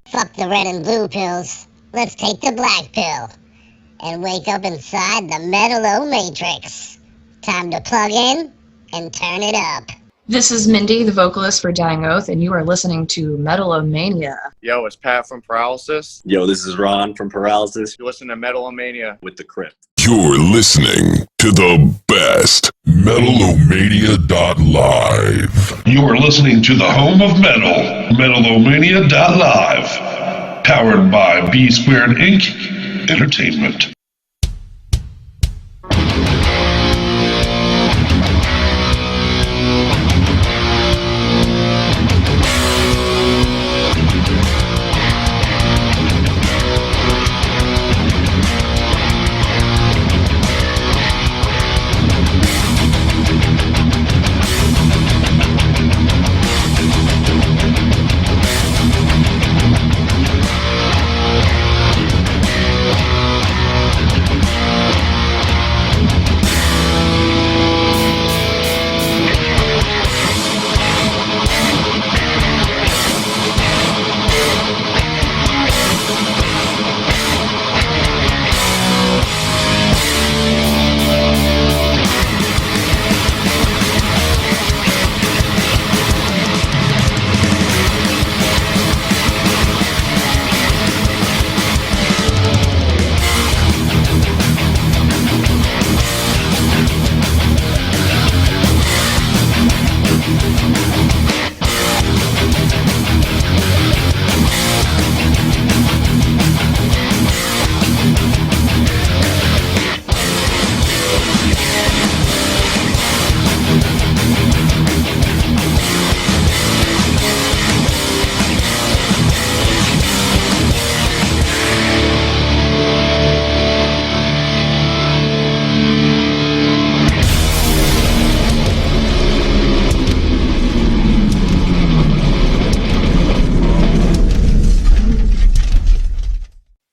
Fuck the red and blue pills. Let's take the black pill and wake up inside the Metal-O-Matrix. Time to plug in and turn it up. This is Mindy, the vocalist for Dying Oath, and you are listening to Metal-O-Mania. Yo, it's Pat from Paralysis. Yo, this is Ron from Paralysis. You listen to Metal-O-Mania with the Crypt. You're listening to the best Metal-O-Mania.live. You are listening to the home of metal, Metal-O-Mania.live. Powered by B Squared Inc. Entertainment.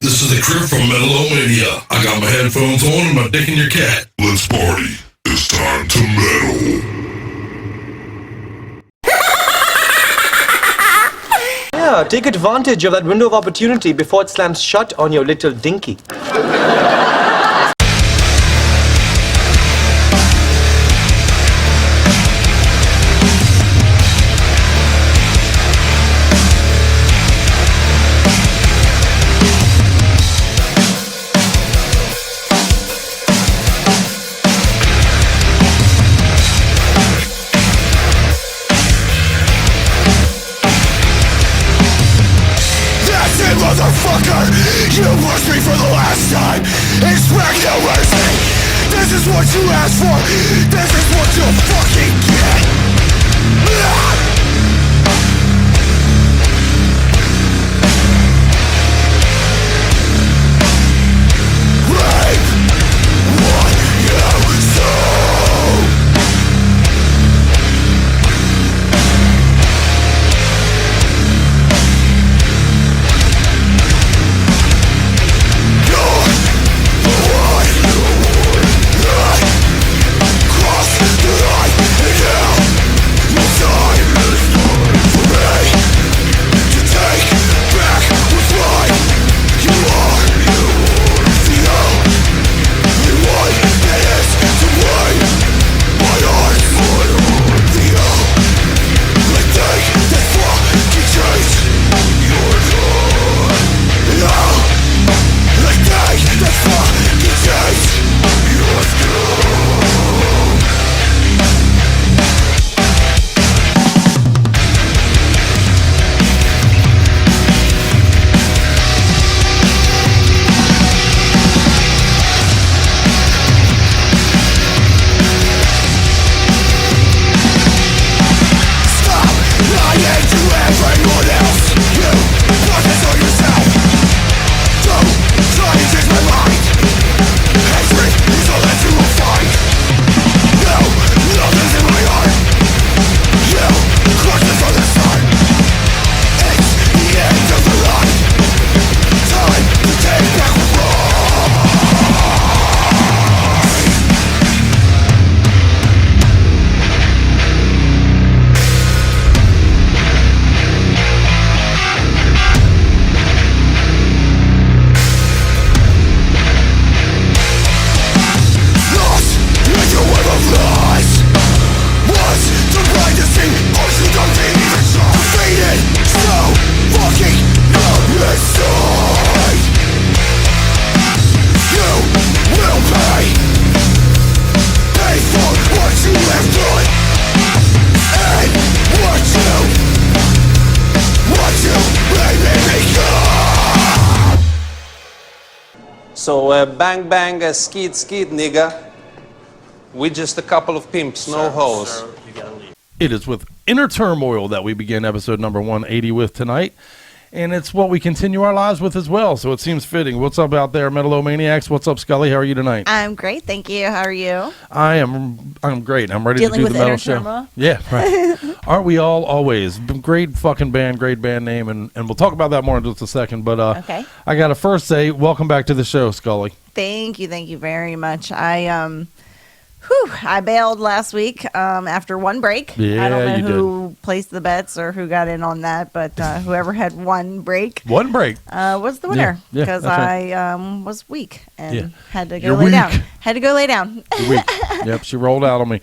This is the Crypt from Metal-O-Mania. I got my headphones on and my dick in your cat. Let's party. It's time to metal. Yeah, take advantage of that window of opportunity before it slams shut on your little dinky. Motherfucker, you pushed me for the last time. Expect no mercy. This is what you asked for. This is what you'll fucking get. Rape what you sow. Cross the line, and now you'll die. So bang bang, skeet skeet, nigga. We just a couple of pimps, no hoes. It is with inner turmoil that we begin episode number 180 with tonight. And it's what we continue our lives with as well, so it seems fitting. What's up out there, Metal-O-Maniacs? What's up, Skully? How are you tonight? I'm great, thank you. How are you? I'm great. I'm ready Dealing to do with the metal inner show. turmoil? Yeah, right. Aren't we all always? Great fucking band, great band name, and we'll talk about that more in just a second. But okay. I got to first say, welcome back to the show, Skully. Thank you very much. I bailed last week after one break. Yeah, I don't know you who placed the bets or who got in on that, but whoever had one break was the winner because I was weak and had to go lay down. Had to go lay down. You're weak. Yep, she rolled out on me.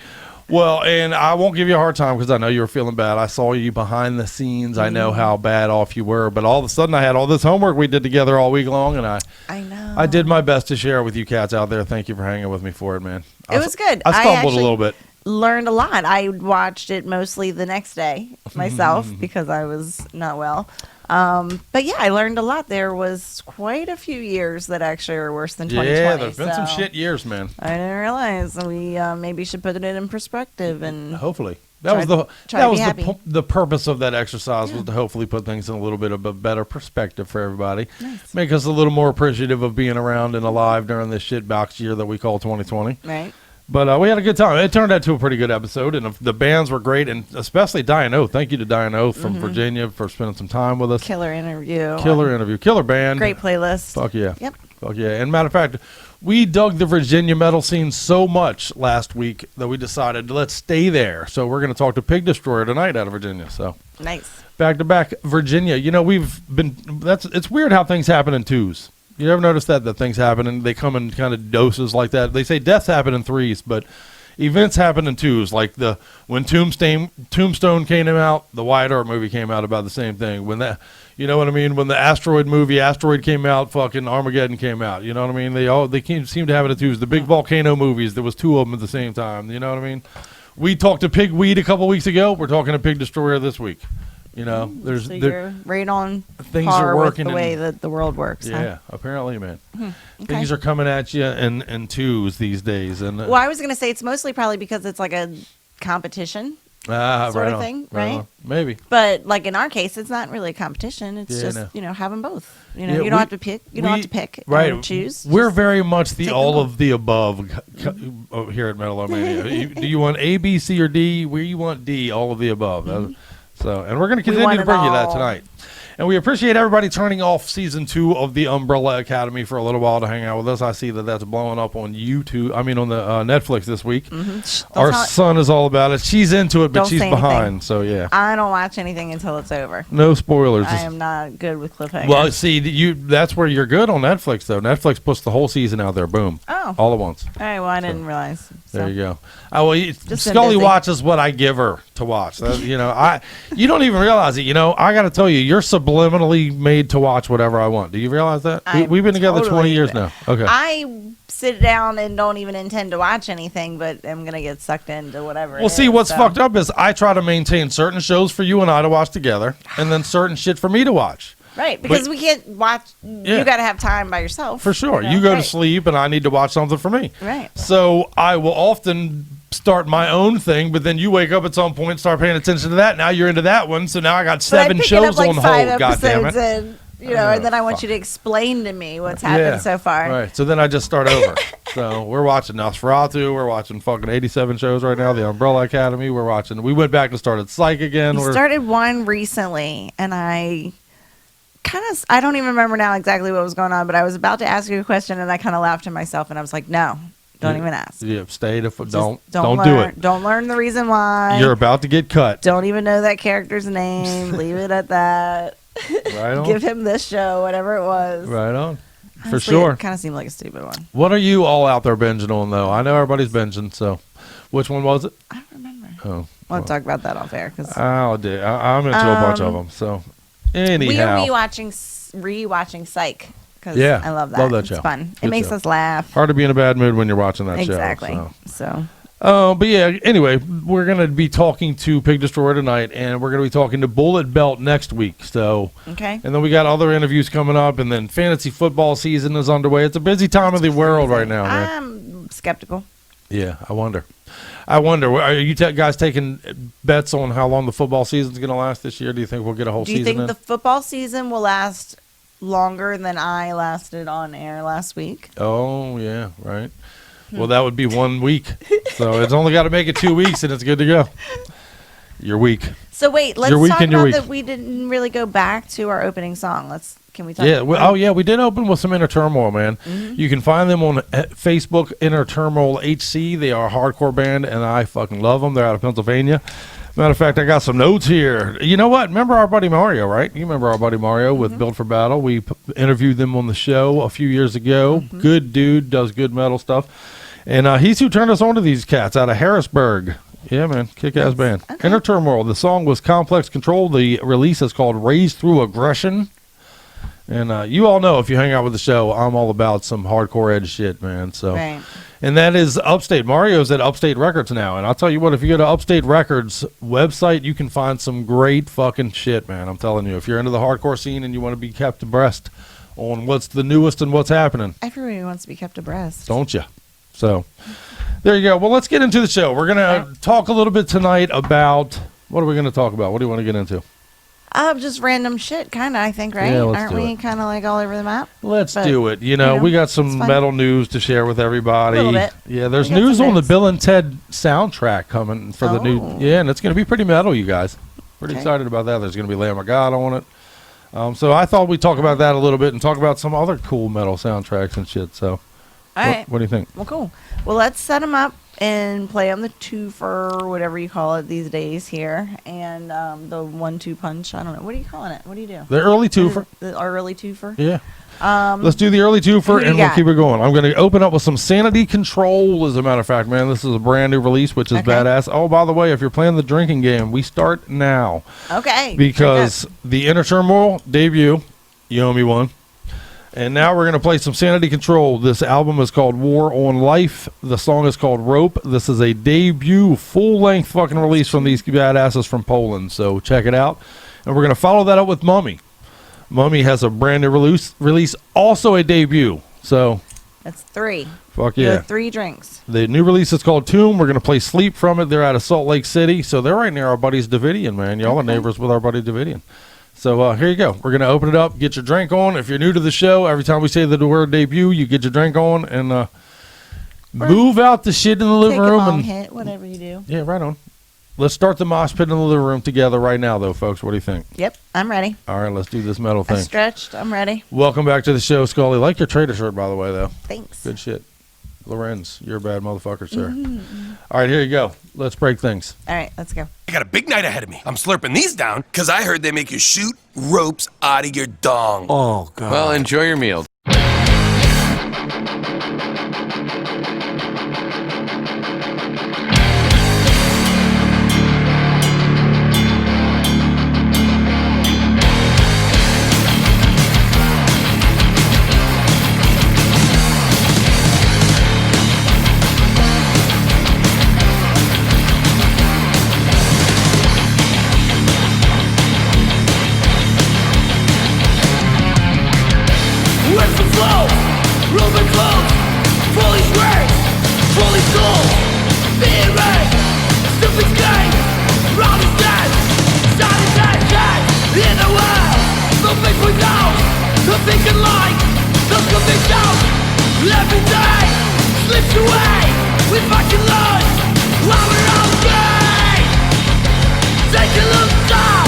Well, and I won't give you a hard time because I know you were feeling bad. I saw you behind the scenes. I know how bad off you were, but all of a sudden I had all this homework we did together all week long, and I know. I did my best to share it with you cats out there. Thank you for hanging with me for it, man. It was good. I stumbled a little bit. Learned a lot. I watched it mostly the next day myself because I was not well. But yeah, I learned a lot. There was quite a few years that actually are worse than 2020. Yeah, there's been some shit years, man. I didn't realize. We maybe should put it in perspective and hopefully. That was the purpose of that exercise was to hopefully put things in a little bit of a better perspective for everybody. Nice. Make us a little more appreciative of being around and alive during this shit box year that we call 2020. Right. But we had a good time. It turned out to a pretty good episode, and the bands were great, and especially Diane O. Thank you to Diane O. from Virginia for spending some time with us. Killer interview. Killer band. Great playlist. Fuck yeah. Yep. Fuck yeah. And matter of fact, we dug the Virginia metal scene so much last week that we decided let's stay there. So we're going to talk to Pig Destroyer tonight out of Virginia. So nice. Back to back, Virginia. You know, it's weird how things happen in twos. You ever notice that things happen and they come in kind of doses like that? They say deaths happen in threes, but events happen in twos. Like when Tombstone came out, the Wyatt Earp movie came out about the same thing. When that, you know what I mean? When the Asteroid came out, fucking Armageddon came out. You know what I mean? They seem to have it in twos. The big volcano movies, there was two of them at the same time. You know what I mean? We talked to Pigweed a couple weeks ago. We're talking to Pig Destroyer this week. You know, you're right on things par are working with the way that the world works. Yeah, apparently, man. Okay. Things are coming at you in twos these days. And well, I was going to say it's mostly probably because it's like a competition sort of thing, right? Maybe. But like in our case, it's not really a competition. It's just have them both. You know, you don't have to pick. You don't have to pick. Right. And choose. We're very much the all of the above here at Metal-O-Mania. Do you want A, B, C, or D? Where you want D? All of the above. And we're going to continue to bring you that tonight. And we appreciate everybody turning off season 2 of the Umbrella Academy for a little while to hang out with us. I see that's blowing up on YouTube. I mean, on the Netflix this week. Our son is all about it. She's into it, but she's behind. So yeah, I don't watch anything until it's over. No spoilers. I am not good with cliffhangers. Well, see, that's where you're good on Netflix, though. Netflix puts the whole season out there. Boom. Oh. All at once. All right. Well, I didn't realize. So. There you go. Skully watches what I give her to watch. You don't even realize it. You know, I got to tell you, you're subliminally made to watch whatever I want. Do you realize that? We've been together 20 years now. Okay. I sit down and don't even intend to watch anything, but I'm going to get sucked into whatever. Well, see, what's fucked up is I try to maintain certain shows for you and I to watch together, and then certain shit for me to watch. Right, because we can't watch. Yeah. You got to have time by yourself. For sure. You go to sleep, and I need to watch something for me. Right. So I will often start my own thing, but then you wake up at some point and start paying attention to that. Now you're into that one, so now I got 7 shows on hold. God damn it! And, and then I want you to explain to me what's happened so far. Right. So then I just start over. So we're watching Nosferatu. We're watching fucking 87 shows right now. The Umbrella Academy. We went back and started Psych again. We started one recently, and I don't even remember now exactly what was going on, but I was about to ask you a question, and I kind of laughed to myself, and I was like, no. Don't even ask. Yeah, don't learn, do it. Don't learn the reason why. You're about to get cut. Don't even know that character's name. Leave it at that. Right on. Give him this show, whatever it was. Right on. Honestly, for sure. It kind of seemed like a stupid one. What are you all out there binging on, though? I know everybody's binging, so which one was it? I don't remember. Oh, we'll talk about that off air. I'm into a bunch of them. So anyhow. We are rewatching Psych. Yeah, I love that. Love that show. It's fun. Good it makes show. us laugh. Hard to be in a bad mood when you're watching that show. Exactly. So But yeah, anyway, we're going to be talking to Pig Destroyer tonight, and we're going to be talking to Bullet Belt next week. So, Okay. and then we got other interviews coming up, and then fantasy football season is underway. It's a busy time of the world right now, man. I'm skeptical. Yeah, I wonder. Are you guys taking bets on how long the football season's going to last this year? Do you think we'll get a whole Do you season think in? the football season will last longer than I lasted on air last week? Oh, yeah, right. Well, that would be 1 week. So it's only got to make it 2 weeks, and it's good to go. You're weak. So wait, let's Your week talk and your about week. that we didn't really go back to our opening song. Can we talk Yeah. about We did open with some Inner Turmoil, man. You can find them on Facebook, Inner Turmoil HC. They are a hardcore band, and I fucking love them. They're out of Pennsylvania. Matter of fact, I got some notes here. You know what? Remember our buddy Mario, right? You remember our buddy Mario with Build for Battle. We interviewed them on the show a few years ago. Good dude, does good metal stuff. And he's who turned us on to these cats out of Harrisburg. Yeah, man. Kick-ass band. Okay. Inner Turmoil. The song was Complex Control. The release is called Raised Through Aggression. And you all know, if you hang out with the show, I'm all about some hardcore edge shit, man. So, Right. And that is Upstate. Mario's at Upstate Records now. And I'll tell you what, if you go to Upstate Records website, you can find some great fucking shit, man. I'm telling you. If you're into the hardcore scene and you want to be kept abreast on what's the newest and what's happening, Everybody wants to be kept abreast. don't you? So, there you go. Well, let's get into the show. We're going to talk a little bit tonight about, what are we going to talk about? What do you want to get into? Just random shit, kind of, I think, right? Yeah, let's Aren't do we it. kind of like all over the map? Let's But, do it. You know, we got some it's fun. metal news to share with everybody. A little bit. Yeah, there's We got news some on the bits. Bill and Ted soundtrack coming for the new. Oh. Yeah, and it's going to be pretty metal, you guys. Pretty Okay. excited about that. There's going to be Lamb of God on it. So I thought we'd talk about that a little bit and talk about some other cool metal soundtracks and shit. So, All right. what do you think? Well, cool. Well, let's set them up and play on the twofer, whatever you call it these days here, and the 1-2 punch. I don't know. What are you calling it? What do you do? The early twofer. Our early twofer. Yeah. Let's do the early who twofer do and you we'll got? keep it going. I'm going to open up with some Sanity Control, as a matter of fact, man. This is a brand new release, which is Okay. badass. Oh, by the way, if you're playing the drinking game, we start now. Okay. Because the Inner Turmoil debut, you owe me one. And now we're going to play some Sanity Control. This album is called War on Life. The song is called Rope. This is a debut, full-length fucking release from these badasses from Poland. So check it out. And we're going to follow that up with Mummy. Mummy has a brand new release, also a debut. So, That's 3. fuck You yeah. have 3 drinks. The new release is called Tomb. We're going to play Sleep from it. They're out of Salt Lake City. So they're right near our buddies Davidian, man. Y'all are neighbors with our buddy Davidian. So here you go. We're going to open it up, get your drink on. If you're new to the show, every time we say the word debut, you get your drink on and move out the shit in the living Take a room. long And hit, whatever you do. yeah, right on. Let's start the mosh pit in the living room together right now, though, folks. What do you think? Yep, I'm ready. All right, let's do this metal I thing. stretched. I'm ready. Welcome back to the show, Scully. Like your trader shirt, by the way, though. Thanks. Good shit. Lorenz, you're a bad motherfucker, sir. All right, here you go. Let's break things. All right, let's go. I got a big night ahead of me. I'm slurping these down because I heard they make you shoot ropes out of your dong. Oh, God. Well, enjoy your meal. Where's the flow? Ruben close. Fully squares. Fully soul. Being right. Stupid game. Round is dead. Side is dead. In the world. The big without. The thinking like. The conviction. Every day. Slips away. With fucking lunch. While we're all gay. Take a look down.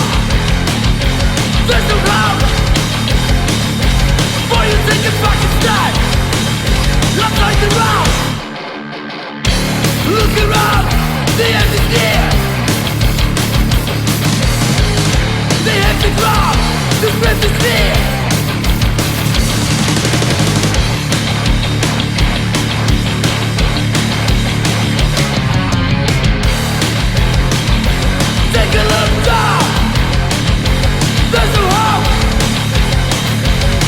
There's no round. Before you take a fucking step, upside the round. Look around, the end is near. They have to drop, the breath is near. Take a look down. There's no hope.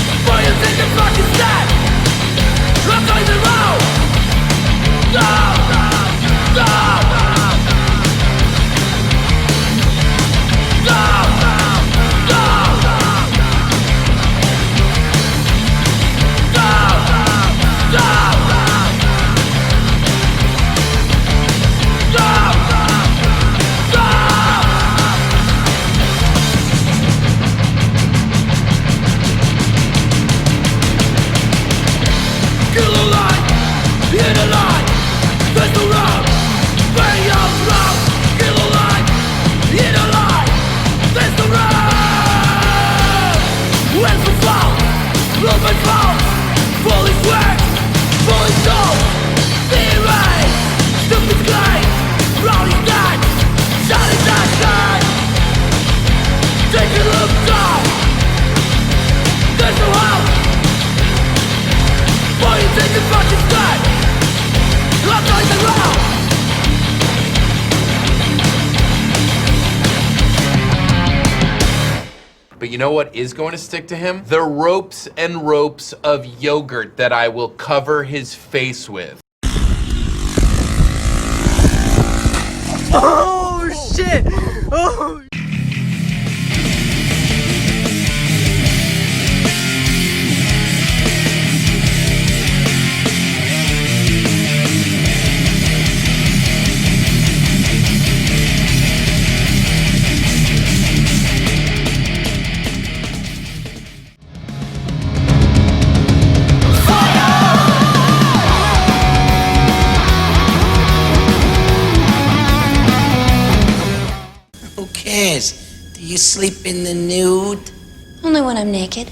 Before you take a fucking step, I'm going the road. No, no, no. Stupid fault, fully sweat, fully sold. Being right, stupid sky, rowdy dead, shining that sky. Take a look down. There's no help. Why you think the fucking dead? I'm going the ground. But you know what is going to stick to him? The ropes and ropes of yogurt that I will cover his face with. Oh shit! Oh. Who cares? Do you sleep in the nude? Only when I'm naked.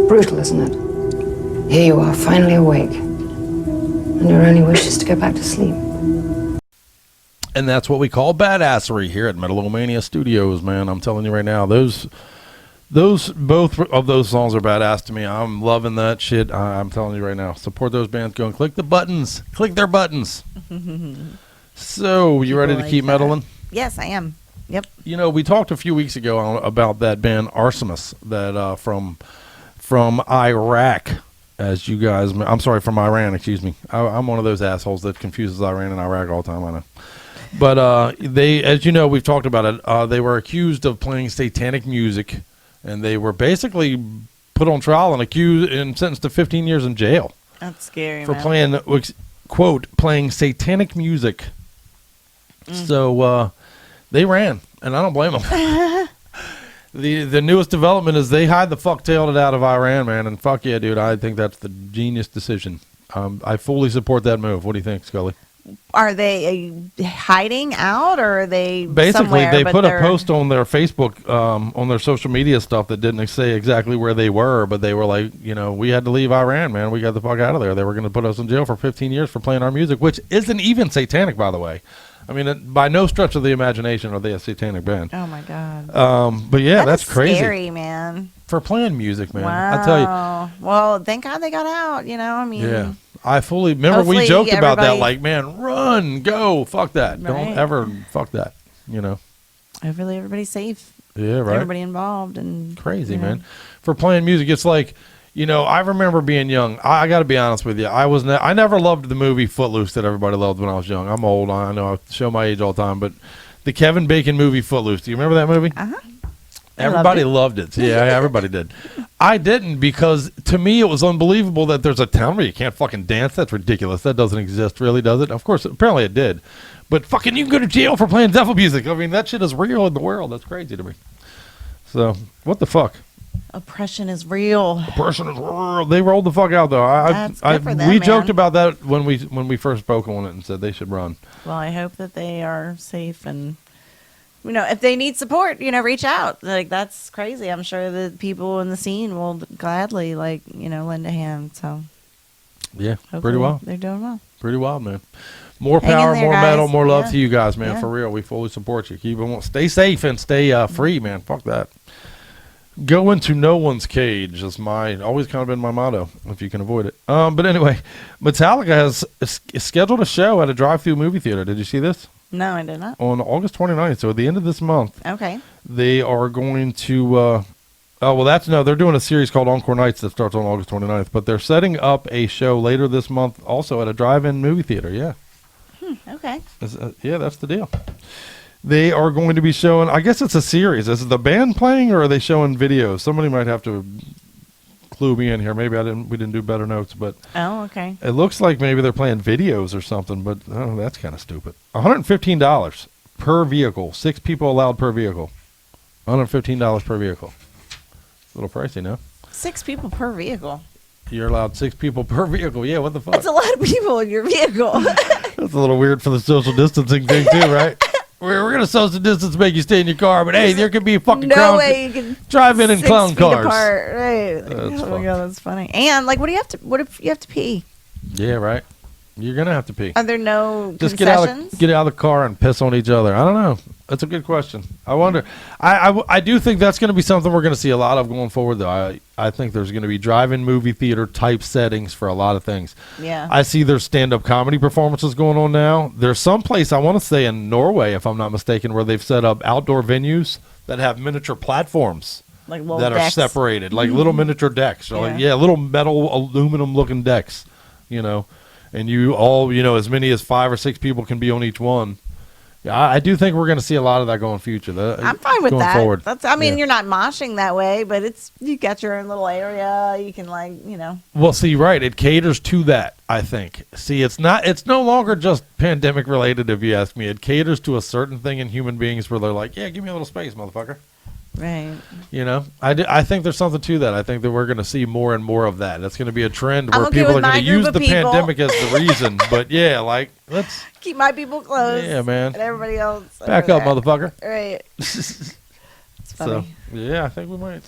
Brutal, isn't it? Here you are, finally awake. And your only wish is to go back to sleep. And that's what we call badassery here at Metal-O-Mania Studios, man. I'm telling you right now, those both of those songs are badass to me. I'm loving that shit. I'm telling you right now, support those bands. Go and click the buttons. Click their buttons. So, you ready to keep meddling? Yes, I am. Yep. You know, we talked a few weeks ago about that band Arsemus that from Iraq. As you guys, I'm sorry, from Iran, excuse me. I'm one of those assholes that confuses Iran and Iraq all the time, I know. But they, as you know, we've talked about it, they were accused of playing satanic music, and they were basically put on trial and accused and sentenced to 15 years in jail. That's scary, for man. playing, quote, playing satanic music. So they ran, and I don't blame them. The newest development is they hide the fuck-tailed it out of Iran, man, and fuck yeah, dude, I think that's the genius decision. I fully support that move. What do you think, Scully? Are they hiding out, or are they basically somewhere, they but put a they're- post on their Facebook, on their social media stuff that didn't say exactly where they were, but they were like, you know, we had to leave Iran, man. We got the fuck out of there. They were going to put us in jail for 15 years for playing our music, which isn't even satanic, by the way. I mean, by no stretch of the imagination are they a satanic band. Oh my god. But yeah, that's crazy. Scary, man. For playing music, man. Wow. I tell you. Well, thank God they got out. You know, I mean. Yeah. I fully remember we Hopefully joked about that, everybody- like, man, run, go, fuck that. Right. Don't ever fuck that, you know. Hopefully everybody's safe. Yeah, right. Everybody involved and Crazy, you know. man. For playing music, it's like, you know, I remember being young. I got to be honest with you. I never loved the movie Footloose that everybody loved when I was young. I'm old. I know I show my age all the time, but the Kevin Bacon movie Footloose. Do you remember that movie? Uh-huh. Everybody loved it. Yeah, everybody did. I didn't, because to me it was unbelievable that there's a town where you can't fucking dance. That's ridiculous. That doesn't exist, really, does it? Of course, apparently it did. But fucking you can go to jail for playing devil music. I mean, that shit is real in the world. That's crazy to me. So, what the fuck? Oppression is real. Oppression is real. They rolled the fuck out, though. That's good for them, we man. joked about that when we first spoke on it and said they should run. Well, I hope that they are safe, and you know, if they need support, you know, reach out. Like, that's crazy. I'm sure the people in the scene will gladly, like, you know, lend a hand. So Yeah, hopefully pretty well. they're doing well. Pretty wild, man. More Hang in power, there, more guys. metal, more love Yeah. to you guys, man. Yeah. For real, we fully support you. Keep on, stay safe and stay free, man. Fuck that. Go into no one's cage is always kind of been my motto, if you can avoid it. But anyway, Metallica has scheduled a show at a drive-through movie theater. Did you see this? No, I did not. On August 29th, so at the end of this month. Okay. They are going to they're doing a series called Encore Nights that starts on August 29th, but they're setting up a show later this month also at a drive-in movie theater. Yeah. Okay. Yeah, that's the deal. They are going to be showing, I guess it's a series. Is it the band playing, or are they showing videos? Somebody might have to clue me in here. Maybe we didn't do better notes, but Oh, okay. it looks like maybe they're playing videos or something, but that's kind of stupid. $115 per vehicle. 6 people allowed per vehicle. $115 per vehicle. A little pricey, no? 6 people per vehicle. You're allowed 6 people per vehicle. Yeah, what the fuck? That's a lot of people in your vehicle. That's a little weird for the social distancing thing too, right? We're going to social distance, make you stay in your car, but hey, there could be a fucking No clown way you can drive in and 6 clown feet cars. apart. Right. That's Oh my fucked. god, that's funny. And like, what if you have to pee? Yeah, right. You're gonna have to pee. Are there no Just concessions? get out of the car and piss on each other. I don't know. That's a good question. I wonder. I do think that's going to be something we're going to see a lot of going forward, though. I think there's going to be drive-in movie theater type settings for a lot of things. Yeah. I see there's stand-up comedy performances going on now. There's some place, I want to say in Norway, if I'm not mistaken, where they've set up outdoor venues that have miniature platforms Like little that decks. are separated, like little miniature decks, or Yeah. little metal aluminum-looking decks, you know. And you all, as many as 5 or 6 people can be on each one. Yeah, I do think we're going to see a lot of that going future. I'm fine with going that. forward. You're Yeah. not moshing that way, but you got your own little area. You can Well, see, right, it caters to that, I think. See, it's no longer just pandemic related, if you ask me. It caters to a certain thing in human beings where they're like, yeah, give me a little space, motherfucker. Right. I think there's something to that. I think that we're going to see more and more of that. That's going to be a trend I'm where okay people with are my going to group use of the people. pandemic as the reason. But yeah, let's keep my people close. Yeah, man. And everybody else back over up, there. motherfucker. Right. It's funny. So, yeah, I think we might.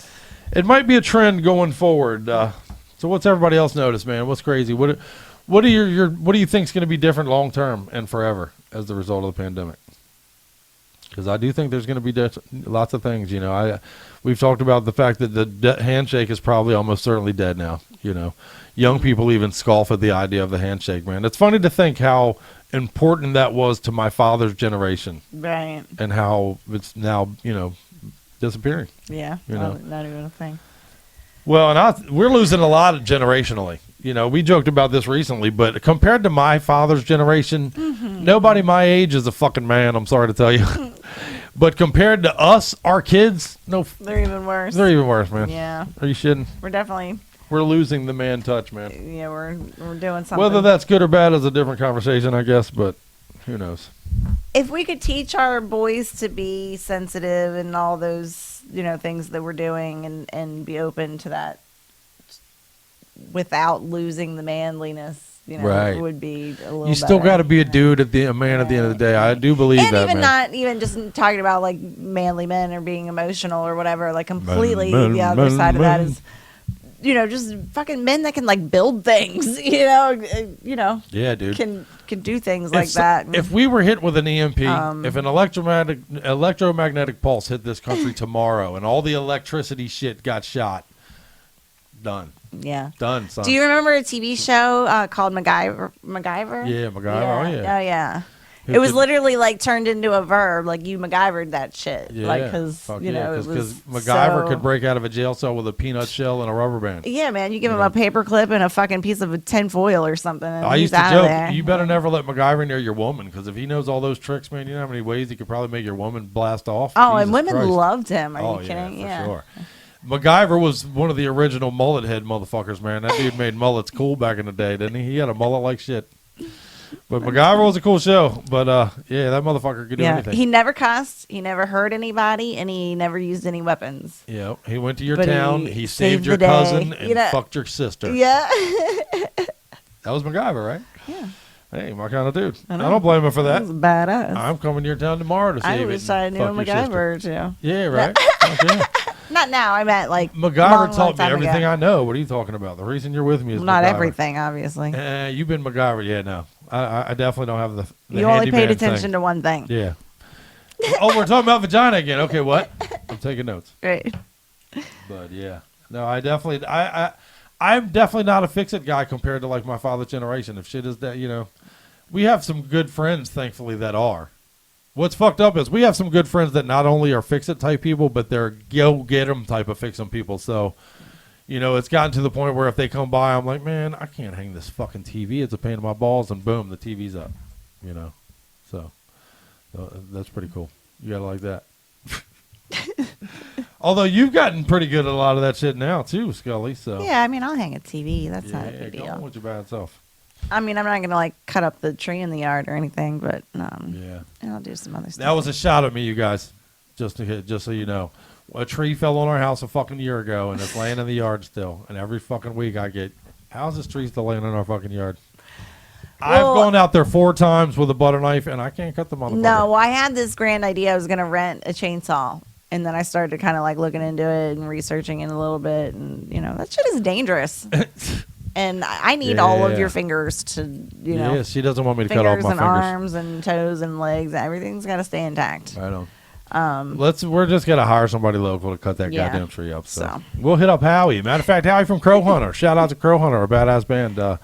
It might be a trend going forward. So what's everybody else notice, man? What's crazy? What do you think is going to be different long term and forever as the result of the pandemic? Because I do think there's going to be lots of things. We've talked about the fact that the handshake is probably almost certainly dead now. Young people even scoff at the idea of the handshake, man. It's funny to think how important that was to my father's generation, right? And how it's now disappearing. Yeah, not even a thing. Well, and we're losing a lot generationally. We joked about this recently, but compared to my father's generation, nobody my age is a fucking man. I'm sorry to tell you. But compared to us, our kids, no. They're even worse. They're even worse, man. Yeah. Are you shitting? We're losing the man touch, man. Yeah, we're doing something. Whether that's good or bad is a different conversation, I guess, but who knows? If we could teach our boys to be sensitive and all those, things that we're doing and be open to that without losing the manliness, right. It would be a little You still got to be a dude a man at the end of the day. I do believe and that, even man. not even just talking about like manly men or being emotional or whatever, like completely the other side of that is just fucking men that can like build things, yeah, dude, can do things like that. If we were hit with an EMP, if an electromagnetic pulse hit this country tomorrow and all the electricity shit got shot, done. Yeah. Done, son. Do you remember a TV show called MacGyver? Yeah, MacGyver. Yeah. Oh, yeah. It was literally like turned into a verb, like you MacGyvered that shit. Yeah, like because because MacGyver could break out of a jail cell with a peanut shell and a rubber band. Yeah, man, you give him a paper clip and a fucking piece of tin foil or something. And I used he's to out of joke, there. you better never let MacGyver near your woman, because if he knows all those tricks, man, you know how many ways he could probably make your woman blast off. Oh, Jesus and women Christ. loved him. Are you kidding? Yeah, for sure. MacGyver was one of the original mullet head motherfuckers, man. That dude made mullets cool back in the day, didn't he? He had a mullet like shit. But MacGyver was a cool show. But, yeah, that motherfucker could do anything. He never cussed. He never hurt anybody. And he never used any weapons. Yeah, he went to your town. He saved your the day. cousin and fucked your sister. Yeah. That was MacGyver, right? Yeah. Hey, my kind of dude. I don't blame him for that. That was badass. I'm coming to your town tomorrow to save it. I wish I knew a MacGyver, too. Yeah, right? Okay. Not now. I meant like MacGyver taught me everything I know. What are you talking about? The reason you're with me is not MacGyver. everything, obviously. You've been MacGyver. Yeah, no. I definitely don't have the You only paid handyman attention thing. to one thing. Yeah. Oh, we're talking about vagina again. Okay, what? I'm taking notes. Right. But yeah, no, I'm definitely not a fix-it guy compared to like my father's generation. If shit is that, we have some good friends, thankfully, that are. What's fucked up is we have some good friends that not only are fix-it type people, but they're go-get-em type of fix-em people. So, it's gotten to the point where if they come by, I'm like, man, I can't hang this fucking TV. It's a pain in my balls, and boom, the TV's up. So that's pretty cool. You gotta like that. Although you've gotten pretty good at a lot of that shit now too, Scully. So yeah, I mean, I'll hang a TV. That's not a big deal. Go on with your bad self. I mean, I'm not gonna like cut up the tree in the yard or anything, but yeah, I'll do some other stuff. That was a shot at me, you guys. Just so you know, a tree fell on our house a fucking year ago, and it's laying in the yard still. And every fucking week I get, how's this tree still laying in our fucking yard? I've gone out there 4 times with a butter knife, and I can't cut the motherfucker. No, I had this grand idea. I was gonna rent a chainsaw. And then I started kind of like looking into it and researching it a little bit. And, that shit is dangerous. And I need all of your fingers to, Yeah, she doesn't want me to cut off my fingers. fingers. Arms and toes and legs. Everything's got to stay intact. Right on. We're just going to hire somebody local to cut that goddamn tree up. So we'll hit up Howie. Matter of fact, Howie from Crow Hunter. Shout out to Crow Hunter, a badass band.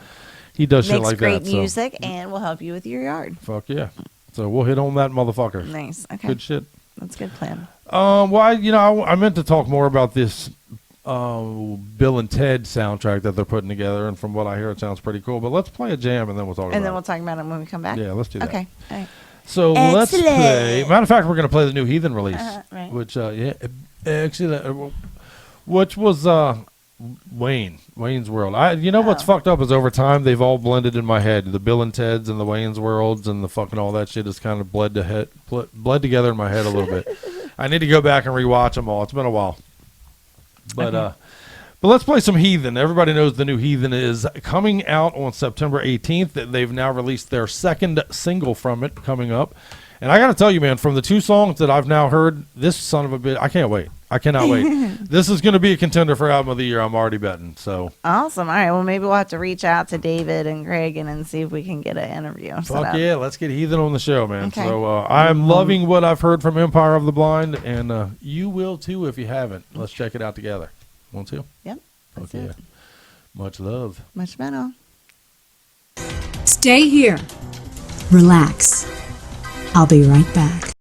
He does shit like that. Makes great music and will help you with your yard. Fuck yeah. So we'll hit on that motherfucker. Nice. Okay. Good shit. That's a good plan. Well, I meant to talk more about this Bill and Ted soundtrack that they're putting together, and from what I hear, it sounds pretty cool. But let's play a jam, and then we'll talk about it. And then we'll talk about it when we come back? Yeah, let's do that. Okay. All right. So let's play. Matter of fact, we're going to play the new Heathen release, right. which, actually, which was Wayne's World. What's fucked up is over time, they've all blended in my head. The Bill and Ted's and the Wayne's Worlds and the fucking all that shit has kind of bled together in my head a little bit. I need to go back and rewatch them all. It's been a while. But let's play some Heathen. Everybody knows the new Heathen is coming out on September 18th. They've now released their second single from it coming up. And I got to tell you, man, from the 2 songs that I've now heard, this son of a bitch, I can't wait. I cannot wait. This is going to be a contender for album of the year. I'm already betting. So Awesome. All right. Well, maybe we'll have to reach out to David and Craig and see if we can get an interview. fuck yeah, let's get Heathen on the show, man. Okay. So I'm loving what I've heard from Empire of the Blind, and you will too if you haven't. Let's check it out together. Want to? Yep. That's Okay. it. Much love. Much better. Stay here. Relax. I'll be right back.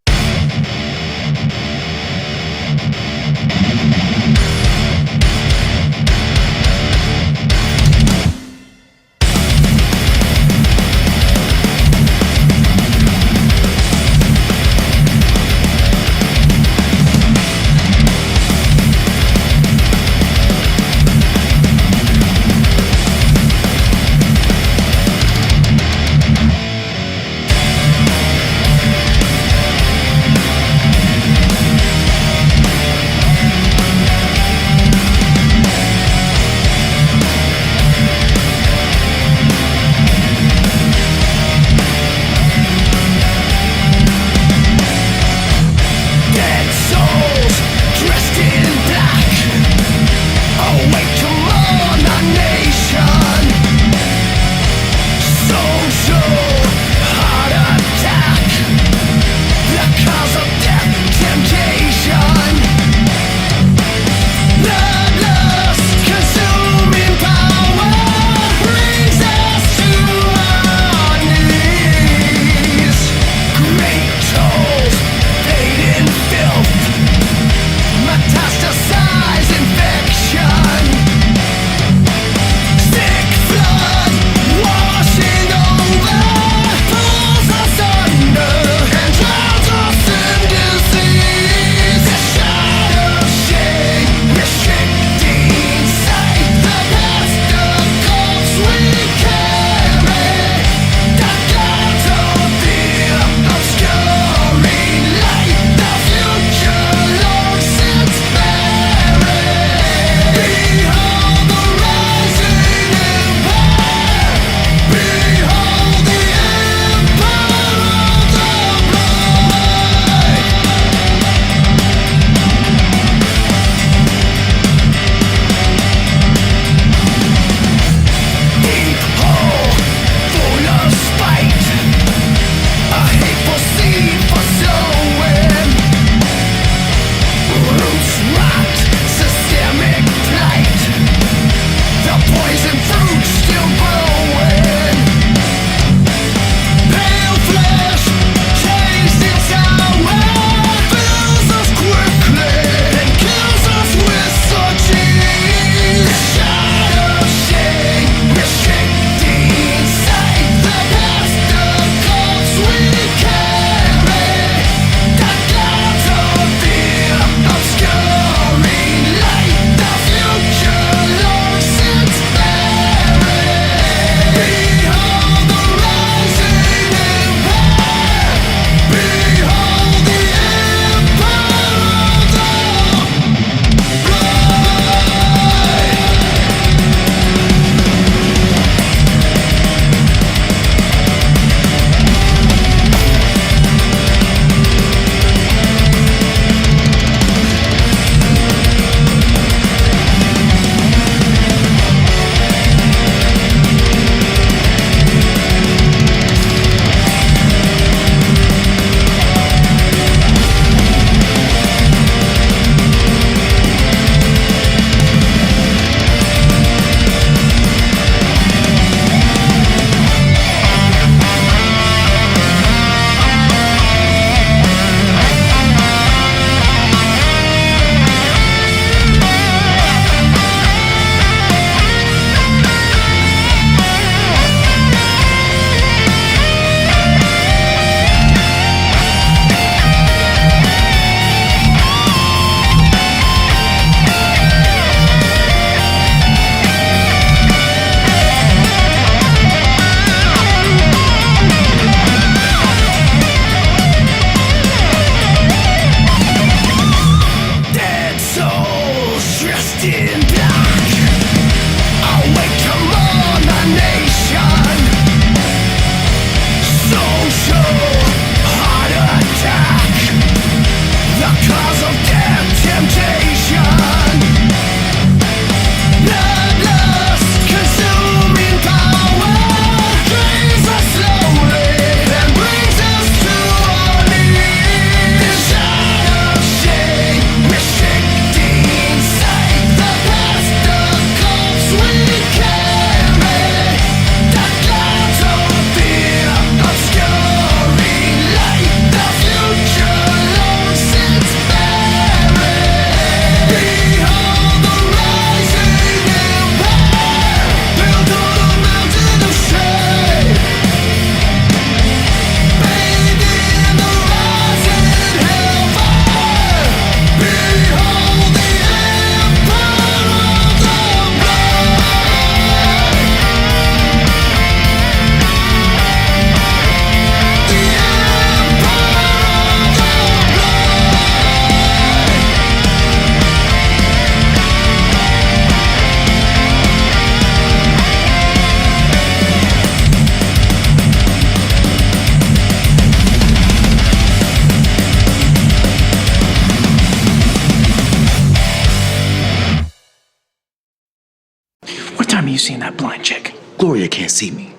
What time are you seeing that blind chick? Gloria can't see me.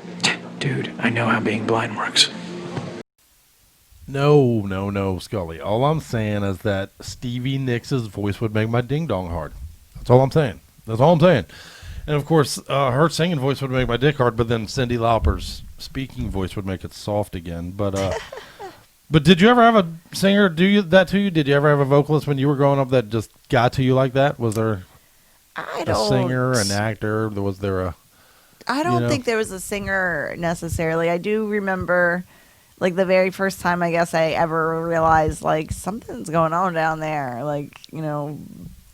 Dude, I know how being blind works. No, Scully. All I'm saying is that Stevie Nicks' voice would make my ding-dong hard. That's all I'm saying. And, of course, her singing voice would make my dick hard, but then Cyndi Lauper's speaking voice would make it soft again. But but did you ever have a singer do that to you? Did you ever have a vocalist when you were growing up that just got to you like that? Was there a singer, an actor? Was there a... I don't think there was a singer necessarily. I do remember, like, the very first time I guess I ever realized, like, something's going on down there. Like,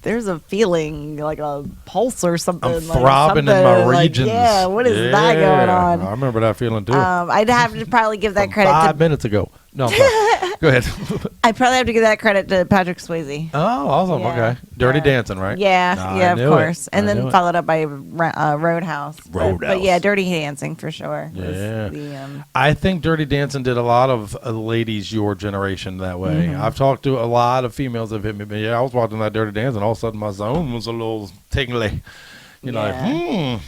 there's a feeling, like a pulse or something. I'm throbbing in my regions. Yeah, what is that going on? I remember that feeling, too. I'd have to probably give that credit 5 minutes ago. No, I'm sorry. Go ahead. I'd probably have to give that credit to Patrick Swayze. Oh, awesome. Yeah. Okay. Dirty Dancing, right? Yeah, of course. And then followed up by Roadhouse. But yeah, Dirty Dancing for sure. Yeah. I think Dirty Dancing did a lot of ladies your generation that way. Mhm. I've talked to a lot of females that hit me. Yeah, I was watching that Dirty Dancing. All of a sudden, my zone was a little tingly. Yeah.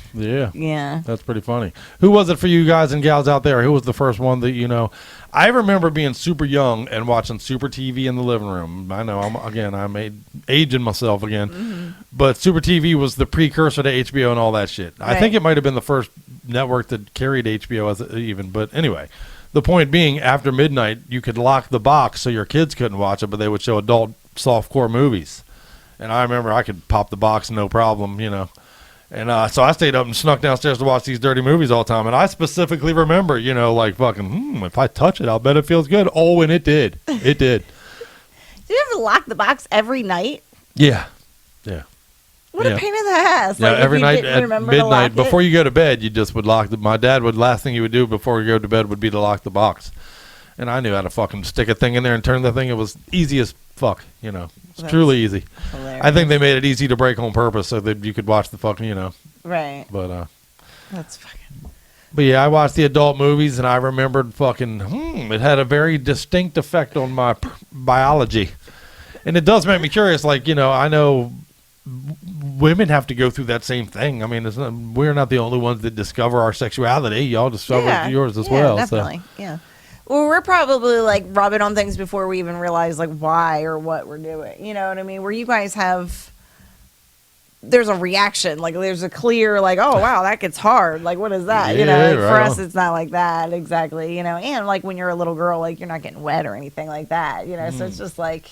That's pretty funny. Who was it for you guys and gals out there? Who was the first one that, I remember being super young and watching Super TV in the living room. I know, I'm aging myself again. Mm-hmm. But Super TV was the precursor to HBO and all that shit. Right. I think it might have been the first network that carried HBO even. But anyway, the point being, after midnight, you could lock the box so your kids couldn't watch it, but they would show adult softcore movies. And I remember I could pop the box no problem, And so I stayed up and snuck downstairs to watch these dirty movies all the time. And I specifically remember, like fucking, if I touch it, I'll bet it feels good. Oh, and it did. It did. Do you ever lock the box every night? Yeah. What a pain in the ass. Yeah, Like, every if you night didn't at remember to lock midnight, it? before you go to bed, you just would lock my dad would, last thing he would do before we go to bed would be to lock the box. And I knew how to fucking stick a thing in there and turn the thing. It was easy as fuck, It's That's truly easy. hilarious. I think they made it easy to break on purpose so that you could watch the fucking, Right. But, That's fucking... But yeah, I watched the adult movies and I remembered fucking, it had a very distinct effect on my biology. And it does make me curious, like, I know women have to go through that same thing. I mean, we're not the only ones that discover our sexuality. Y'all discover yours as well. Definitely. Yeah. Well, we're probably like rubbing on things before we even realize like why or what we're doing. You know what I mean? Where you guys there's a reaction, like there's a clear like, oh wow, that gets hard. Like what is that? Yeah, For right us on. it's not like that exactly. And like when you're a little girl, like you're not getting wet or anything like that. So it's just like,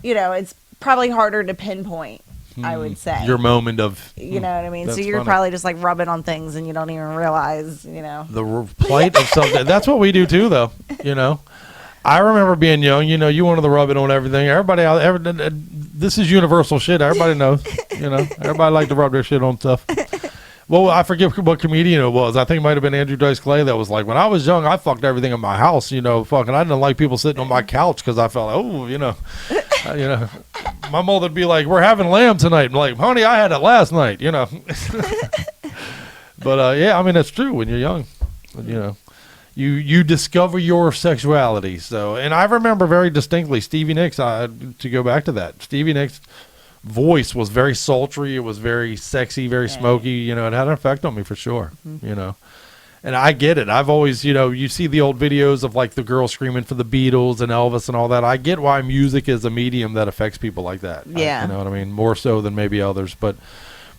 it's probably harder to pinpoint. I would say your moment of, you know what I mean. So that's you're funny. probably just like rubbing on things and you don't even realize, The plight of something. That's what we do too, though. I remember being young. You wanted to rub it on everything. Everybody out. This is universal shit. Everybody knows. Everybody like to rub their shit on stuff. Well, I forget what comedian it was. I think it might have been Andrew Dice Clay that was like, when I was young, I fucked everything in my house. Fucking, I didn't like people sitting on my couch because I felt, my mother'd be like, we're having lamb tonight. I'm like, honey, I had it last night. But yeah, I mean, that's true. When you're young, you discover your sexuality. So, and I remember very distinctly Stevie Nicks. To go back to that, Stevie Nicks' voice was very sultry. It was very sexy, very smoky. It had an effect on me for sure. And I get it. I've always, you see the old videos of like the girl screaming for the Beatles and Elvis and all that. I get why music is a medium that affects people like that. Yeah. You know what I mean? More so than maybe others. But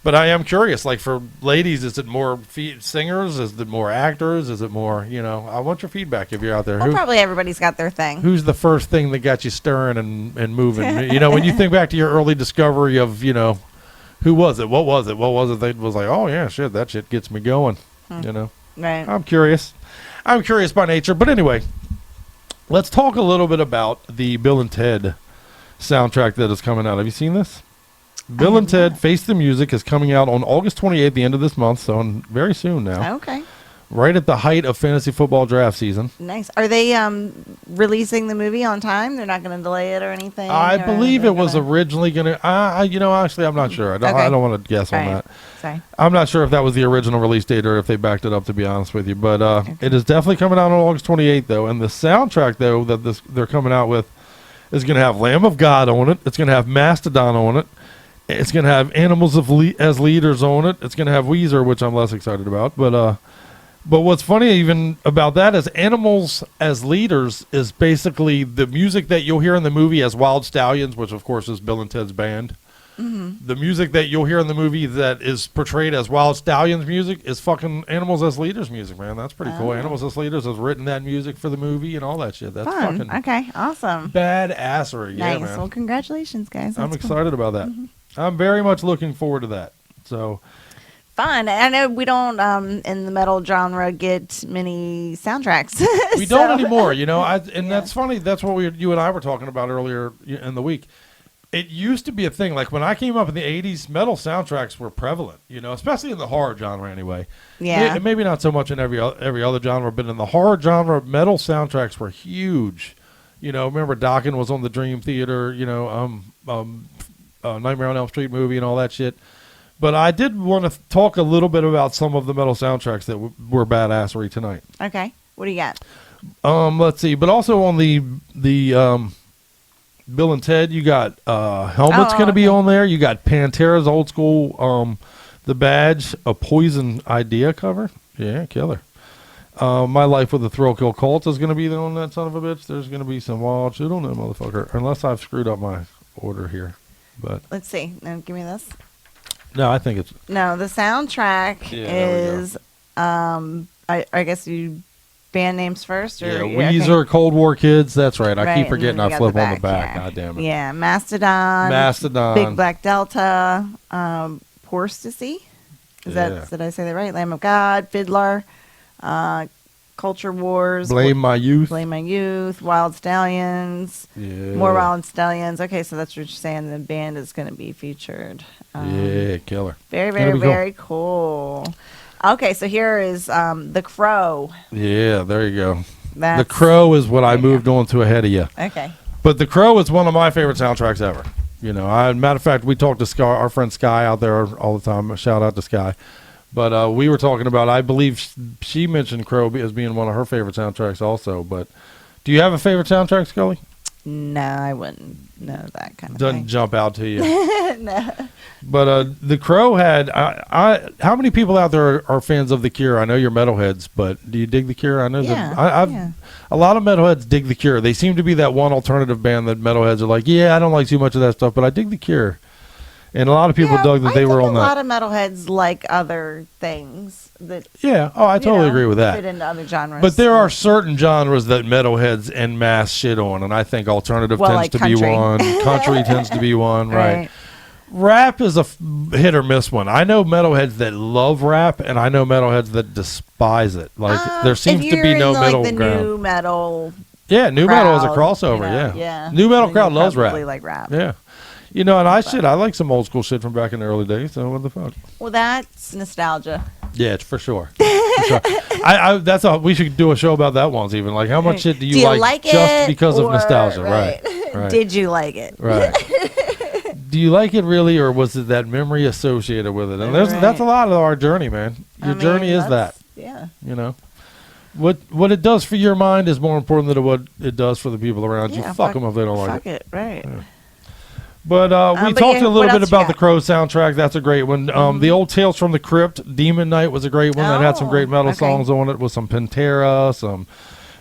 I am curious, like for ladies, is it more singers? Is it more actors? Is it more, I want your feedback if you're out there. Well, probably everybody's got their thing. Who's the first thing that got you stirring and moving? When you think back to your early discovery of, who was it? What was it? What was it that was like, oh yeah, shit, that shit gets me going, Right. I'm curious. I'm curious by nature. But anyway, let's talk a little bit about the Bill and Ted soundtrack that is coming out. Have you seen this? Bill and Ted Face the Music is coming out on August 28th, the end of this month, so very soon now. Okay. Right at the height of fantasy football draft season. Nice. Are they releasing the movie on time? They're not going to delay it or anything? I believe it was originally going to... actually, I'm not sure. I don't want to guess on that. Sorry. I'm not sure if that was the original release date or if they backed it up, to be honest with you. But it is definitely coming out on August 28th, though. And the soundtrack, though, that they're coming out with is going to have Lamb of God on it. It's going to have Mastodon on it. It's going to have Animals as leaders on it. It's going to have Weezer, which I'm less excited about. But what's funny even about that is Animals as leaders is basically the music that you'll hear in the movie as Wild Stallions, which of course is Bill and Ted's band. The music that you'll hear in the movie that is portrayed as Wild Stallions music is fucking Animals as Leaders music, man. That's pretty cool. Animals as Leaders has written that music for the movie and all that shit. That's Fun. fucking Okay, awesome. badassery. Nice. Yeah, man. Well, congratulations, guys. I'm That's excited about that. I'm very much looking forward to that. So fun. I know we don't in the metal genre get many soundtracks. we don't anymore, you know. That's funny. That's what you and I were talking about earlier in the week. It used to be a thing. Like when I came up in the 80s, metal soundtracks were prevalent, you know, especially in the horror genre anyway. Yeah. Maybe not so much in every other genre, but in the horror genre, metal soundtracks were huge. You know, remember Dokken was on the Dream Theater, you know, Nightmare on Elm Street movie and all that shit. But I did want to talk a little bit about some of the metal soundtracks that were badassery tonight. Okay. What do you got? Let's see. But also on the Bill and Ted, you got Helmet's going to be on there. You got Pantera's old school, The Badge, a Poison Idea cover. Yeah, killer. My Life with the Thrill Kill Cult is going to be on that son of a bitch. There's going to be some wild shit on that motherfucker. Unless I've screwed up my order here. But let's see. Now, give me this. No, I think it's... No, the soundtrack is, I guess you... Band names first? Or, Weezer, okay. Cold War Kids. That's right. I keep forgetting I flip on the back. God damn it. Yeah, Mastodon. Big Black Delta. Portishead. Did I say that right? Lamb of God. Fiddler. Culture Wars. Blame My Youth. Wild Stallions. Yeah. More Wild Stallions. Okay, so that's what you're saying. The band is going to be featured. Yeah, killer. Very, very, very cool. Okay, so here is The Crow. Yeah, there you go. The Crow is what I moved on to ahead of you. Okay. But The Crow is one of my favorite soundtracks ever. You know, matter of fact, we talked to Sky, our friend Sky out there all the time. Shout out to Sky. But we were talking about, I believe she mentioned Crow as being one of her favorite soundtracks also. But do you have a favorite soundtrack, Scully? No, I wouldn't know that kind of Doesn't thing. jump out to you. No. But The Crow had, how many people out there are fans of The Cure? I know you're metalheads, but do you dig The Cure? I know a lot of metalheads dig The Cure. They seem to be that one alternative band that metalheads are like, yeah, I don't like too much of that stuff, but I dig The Cure. And a lot of people dug that they were on that. A lot of metalheads like other things that. Yeah, I totally agree with that. Fit into other genres. But there are certain genres that metalheads en masse shit on, and I think alternative tends to be one. Country tends to be one, right? Rap is a hit or miss one. I know metalheads that love rap, and I know metalheads that despise it. Like there seems to be no middle the ground. New metal. Yeah, new crowd, metal is a crossover. You know, yeah, new metal crowd loves rap. Like rap. Yeah. You know, and I like some old school shit from back in the early days. So what the fuck? Well, that's nostalgia. Yeah, it's for sure. We should do a show about that once. Even like, how much shit do you like just because of nostalgia? Right. Did you like it? Right. Do you like it really, or was it that memory associated with it? And that's a lot of our journey, man. Your journey is that. Yeah. You know, what it does for your mind is more important than what it does for the people around you. Fuck them if they don't like it. Fuck it. Right. Yeah. But we talked a little bit about the Crow soundtrack. That's a great one. The old Tales from the Crypt, Demon Knight was a great one that had some great metal songs on it with some Pantera, some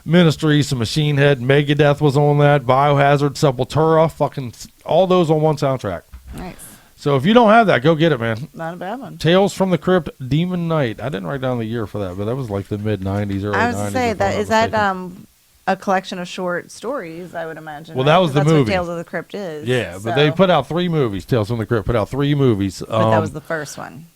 Ministry, some Machine Head. Megadeth was on that. Biohazard, Sepultura, fucking all those on one soundtrack. Nice. So if you don't have that, go get it, man. Not a bad one. Tales from the Crypt, Demon Knight. I didn't write down the year for that, but that was like the mid-90s, early 90s. I was going to say, that a collection of short stories, I would imagine. Well, that was the movie. That's what Tales of the Crypt is. Yeah, but they put out 3 movies. Tales from the Crypt put out 3 movies. But that was the first one.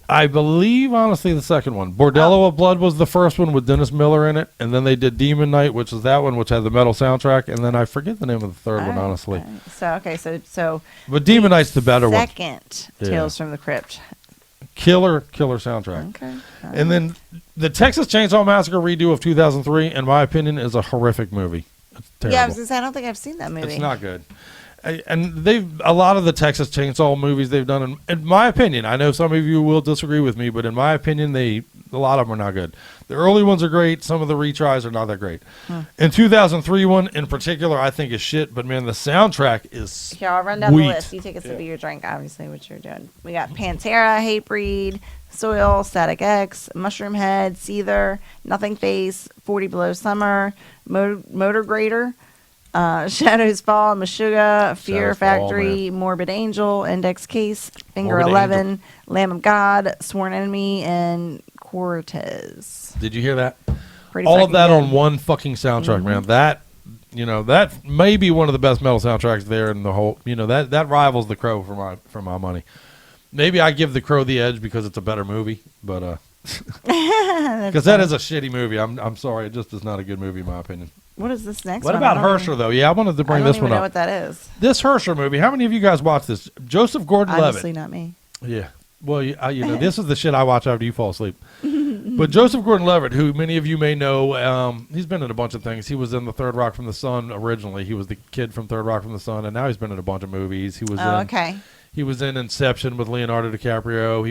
I believe, honestly, the second one. Bordello of Blood was the first one with Dennis Miller in it, and then they did Demon Knight, which is that one, which had the metal soundtrack, and then I forget the name of the third one, honestly. So but Demon Knight's the better one. Second Tales from the Crypt. Killer soundtrack. Okay. And then the Texas Chainsaw Massacre redo of 2003, in my opinion, is a horrific movie. It's terrible. Yeah, I was going to say, I don't think I've seen that movie. It's not good. And a lot of the Texas Chainsaw movies they've done, in my opinion, I know some of you will disagree with me, but in my opinion, they A lot of them are not good. The early ones are great. Some of the retries are not that great. In 2003 one in particular, I think is shit. But man, the soundtrack is Here, I'll run down sweet. the list. You take a sip of your drink, obviously, what you're doing. We got Pantera, Hatebreed, Soil, Static X, Mushroom Head, Seether, Nothing Face, 40 Below Summer, Motor Grader, Shadows Fall, Meshuggah, Fear Shadows Fall, Factory, Morbid Angel, Index Case, Finger Morbid 11, Lamb of God, Sworn Enemy, and Cortez. Did you hear that? Pretty All of fucking that good. on one fucking soundtrack, man. That, that may be one of the best metal soundtracks there in the whole. That rivals The Crow for my money. Maybe I give The Crow the edge because it's a better movie, but because that is a shitty movie. I'm sorry, it just is not a good movie in my opinion. What is this next What one? about Hersher though? Yeah, I wanted to bring this one I don't even know up. what that is. This Hersher movie. How many of you guys watched this? Joseph Gordon-Levitt. Honestly, not me. Yeah. Well, this is the shit I watch after you fall asleep. But Joseph Gordon-Levitt, who many of you may know, he's been in a bunch of things. He was in the Third Rock from the Sun originally. He was the kid from Third Rock from the Sun, and now he's been in a bunch of movies. He was He was in Inception with Leonardo DiCaprio.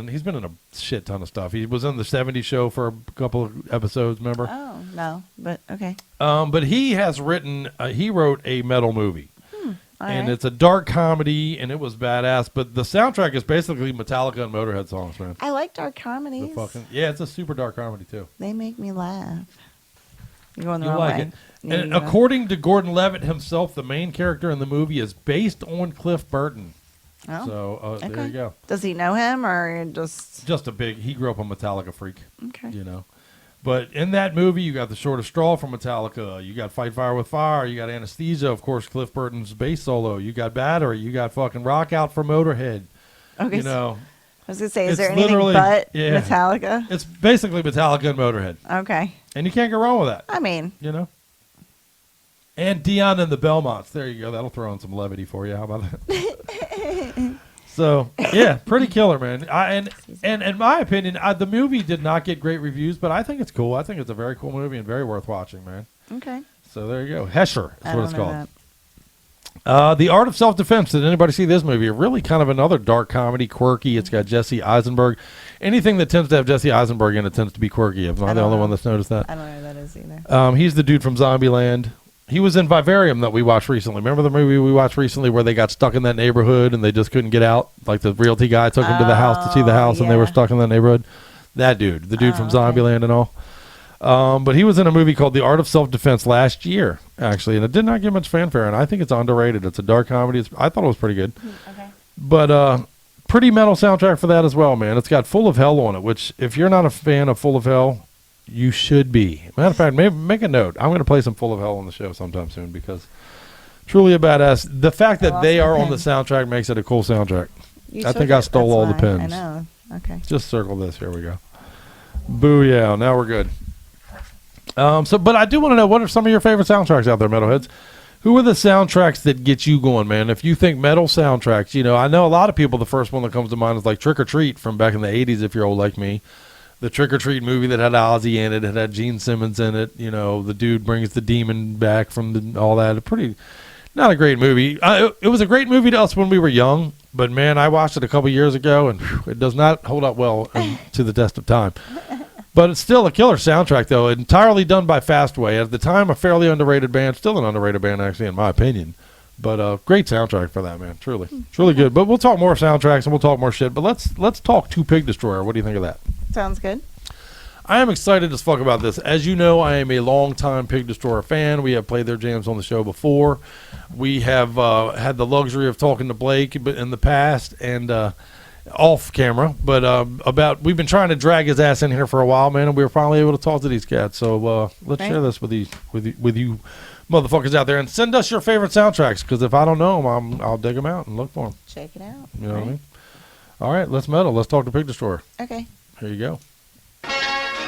He's been in a shit ton of stuff. He was in the 70s Show for a couple of episodes, remember? Oh, no, but okay. But he has he wrote a metal movie. And right. it's a dark comedy, and it was badass. But the soundtrack is basically Metallica and Motorhead songs, man. I like dark comedies. It's a super dark comedy, too. They make me laugh. You're going the You wrong like way. it. Yeah, And you know. according to Gordon-Levitt himself, the main character in the movie is based on Cliff Burton. Oh, So there you go. Does he know him or just? He grew up a Metallica freak. Okay. But in that movie, you got The Shortest Straw from Metallica. You got Fight Fire with Fire. You got Anesthesia, of course, Cliff Burton's bass solo. You got Battery. You got fucking Rock Out for Motorhead. Okay. I was gonna say, is there anything but Metallica? It's basically Metallica and Motorhead. Okay. And you can't go wrong with that. I mean, And Dion and the Belmonts. There you go. That'll throw in some levity for you. How about that? So, yeah, pretty killer, man. And in my opinion, the movie did not get great reviews, but I think it's cool. I think it's a very cool movie and very worth watching, man. Okay. So there you go. Hesher is what it's know called. The Art of Self-Defense. Did anybody see this movie? Really kind of another dark comedy, quirky. It's got Jesse Eisenberg. Anything that tends to have Jesse Eisenberg in it tends to be quirky. Am I the only one that's noticed that? I don't know who that is either. He's the dude from Zombieland. He was in Vivarium that we watched recently. Remember the movie we watched recently where they got stuck in that neighborhood and they just couldn't get out? Like the realty guy took them to the house to see the house and they were stuck in that neighborhood. That dude, the dude from Zombieland and all. But he was in a movie called The Art of Self-Defense last year, actually, and it did not get much fanfare, and I think it's underrated. It's a dark comedy. I thought it was pretty good. Okay. But pretty metal soundtrack for that as well, man. It's got Full of Hell on it, which if you're not a fan of Full of Hell, you should be. Matter of fact, maybe make a note. I'm going to play some Full of Hell on the show sometime soon because truly a badass. The fact that they are on the soundtrack makes it a cool soundtrack. I think I stole all the pins. I know. Okay. Just circle this. Here we go. Booyah. Now we're good. But I do want to know, what are some of your favorite soundtracks out there, metalheads? Who are the soundtracks that get you going, man? If you think metal soundtracks, I know a lot of people, the first one that comes to mind is like Trick or Treat from back in the 80s, if you're old like me. The Trick or Treat movie that had Ozzy in it, it had Gene Simmons in it. The dude brings the demon back from all that. Not a great movie. It was a great movie to us when we were young, but man, I watched it a couple years ago, and it does not hold up well to the test of time. But it's still a killer soundtrack, though. Entirely done by Fastway. At the time, a fairly underrated band. Still an underrated band, actually, in my opinion. But great soundtrack for that, man. Truly. It's really good. But we'll talk more soundtracks and we'll talk more shit. But let's talk to Pig Destroyer. What do you think of that? Sounds good. I am excited as fuck about this. As you know, I am a longtime Pig Destroyer fan. We have played their jams on the show before. We have had the luxury of talking to Blake in the past and off camera. But we've been trying to drag his ass in here for a while, man, and we were finally able to talk to these cats. So let's share this with you motherfuckers out there, and send us your favorite soundtracks, because if I don't know them, I'll dig them out and look for them. Check it out. You know what I mean? All right, let's metal. Let's talk to Pig Destroyer. Okay. Here you go.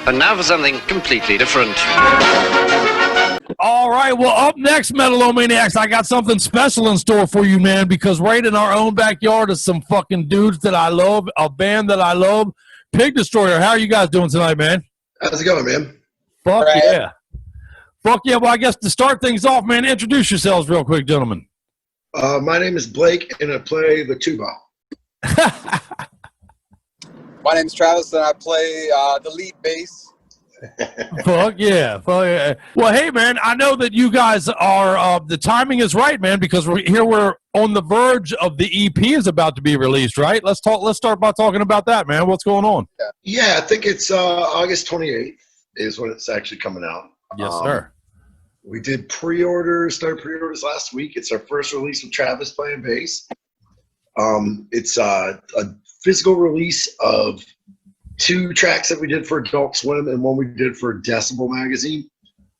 And now for something completely different. All right, well, up next, Metal-O-Maniacs, I got something special in store for you, man, because right in our own backyard is some fucking dudes that I love, a band that I love, Pig Destroyer. How are you guys doing tonight, man? How's it going, man? Fuck yeah. Fuck yeah. Well, I guess to start things off, man, introduce yourselves real quick, gentlemen. My name is Blake, and I play the tuba. My name's Travis, and I play the lead bass. Fuck yeah. Fuck yeah. Well, hey, man, I know that you guys are, the timing is right, man, because we're on the verge of the EP is about to be released, right? Let's start by talking about that, man. What's going on? Yeah, I think it's August 28th is when it's actually coming out. Yes, sir. We did started pre-orders last week. It's our first release with Travis playing bass. It's a physical release of 2 tracks that we did for Adult Swim and one we did for Decibel magazine,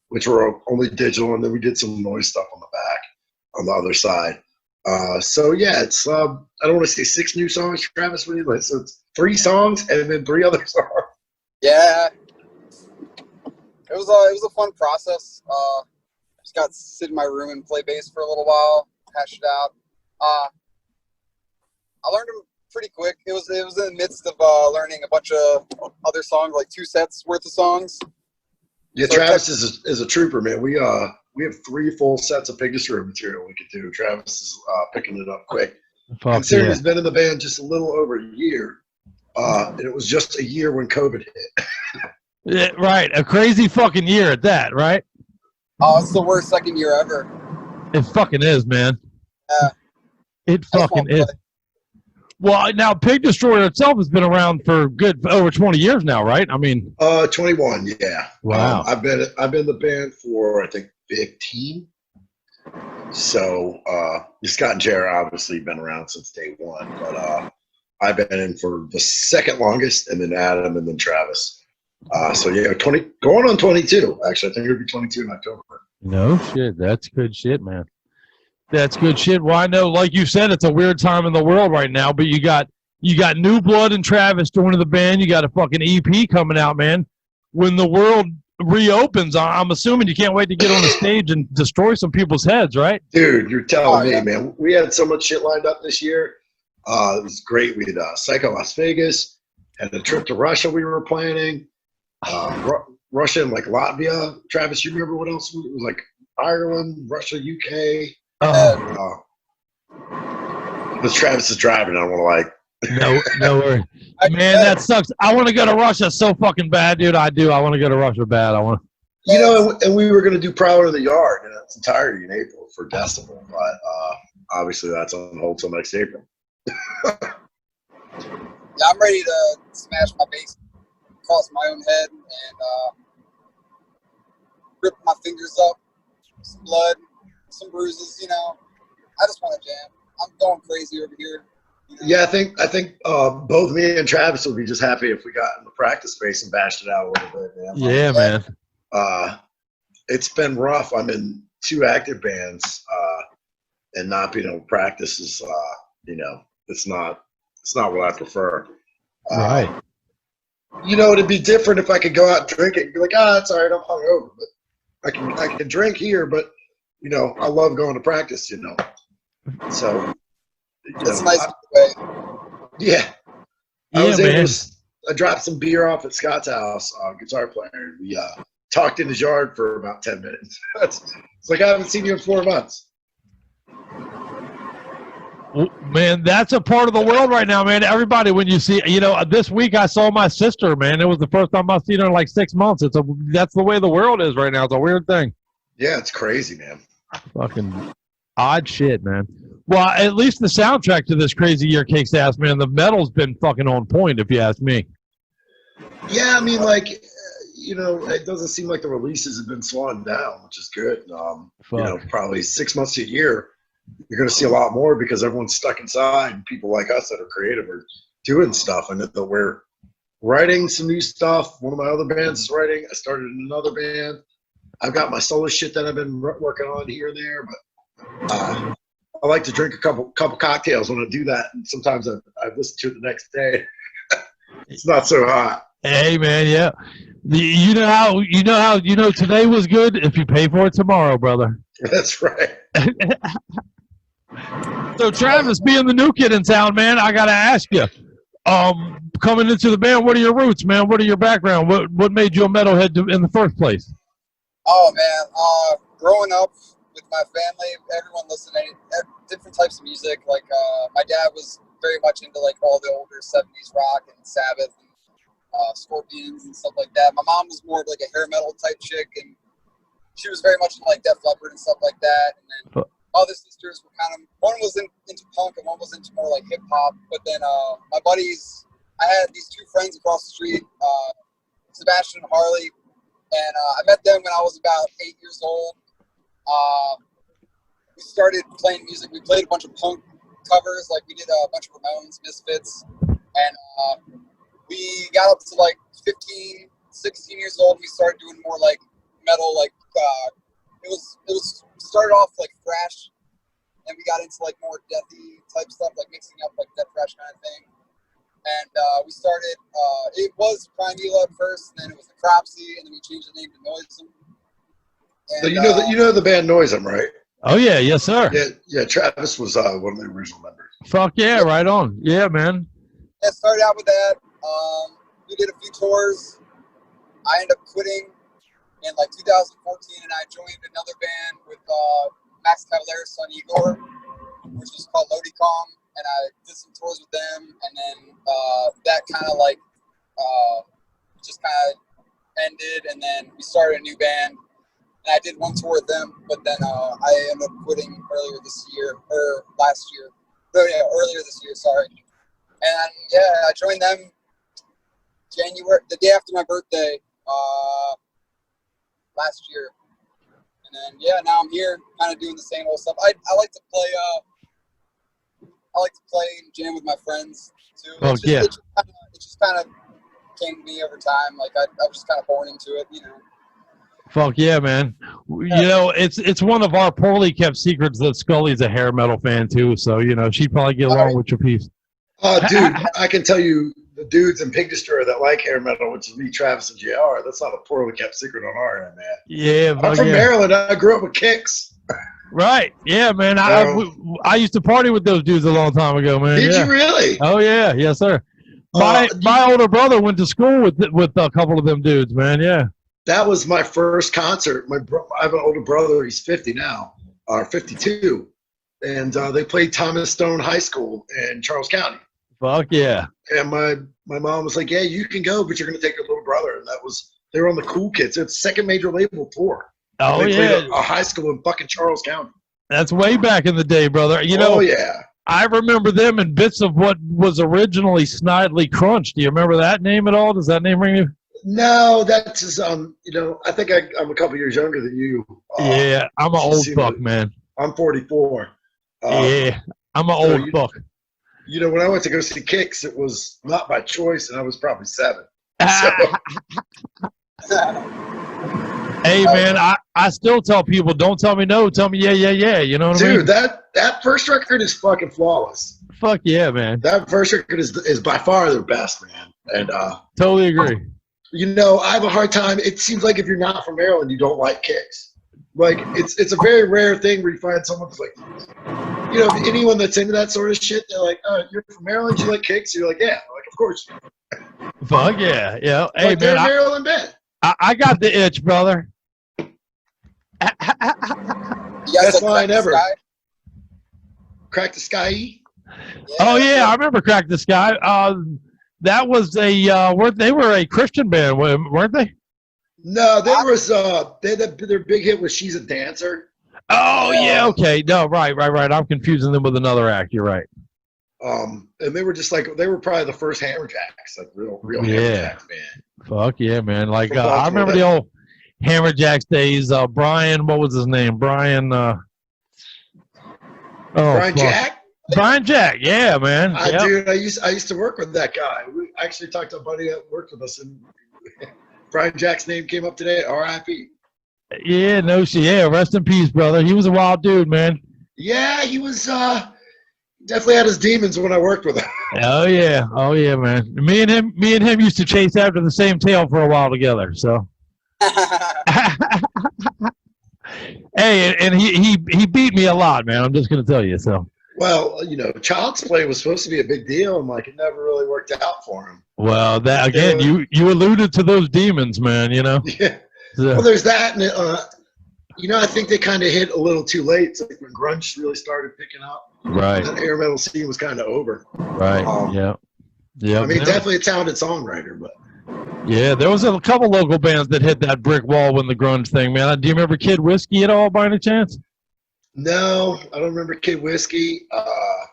which were only digital, and then we did some noise stuff on the back on the other side. So yeah, it's I don't want to say 6 new songs, Travis. So it's 3 songs and then 3 other songs. Yeah, it was a fun process. Just got to sit in my room and play bass for a little while, hash it out. I learned them pretty quick. It was in the midst of learning a bunch of other songs, like 2 sets worth of songs. Yeah, So Travis is a trooper, man. We have 3 full sets of Pig Destroyer material we could do. Travis is picking it up quick. Considering he's been in the band just a little over a year, and it was just a year when COVID hit. Yeah, right. A crazy fucking year at that, right? Oh, it's the worst second year ever. It fucking is, man. It fucking is. Well, now Pig Destroyer itself has been around for over 20 years now, right? I mean, 21, yeah. Wow. I've been in the band for I think 15. So Scott and Jared obviously been around since day one, but I've been in for the second longest, and then Adam, and then Travis. So yeah, going on 22. Actually, I think it'll be 22 in October. No shit. That's good shit, man. That's good shit. Well, I know, like you said, it's a weird time in the world right now, but you got new blood and Travis joining the band. You got a fucking EP coming out, man. When the world reopens, I'm assuming you can't wait to get on the stage and destroy some people's heads, right? Dude, you're telling me, man. We had so much shit lined up this year. It was great. We had Psycho Las Vegas, had a trip to Russia we were planning. Russia and like Latvia. Travis, you remember what else? It was like Ireland, Russia, UK. But Travis is driving. I don't want to No worry. Man, that sucks. I want to go to Russia so fucking bad, dude. I do. I want to go to Russia bad. You know, and we were going to do Prowler of the Yard in its entirety in April for Decibel, but obviously that's on hold till next April. Yeah, I'm ready to smash my bass across my own head and rip my fingers up, some blood, some bruises, you know. I just want to jam. I'm going crazy over here. You know? Yeah, I think both me and Travis would be just happy if we got in the practice space and bashed it out a little bit, man. Yeah, man. It's been rough. I'm in 2 active bands, and not being able to practice is, you know, it's not what I prefer. Right. You know, it'd be different if I could go out and drink it and be like, it's all right, I'm hungover. But I can drink here, but, you know, I love going to practice, you know. So, it's a nice way. Yeah. I was man. able to, I dropped some beer off at Scott's house, guitar player. We talked in his yard for about 10 minutes. It's like, I haven't seen you in 4 months. Man, that's a part of the world right now, man. Everybody, when you see, you know, this week I saw my sister, man. It was the first time I've seen her in like 6 months. That's the way the world is right now. It's a weird thing. Yeah, it's crazy, man. Fucking odd shit, man. Well, at least the soundtrack to this crazy year kicks ass, man. The metal's been fucking on point, if you ask me. Yeah, I mean, like, you know, it doesn't seem like the releases have been slowing down, which is good. You know, probably 6 months to a year, you're going to see a lot more because everyone's stuck inside. And people like us that are creative are doing stuff. And that we're writing some new stuff. One of my other bands is writing. I started in another band. I've got my solo shit that I've been working on here and there. But I like to drink a couple cocktails when I do that. And sometimes I listen to it the next day. It's not so hot. Hey, man, yeah. You know how today was good if you pay for it tomorrow, brother. That's right. So, Travis, being the new kid in town, man, I got to ask you, coming into the band, what are your roots, man? What are your background? What made you a metalhead in the first place? Oh, man, growing up with my family, everyone listened to different types of music. Like, my dad was very much into like all the older 70s rock and Sabbath and Scorpions and stuff like that. My mom was more of like a hair metal type chick, and she was very much into like Def Leppard and stuff like that. And then other sisters were kind of, one was into punk and one was into more like hip hop. But then my buddies, I had these two friends across the street, Sebastian and Harley, and I met them when I was about 8 years old. We started playing music. We played a bunch of punk covers, like we did a bunch of Ramones, Misfits, and we got up to like 15, 16 years old, and we started doing more like metal, like it was started off like thrash, and we got into like more deathy type stuff, like mixing up like death thrash kind of thing. And we started, it was Primeval at first, and then it was the Cropsy, and then we changed the name to Noisem. So you know the band Noisem, right? Oh yeah, yes sir. Yeah. Travis was one of the original members. Fuck yeah, right on. Yeah, man. Yeah, started out with that. We did a few tours. I ended up quitting in like 2014, and I joined another band with Max Cavalera's son Igor, which was called Lodicom, and I did some tours with them, and then that kind of like just kind of ended, and then we started a new band. And I did one tour with them, but then I ended up quitting earlier this year, or last year. Oh yeah, earlier this year, sorry. And yeah, I joined them January, the day after my birthday, last year. And then yeah, now I'm here, kind of doing the same old stuff. I like to play. I like to play and jam with my friends too. Oh yeah. It just kind of came to me over time. Like I was just kind of born into it, you know. Fuck yeah, man. You know, it's one of our poorly kept secrets that Skully's a hair metal fan too, so you know, she'd probably get along with your piece. Dude, I can tell you the dudes in Pig Destroyer that like hair metal, which is me, Travis, and JR, that's not a poorly kept secret on our end, man. Yeah, I'm from Maryland. I grew up with Kicks. Right. Yeah, man. I used to party with those dudes a long time ago, man. Did you really? Oh yeah, yes sir. My older brother went to school with a couple of them dudes, man. Yeah. That was my first concert. I have an older brother. He's 50 now, or 52. And they played Thomas Stone High School in Charles County. Fuck yeah. And my mom was like, yeah, you can go, but you're going to take your little brother. And they were on the Cool Kids. It's the second major label tour. Oh, they yeah. played a high school in fucking Charles County. That's way back in the day, brother. You know, yeah. I remember them in bits of what was originally Snidely Crunch. Do you remember that name at all? Does that name ring you? No, that's just, you know, I think I'm a couple years younger than you. Yeah, I'm an old fuck, man. I'm 44. Yeah, I'm an old fuck. You know, when I went to go see Kicks, it was not by choice, and I was probably 7. Hey, man, I still tell people, don't tell me no, tell me yeah. You know what I mean? Dude, that first record is fucking flawless. Fuck yeah, man. That first record is by far their best, man. And totally agree. You know, I have a hard time. It seems like if you're not from Maryland, you don't like Kicks. Like, it's a very rare thing where you find someone who's like, you know, anyone that's into that sort of shit, they're like, oh, you're from Maryland, you like Kicks? You're like, yeah. Like, of course. Fuck yeah. Yeah. Hey, like, they're man. Maryland band. I got the itch, brother. Best line ever. Crack the Sky? Yeah. Oh, yeah. I remember Crack the Sky. That was they were a Christian band, weren't they? No, there was their big hit was She's a Dancer. Oh yeah, okay. No, right. I'm confusing them with another act. You're right. And they were just like, they were probably the first Hammerjacks, like real Hammerjacks band. Fuck yeah, man. Like I remember the old Hammerjacks days. Brian, what was his name? Brian Jack? Brian Jack, yeah, man. Dude, I used to work with that guy. We actually talked to a buddy that worked with us, and Brian Jack's name came up today. R.I.P. Yeah, no shit. Yeah, rest in peace, brother. He was a wild dude, man. Yeah, he was definitely had his demons when I worked with him. Oh yeah, man. Me and him used to chase after the same tail for a while together. So. Hey, and he beat me a lot, man. I'm just gonna tell you. So. Well, you know, Child's Play was supposed to be a big deal, and like it never really worked out for him. Well, that again, you alluded to those demons, man. You know. Yeah. So. Well, there's that, and you know, I think they kind of hit a little too late. It's like when grunge really started picking up. Right. That hair metal scene was kind of over. Right. Yeah. I mean, definitely a talented songwriter, but Yeah, there was a couple local bands that hit that brick wall when the grunge thing, man. Do you remember Kid Whiskey at all, by any chance? no, I don't remember Kid Whiskey. I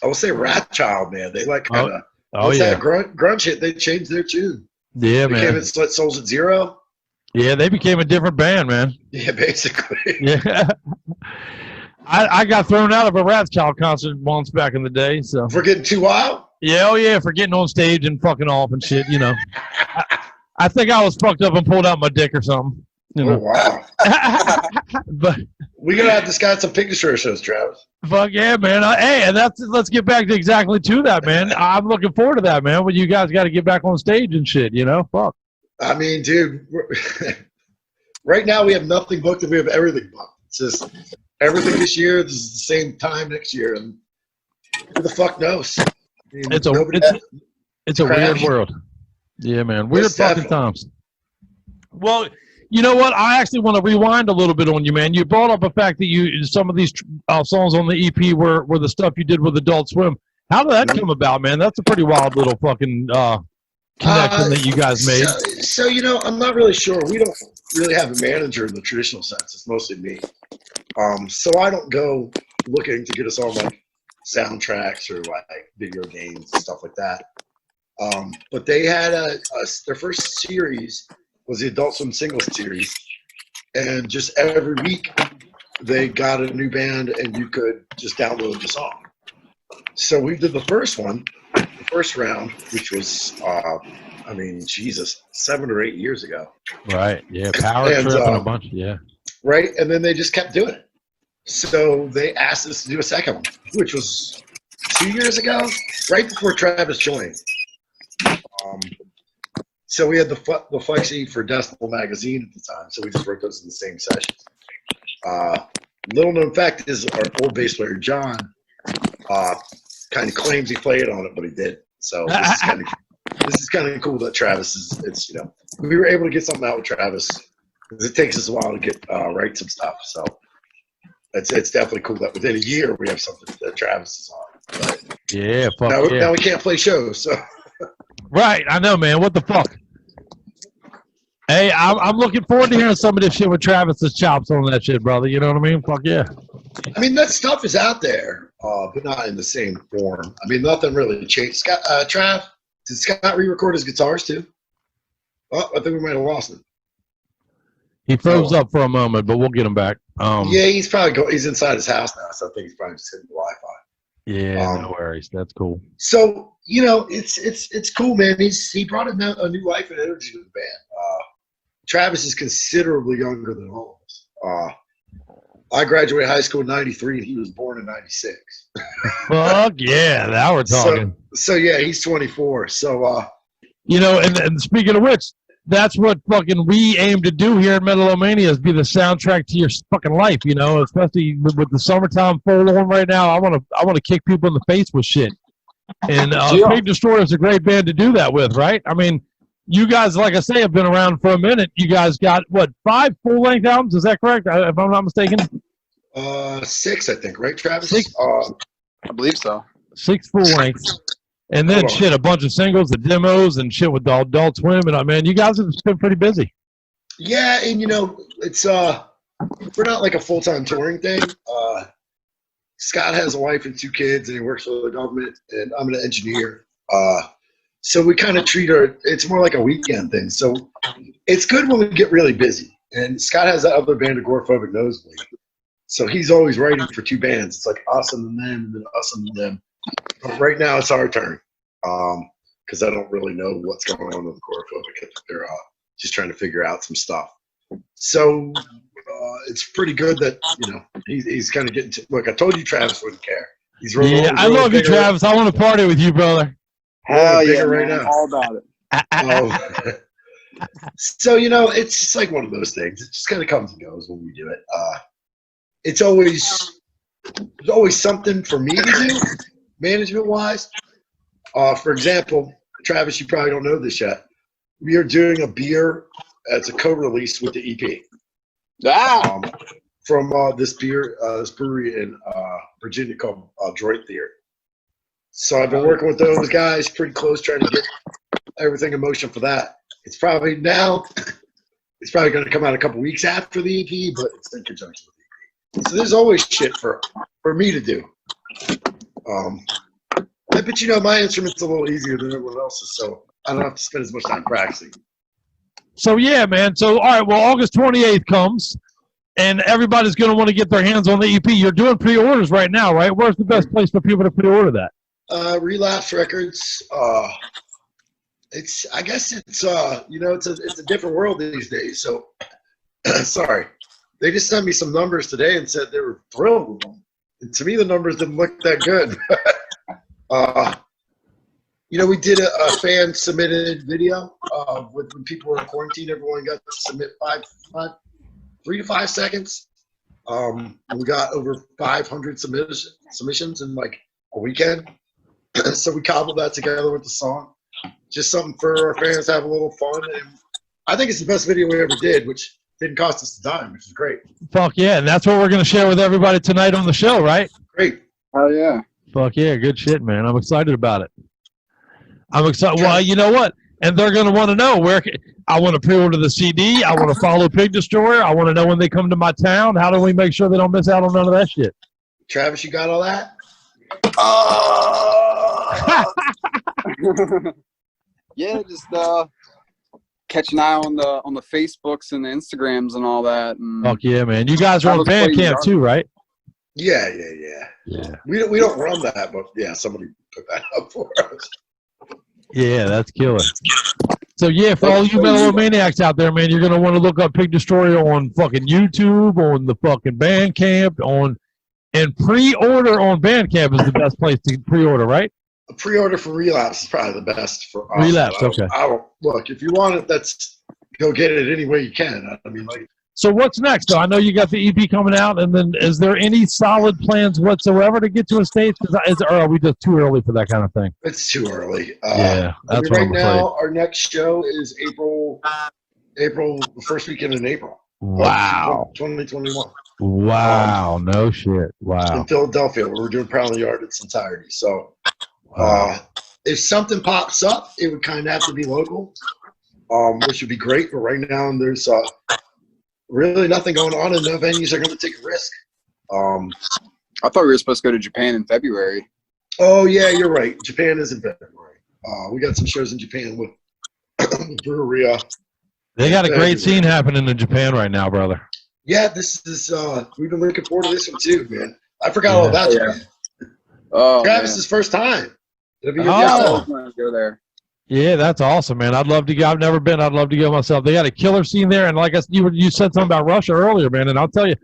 will say Rat Child, man. They like kind of that grunge hit. They changed their tune. Yeah, they man. Became Slit Souls at Zero. Yeah, they became a different band, man. Yeah, basically. Yeah. I got thrown out of a Rat Child concert once back in the day. So for getting too wild? Yeah, oh yeah, for getting on stage and fucking off and shit, you know. I think I was fucked up and pulled out my dick or something. You know. Oh, wow. But we gotta have this guy some picture shows, Travis. Fuck yeah, man. Hey, and let's get back to that, man. I'm looking forward to that, man. When you guys got to get back on stage and shit, you know. Fuck. I mean, dude, right now we have nothing booked and we have everything booked. It's just everything this year. This is the same time next year, and who the fuck knows? I mean, it's a weird world. Yeah, man. Weird fucking times. Well, you know what? I actually want to rewind a little bit on you, man. You brought up the fact that some of these songs on the EP were the stuff you did with Adult Swim. How did that come about, man? That's a pretty wild little fucking connection that you guys made. So, you know, I'm not really sure. We don't really have a manager in the traditional sense. It's mostly me. So I don't go looking to get us on like soundtracks or like video games and stuff like that. But they had their first series was the Adult Swim singles series, and just every week they got a new band and you could just download the song. So we did the first round, which was, 7 or 8 years ago. Right. Yeah. Power Trip and a bunch. Yeah. Right. And then they just kept doing it. So they asked us to do a second one, which was 2 years ago, right before Travis joined. So we had the Flexi for Decibel magazine at the time. So we just wrote those in the same sessions. Little known fact is our old bass player, John, kind of claims he played on it, but he did. So this is kind of cool that Travis is, you know, we were able to get something out with Travis because it takes us a while to get write some stuff. So it's definitely cool that within a year we have something that Travis is on. But yeah, fuck now we can't play shows. So right, I know, man. What the fuck? Hey, I'm looking forward to hearing some of this shit with Travis's chops on that shit, brother. You know what I mean? Fuck yeah. I mean, that stuff is out there, but not in the same form. I mean, nothing really changed. Scott, Trav, did Scott re-record his guitars too? Oh, I think we might have lost him. He froze up for a moment, but we'll get him back. Yeah, he's probably he's inside his house now, so I think he's probably just hitting the Wi-Fi. Yeah, no worries. That's cool. So, you know, it's cool, man. He brought a new life and energy to the band. Travis is considerably younger than all of us. I graduated high school in '93, and he was born in '96. Fuck yeah, now we're talking. So yeah, he's 24. So you know, and speaking of which, that's what fucking we aim to do here at Metal-O-Mania is be the soundtrack to your fucking life. You know, especially with the summertime full on right now. I want to kick people in the face with shit. And Big Destroyer is a great band to do that with, right? I mean, you guys, like I say, have been around for a minute. You guys got, what, 5 full-length albums? Is that correct, if I'm not mistaken? 6, I think, right, Travis? 6? I believe so. 6 full-lengths. And then, shit, a bunch of singles, the demos, and shit with the Adult Swim. And, man, you guys have been pretty busy. Yeah, and, you know, it's we're not like a full-time touring thing. Scott has a wife and 2 kids, and he works for the government, and I'm an engineer. So we kind of treat it's more like a weekend thing. So it's good when we get really busy. And Scott has that other band, Agoraphobic Nosebleed. So he's always writing for 2 bands. It's like us and them, and then us and them. But right now it's our turn. Because I don't really know what's going on with Agoraphobic. They're just trying to figure out some stuff. So it's pretty good that, you know, he's kind of getting to, look, I told you Travis wouldn't care. He's really, I love you, Travis. I want to party with you, brother. Hell yeah, right now. All about it. So, you know, it's just like one of those things. It just kind of comes and goes when we do it. There's always something for me to do, management-wise. For example, Travis, you probably don't know this yet. We are doing a beer as a co-release with the EP. from this brewery in Virginia called Droid Theater. So I've been working with those guys pretty close, trying to get everything in motion for that. It's probably going to come out a couple weeks after the EP, but it's in conjunction with the EP. So there's always shit for me to do. But you know, my instrument's a little easier than everyone else's, so I don't have to spend as much time practicing. So yeah, man. So all right, well, August 28th comes, and everybody's going to want to get their hands on the EP. You're doing pre-orders right now, right? Where's the best place for people to pre-order that? Relapse Records. I guess it's a different world these days. So sorry, they just sent me some numbers today and said they were thrilled with them. And to me, the numbers didn't look that good. We did a fan submitted video when people were in quarantine. Everyone got to submit 3 to 5 seconds. We got over 500 submissions in like a weekend. So we cobbled that together with the song. Just something for our fans to have a little fun. And I think it's the best video we ever did, which didn't cost us a dime, which is great. Fuck yeah. And that's what we're going to share with everybody tonight on the show, right? Great. Oh, yeah. Fuck yeah. Good shit, man. I'm excited about it. I'm excited. Well, you know what? And they're going to want to know I want to pre-order the CD. I want to follow Pig Destroyer. I want to know when they come to my town. How do we make sure they don't miss out on none of that shit? Travis, you got all that? Yeah, just catch an eye on the Facebooks and the Instagrams and all that. And fuck yeah, man! You guys are on Bandcamp too, right? Yeah. We don't run that, but yeah, somebody put that up for us. Yeah, that's killer. So yeah, for all you Metal-O-Maniacs out there, man, you're gonna want to look up Pig Destroyer on fucking YouTube, on the fucking Bandcamp, and pre-order on Bandcamp is the best place to pre-order, right? A pre-order for Relapse is probably the best for us. Relapse, okay. Look, if you want it, go get it any way you can. I mean, so what's next, though? I know you got the EP coming out, and then is there any solid plans whatsoever to get to a stage? Or are we just too early for that kind of thing? It's too early. Yeah, that's what right I'm now. afraid. Our next show is April, the first weekend in April. Wow. 2021. Wow, no shit. Wow. In Philadelphia, where we're doing Proudly Yard in its entirety. So if something pops up, it would kind of have to be local, which would be great. But right now, there's really nothing going on, and no venues are going to take a risk. I thought we were supposed to go to Japan in February. Oh, yeah, you're right. Japan is in February. We got some shows in Japan with brewery. They got a great scene happening in Japan right now, brother. Yeah, this is, we've been looking forward to this one too, man. I forgot all about Japan. Oh, Travis's first time. I always want to go there. Yeah, that's awesome, man. I'd love to go. I've never been. I'd love to go myself. They got a killer scene there, and like you said something about Russia earlier, man. And I'll tell you,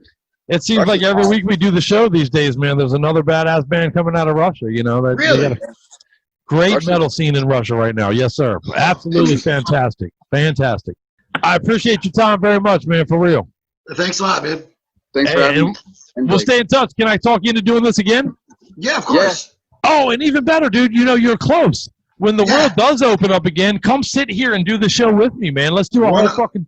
it seems like every week we do the show these days, man. There's another badass band coming out of Russia. You know, really? They got a great metal scene in Russia right now. Yes, sir. Absolutely fantastic. Fantastic. I appreciate your time very much, man. For real. Thanks a lot, man. Thanks for having me. We'll stay in touch. Can I talk you into doing this again? Yeah, of course. Oh, and even better, dude. You know, you're close. When the world does open up again, come sit here and do the show with me, man. Let's do a whole fucking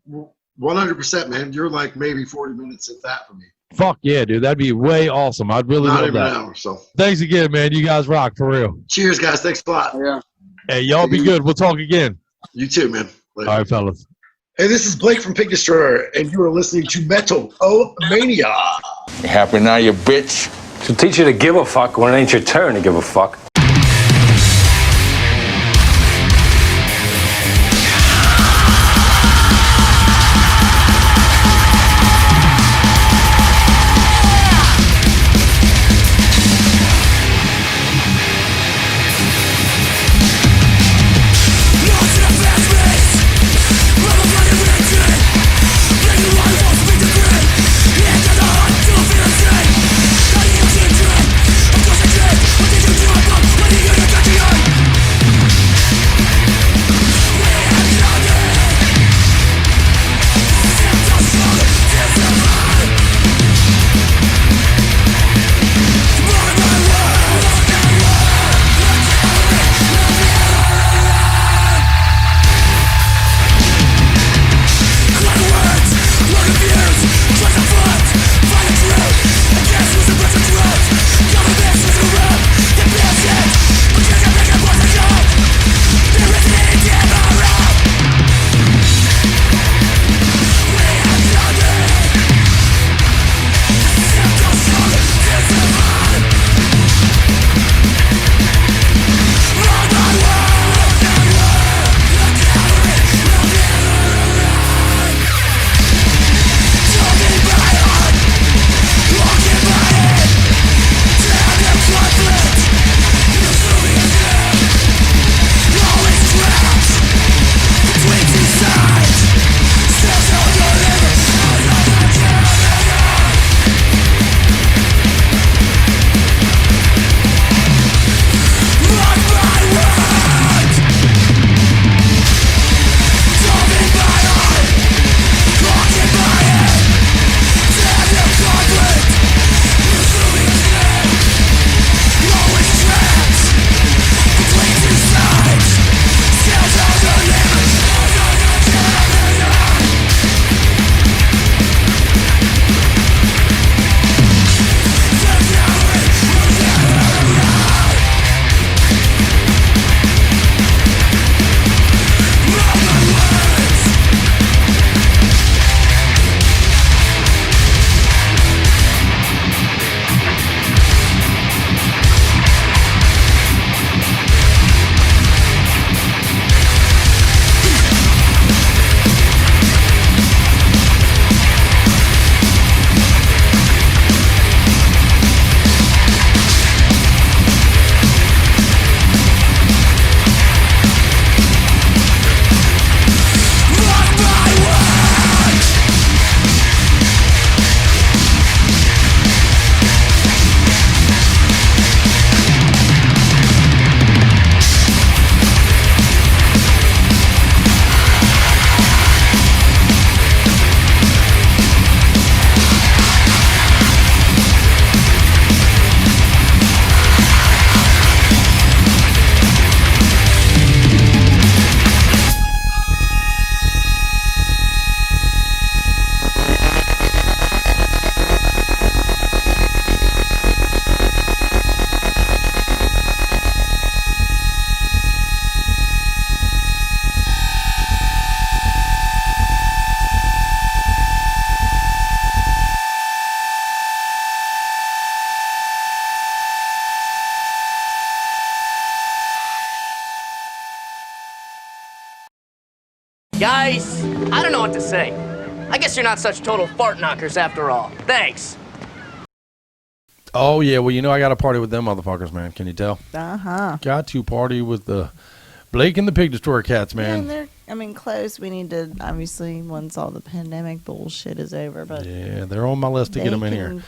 100%, man. You're like maybe 40 minutes at that for me. Fuck yeah, dude. That'd be way awesome. I'd really love that. Not even an hour, so. Thanks again, man. You guys rock, for real. Cheers, guys. Thanks a lot. Yeah. Hey, y'all be good. We'll talk again. You too, man. Later. All right, fellas. Hey, this is Blake from Pig Destroyer, and you are listening to Metal-O-Mania. You happy now, you bitch? Should teach you to give a fuck when it ain't your turn to give a fuck. What did you do about Guys, I don't know what to say. I guess you're not such total fart knockers after all. Thanks. Oh, yeah. Well, I got to party with them motherfuckers, man. Can you tell? Uh-huh. Got to party with the Blake and the Pig Destroyer cats, Yeah, man. and they're, close. We need to, obviously, once all the pandemic bullshit is over, but Yeah, they're on my list to get they them in can here. come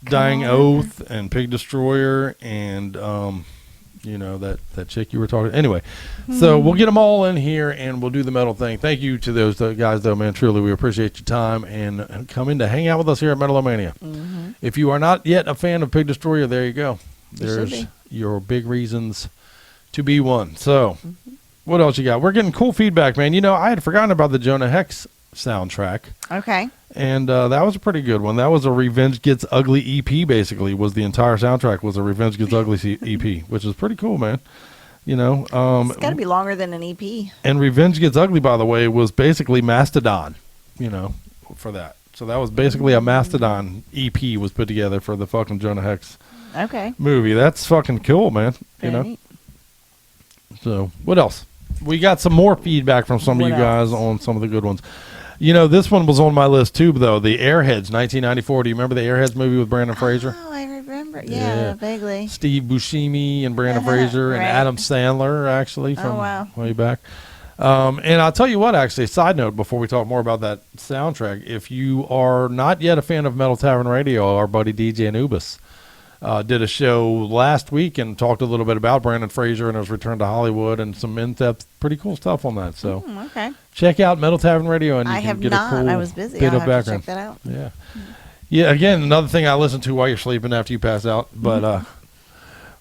Dying on. Oath and Pig Destroyer and, that chick you were talking. Anyway, so we'll get them all in here and we'll do the metal thing. Thank you to those guys, though, man. Truly, we appreciate your time and coming to hang out with us here at Metal-O-Mania. If you are not yet a fan of Pig Destroyer, there you go. There's your big reasons to be one. So, what else you got? We're getting cool feedback, man. I had forgotten about the Jonah Hex soundtrack. Okay. And that was a pretty good one. That was a Revenge Gets Ugly EP, basically, was the entire soundtrack was a Revenge Gets Ugly EP, which is pretty cool, man. It's got to be longer than an EP. And Revenge Gets Ugly, by the way, was basically Mastodon, for that. So that was basically a Mastodon EP was put together for the fucking Jonah Hex movie. That's fucking cool, man. Very So, what else? We got some more feedback from some of you guys on some of the good ones. This one was on my list too, though. The Airheads, 1994. Do you remember the Airheads movie with Brandon Fraser? Oh, I remember. Yeah, vaguely. Steve Buscemi and Brandon Fraser and Right. Adam Sandler, actually, from wow. way back. And I'll tell you what, actually, side note, before we talk more about that soundtrack, if you are not yet a fan of Metal Tavern Radio, our buddy DJ Anubis did a show last week and talked a little bit about Brandon Fraser and his return to Hollywood and some in-depth, pretty cool stuff on that. So okay. check out Metal Tavern Radio and you I can have get not. a cool I was busy. bit I'll of have to background. check that out. Yeah. Yeah, again, another thing I listen to while you're sleeping after you pass out. But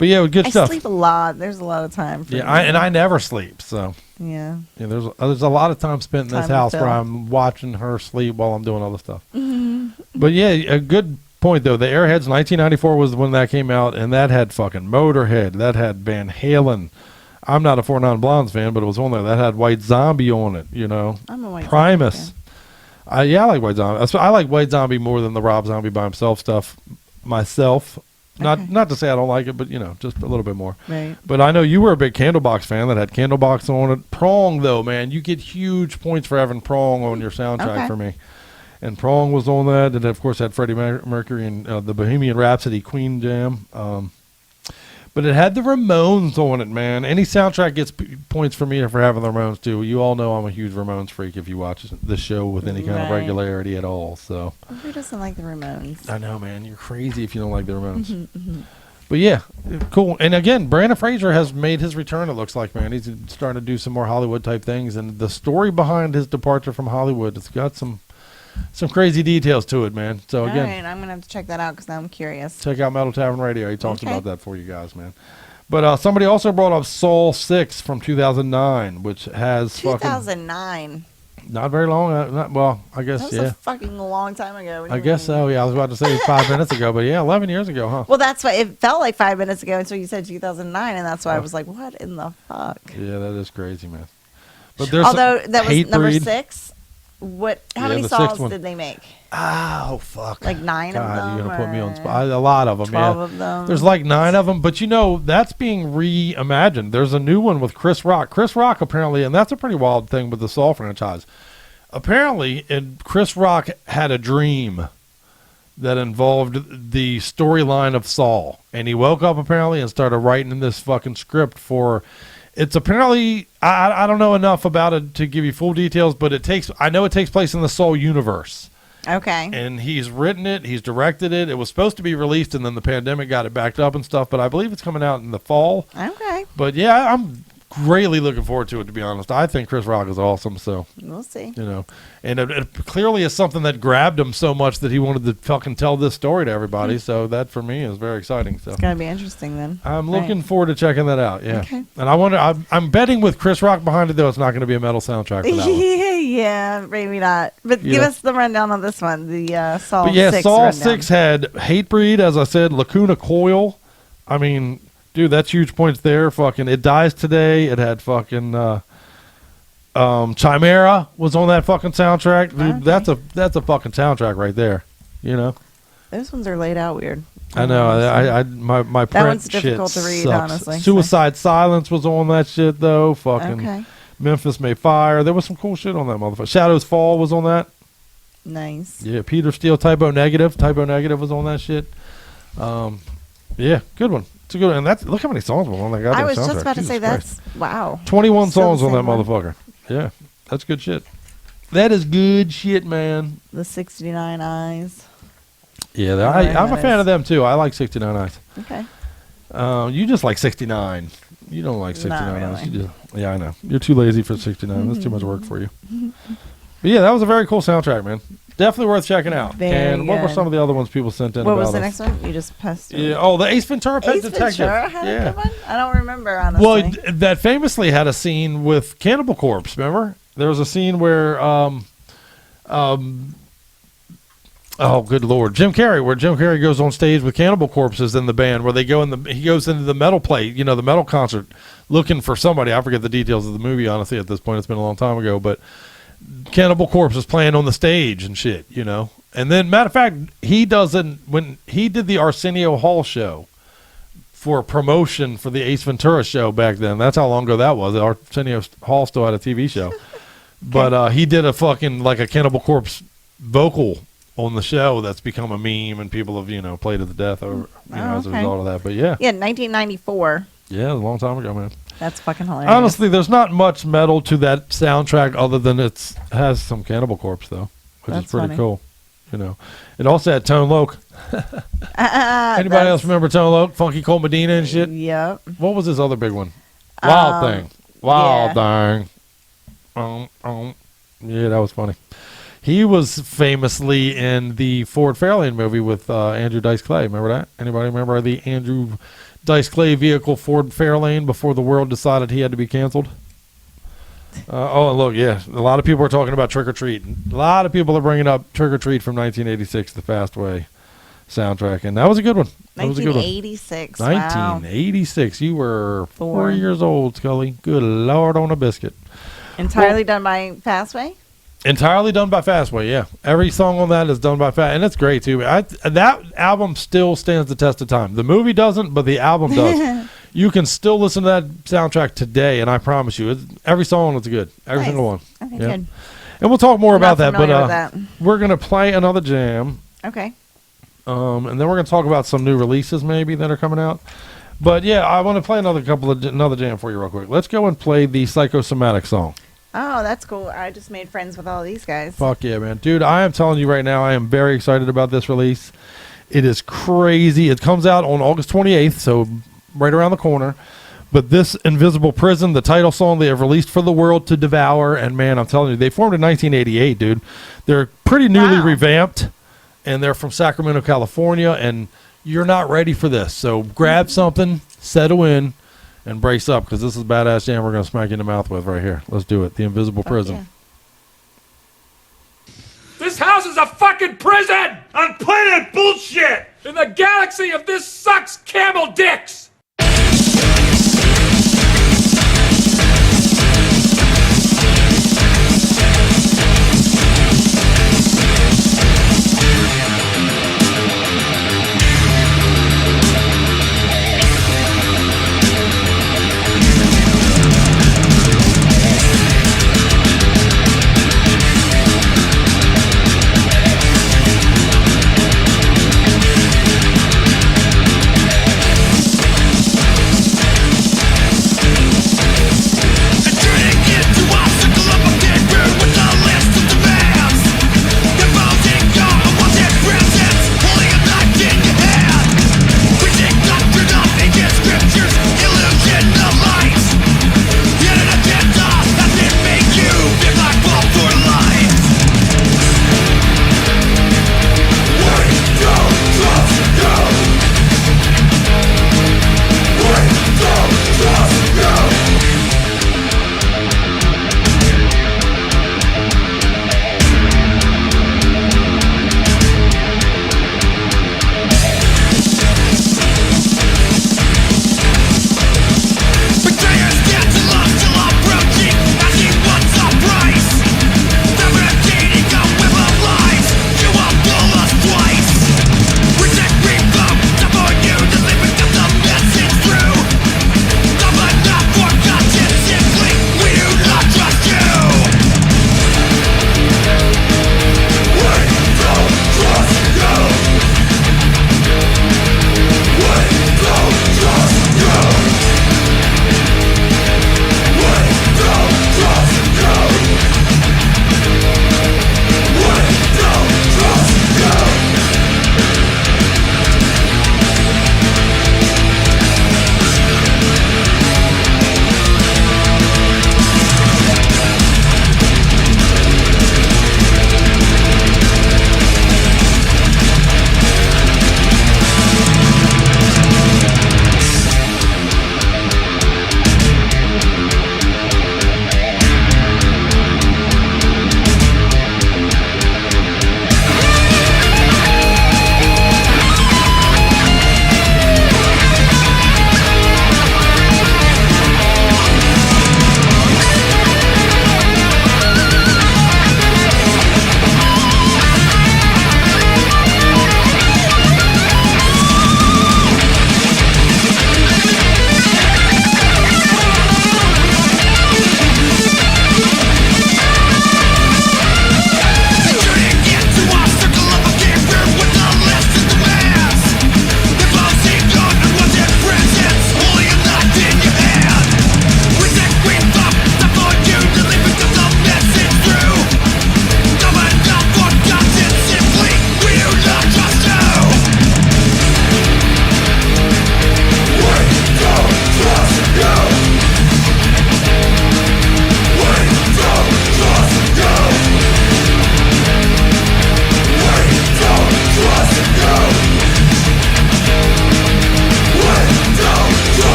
yeah, good stuff. I sleep a lot. There's a lot of time for Yeah, me. I never sleep, so Yeah. there's a lot of time spent in this Time to house where fill. I'm watching her sleep while I'm doing other stuff. Mhm. But yeah, a good point though. The Airheads 1994 was when that came out, and that had fucking Motorhead, that had Van Halen. I'm not a 49 Blondes fan, but it was on there. That had White Zombie on it. I'm a White Primus. Zombie I like White Zombie. I like White Zombie more than the Rob Zombie by himself stuff myself. Not to say I don't like it, but just a little bit more. Right. But I know you were a big Candlebox fan that had Candlebox on it. Prong though, man, you get huge points for having Prong on your soundtrack for me. And Prong was on that, and of course had Freddie Mercury and the Bohemian Rhapsody Queen Jam. But it had the Ramones on it, man. Any soundtrack gets points for me for having the Ramones too. You all know I'm a huge Ramones freak if you watch the show with any kind of Right. regularity at all. So Who doesn't like the Ramones? I know, man. You're crazy if you don't like the Ramones. Mhm. But yeah, cool. And again, Brandon Fraser has made his return, it looks like, man. He's starting to do some more Hollywood type things. And the story behind his departure from Hollywood, it's got some crazy details to it, man. So All again, right, I'm gonna have to check that out because now I'm curious. check out Metal Tavern Radio. He talks Okay. about that for you guys, man. But somebody also brought up Soul 6 from 2009, which has 2009. not very long. I guess, That was yeah. a fucking long time ago. What do I you guess mean? so. Yeah, I was about to say 5 minutes ago, but yeah, 11 years ago, huh? Well, that's why it felt like 5 minutes ago until you said 2009, and that's why I was like, "What in the fuck?" Yeah, that is crazy, man. But there's Although some that was number Hatebreed. 6. What? How Yeah, many the sixth Sauls one. did they make? Oh, fuck. Like 9 God, of them. you're gonna put me on or spot. A lot of them, 12 yeah. of them. There's like 9 of them, but that's being reimagined. There's a new one with Chris Rock. Chris Rock apparently, and that's a pretty wild thing with the Saw franchise. Apparently, Chris Rock had a dream that involved the storyline of Saw, and he woke up apparently and started writing this fucking script for. It's apparently I don't know enough about it to give you full details, but I know it takes place in the Saw universe. Okay. And he's written it, he's directed it. It was supposed to be released, and then the pandemic got it backed up and stuff. But I believe it's coming out in the fall. Okay. But yeah, I'm greatly looking forward to it. To be honest, I think Chris Rock is awesome. So We'll see. and it clearly is something that grabbed him so much that he wanted to fucking tell this story to everybody. So that for me is very exciting. So It's gonna be interesting then. I'm Right. looking forward to checking that out. Yeah. Okay. And I wonder. I'm betting with Chris Rock behind it though, it's not going to be a metal soundtrack for that one. Yeah, maybe not. But give Yeah. us the rundown on this one. The Saw But yeah, 6 Saw rundown. 6 had Hatebreed, as I said, Lacuna Coil. I mean, dude, that's huge points there. Fucking It Dies Today. It had fucking Chimera was on that fucking soundtrack. Dude, that's a fucking soundtrack right there. Those ones are laid out weird. I know. My print one's difficult shit to read, sucks. honestly, so. Suicide Silence was on that shit though. Fucking Okay. Memphis May Fire. There was some cool shit on that motherfucker. Shadows Fall was on that. Nice. Yeah, Peter Steele, Typo Negative. Typo Negative was on that shit. Yeah, good one. It's a good one. And that's, look how many songs were on that goddamn I was soundtrack. just about to Jesus say Christ. that's, wow. 21 Still songs the on that same one. motherfucker. Yeah, that's good shit. That is good shit, man. The 69 Eyes. Yeah, Yeah, I'm a fan of them too. I like 69 Eyes. Okay. You just like 69. You don't like 69 Not Eyes. really. You just, yeah, I know. You're too lazy for 69. That's too much work for you. But yeah, that was a very cool soundtrack, man. Definitely worth checking out. Very and what were good. some of the other ones people sent in What about was the us? next one? You just passed through. Yeah. Oh, the Ace Ventura Pet Ace Detective. Ventura had yeah. a good one? I don't remember, honestly. Well, that famously had a scene with Cannibal Corpse. Remember, there was a scene where, oh good lord, Jim Carrey goes on stage with Cannibal Corpses in the band, where they go he goes into the metal plate, the metal concert, looking for somebody. I forget the details of the movie, honestly. At this point, it's been a long time ago, but Cannibal Corpse is playing on the stage and shit, And then, matter of fact, when he did the Arsenio Hall show for promotion for the Ace Ventura show back then. That's how long ago that was. Arsenio Hall still had a TV show. But he did a fucking, like a Cannibal Corpse vocal on the show that's become a meme, and people have, played it to death over, as a result of that. But yeah. Yeah, 1994. Yeah, it was a long time ago, man. That's fucking hilarious. Honestly, there's not much metal to that soundtrack other than it has some Cannibal Corpse, though, which That's is pretty funny. cool. It also had Tone Loc. Anybody else remember Tone Loc? Funky Cole Medina and shit? Yep. What was his other big one? Wild Thing. Wild Thing. Yeah, that was funny. He was famously in the Ford Fairlane movie with Andrew Dice Clay. Remember that? Anybody remember the Andrew Dice Clay vehicle Ford Fairlane before the world decided he had to be canceled? And look, yeah, a lot of people are talking about Trick or Treat. A lot of people are bringing up Trick or Treat from 1986, the Fastway soundtrack, and that was a good one. That was a good one. 1986. 1986. You were 4 4. years old, Scully. Good Lord on a biscuit. Entirely done by Fastway? Entirely done by Fastway, yeah. Every song on that is done by Fastway, and it's great too. That album still stands the test of time. The movie doesn't, but the album does. You can still listen to that soundtrack today, and I promise you, every song is good. Every Nice. single one. Okay, Yeah. good. And we'll talk more I'm about not that, but familiar with that. we're gonna play another jam, Okay. and then we're gonna talk about some new releases maybe that are coming out. But yeah, I want to play another jam for you real quick. Let's go and play the Psychosomatic song. Oh, that's cool. I just made friends with all these guys. Fuck yeah, man. Dude, I am telling you right now, I am very excited about this release. It is crazy. It comes out on August 28th, so right around the corner. But this Invisible Prison, the title song they have released for the world to devour, and man, I'm telling you, they formed in 1988, dude. They're pretty newly revamped, and they're from Sacramento, California, and you're not ready for this. So grab something, settle in, and brace up, because this is a badass jam we're going to smack you in the mouth with right here. Let's do it. The Invisible Prison. This house is a fucking prison! On planet bullshit! In the galaxy of this sucks camel dicks!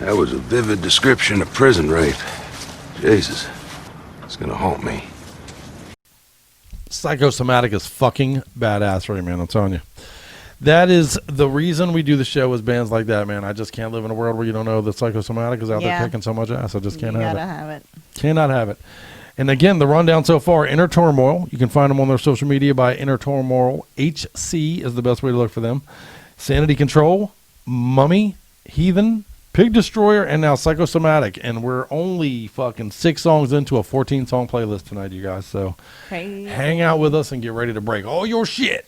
That was a vivid description of prison rape. Jesus. It's gonna haunt me. Psychosomatic is fucking badass right, man. I'm telling you. That is the reason we do the show with bands like that, man. I just can't live in a world where you don't know that Psychosomatic is out there kicking so much ass. I just can't have it. Gotta have it. Cannot have it. And again, the rundown so far, Inner Turmoil. You can find them on their social media by Inner Turmoil. HC is the best way to look for them. Sanity Control, Mummy, Heathen, Pig Destroyer, and now Psychosomatic. And we're only fucking 6 songs into a 14-song playlist tonight, you guys. So hang out with us and get ready to break all your shit.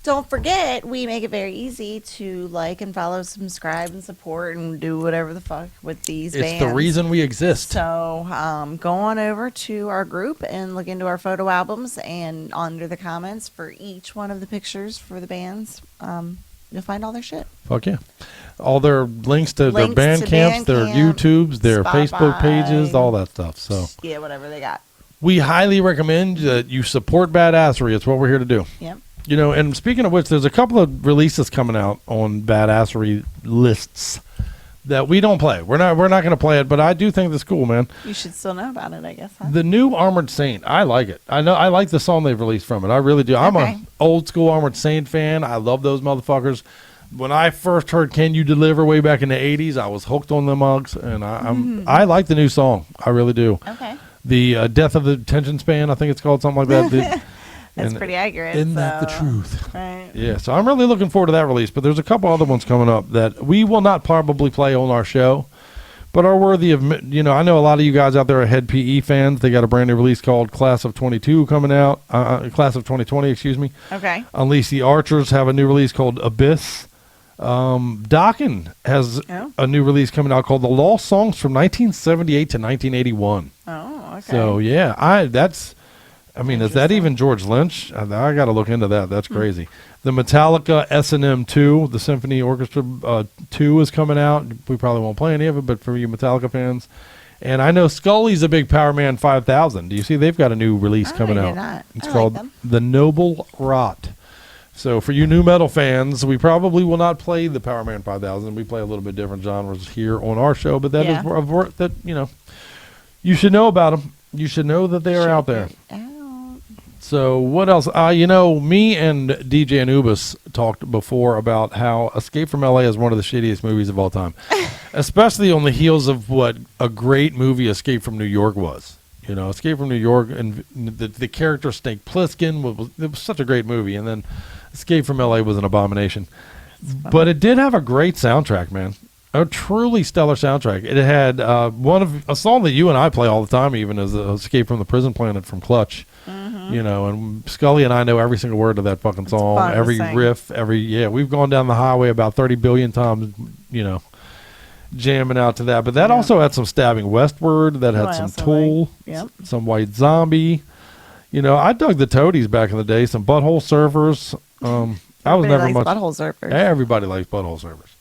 Don't forget, we make it very easy to like and follow, subscribe, and support, and do whatever the fuck with these bands. It's the reason we exist. So go on over to our group and look into our photo albums, and under the comments for each one of the pictures for the bands, you'll find all their shit. Fuck yeah. All their links to their Bandcamps, their YouTubes, their Facebook pages, all that stuff. So yeah, whatever they got. We highly recommend that you support Badassery. It's what we're here to do. Yep. You know, and speaking of which, there's a couple of releases coming out on Badassery lists that we don't play. We're not going to play it, but I do think it's cool, man. You should still know about it, I guess. Huh? The new Armored Saint, I like it. I like the song they've released from it. I really do. I'm a old school Armored Saint fan. I love those motherfuckers. When I first heard "Can You Deliver" way back in the '80s, I was hooked on the mugs, and I like the new song. I really do. Okay. The Death of the Attention Span, I think it's called something like that. That's pretty accurate. Isn't that the truth? Right. Yeah, so I'm really looking forward to that release. But there's a couple other ones coming up that we will not probably play on our show, but are worthy of, you know, I know a lot of you guys out there are head PE fans. They got a brand new release called Class of 22 coming out. Class of 2020, excuse me. Okay. Unleash the Archers have a new release called Abyss. Dokken has a new release coming out called The Lost Songs from 1978 to 1981. Oh, okay. So, yeah, is that even George Lynch? I got to look into that. That's crazy. The Metallica S&M 2, the Symphony Orchestra 2 is coming out. We probably won't play any of it, but for you Metallica fans. And I know Skully's a big Power Man 5000. Do you see they've got a new release coming out? Not. It's called The Noble Rot. So for you new metal fans, we probably will not play the Power Man 5000. We play a little bit different genres here on our show, but that is worth that, you know, you should know about them. You should know that they are out there. So what else? You know, me and DJ Anubis talked before about how Escape from LA is one of the shittiest movies of all time, especially on the heels of what a great movie Escape from New York was. You know, Escape from New York and the character Snake Plissken it was such a great movie, and then Escape from LA was an abomination. But it did have a great soundtrack, man. A truly stellar soundtrack. It had a song that you and I play all the time, even as Escape from the Prison Planet from Clutch. You know, and Skully and I know every single word of that fucking song, every riff, we've gone down the highway about 30 billion times, you know, jamming out to that. But that also had some Stabbing Westward, that had some Tool, some White Zombie. You know, I dug the Toadies back in the day, some Butthole Surfers. I was never much. Butthole Surfers. Everybody likes Butthole Surfers.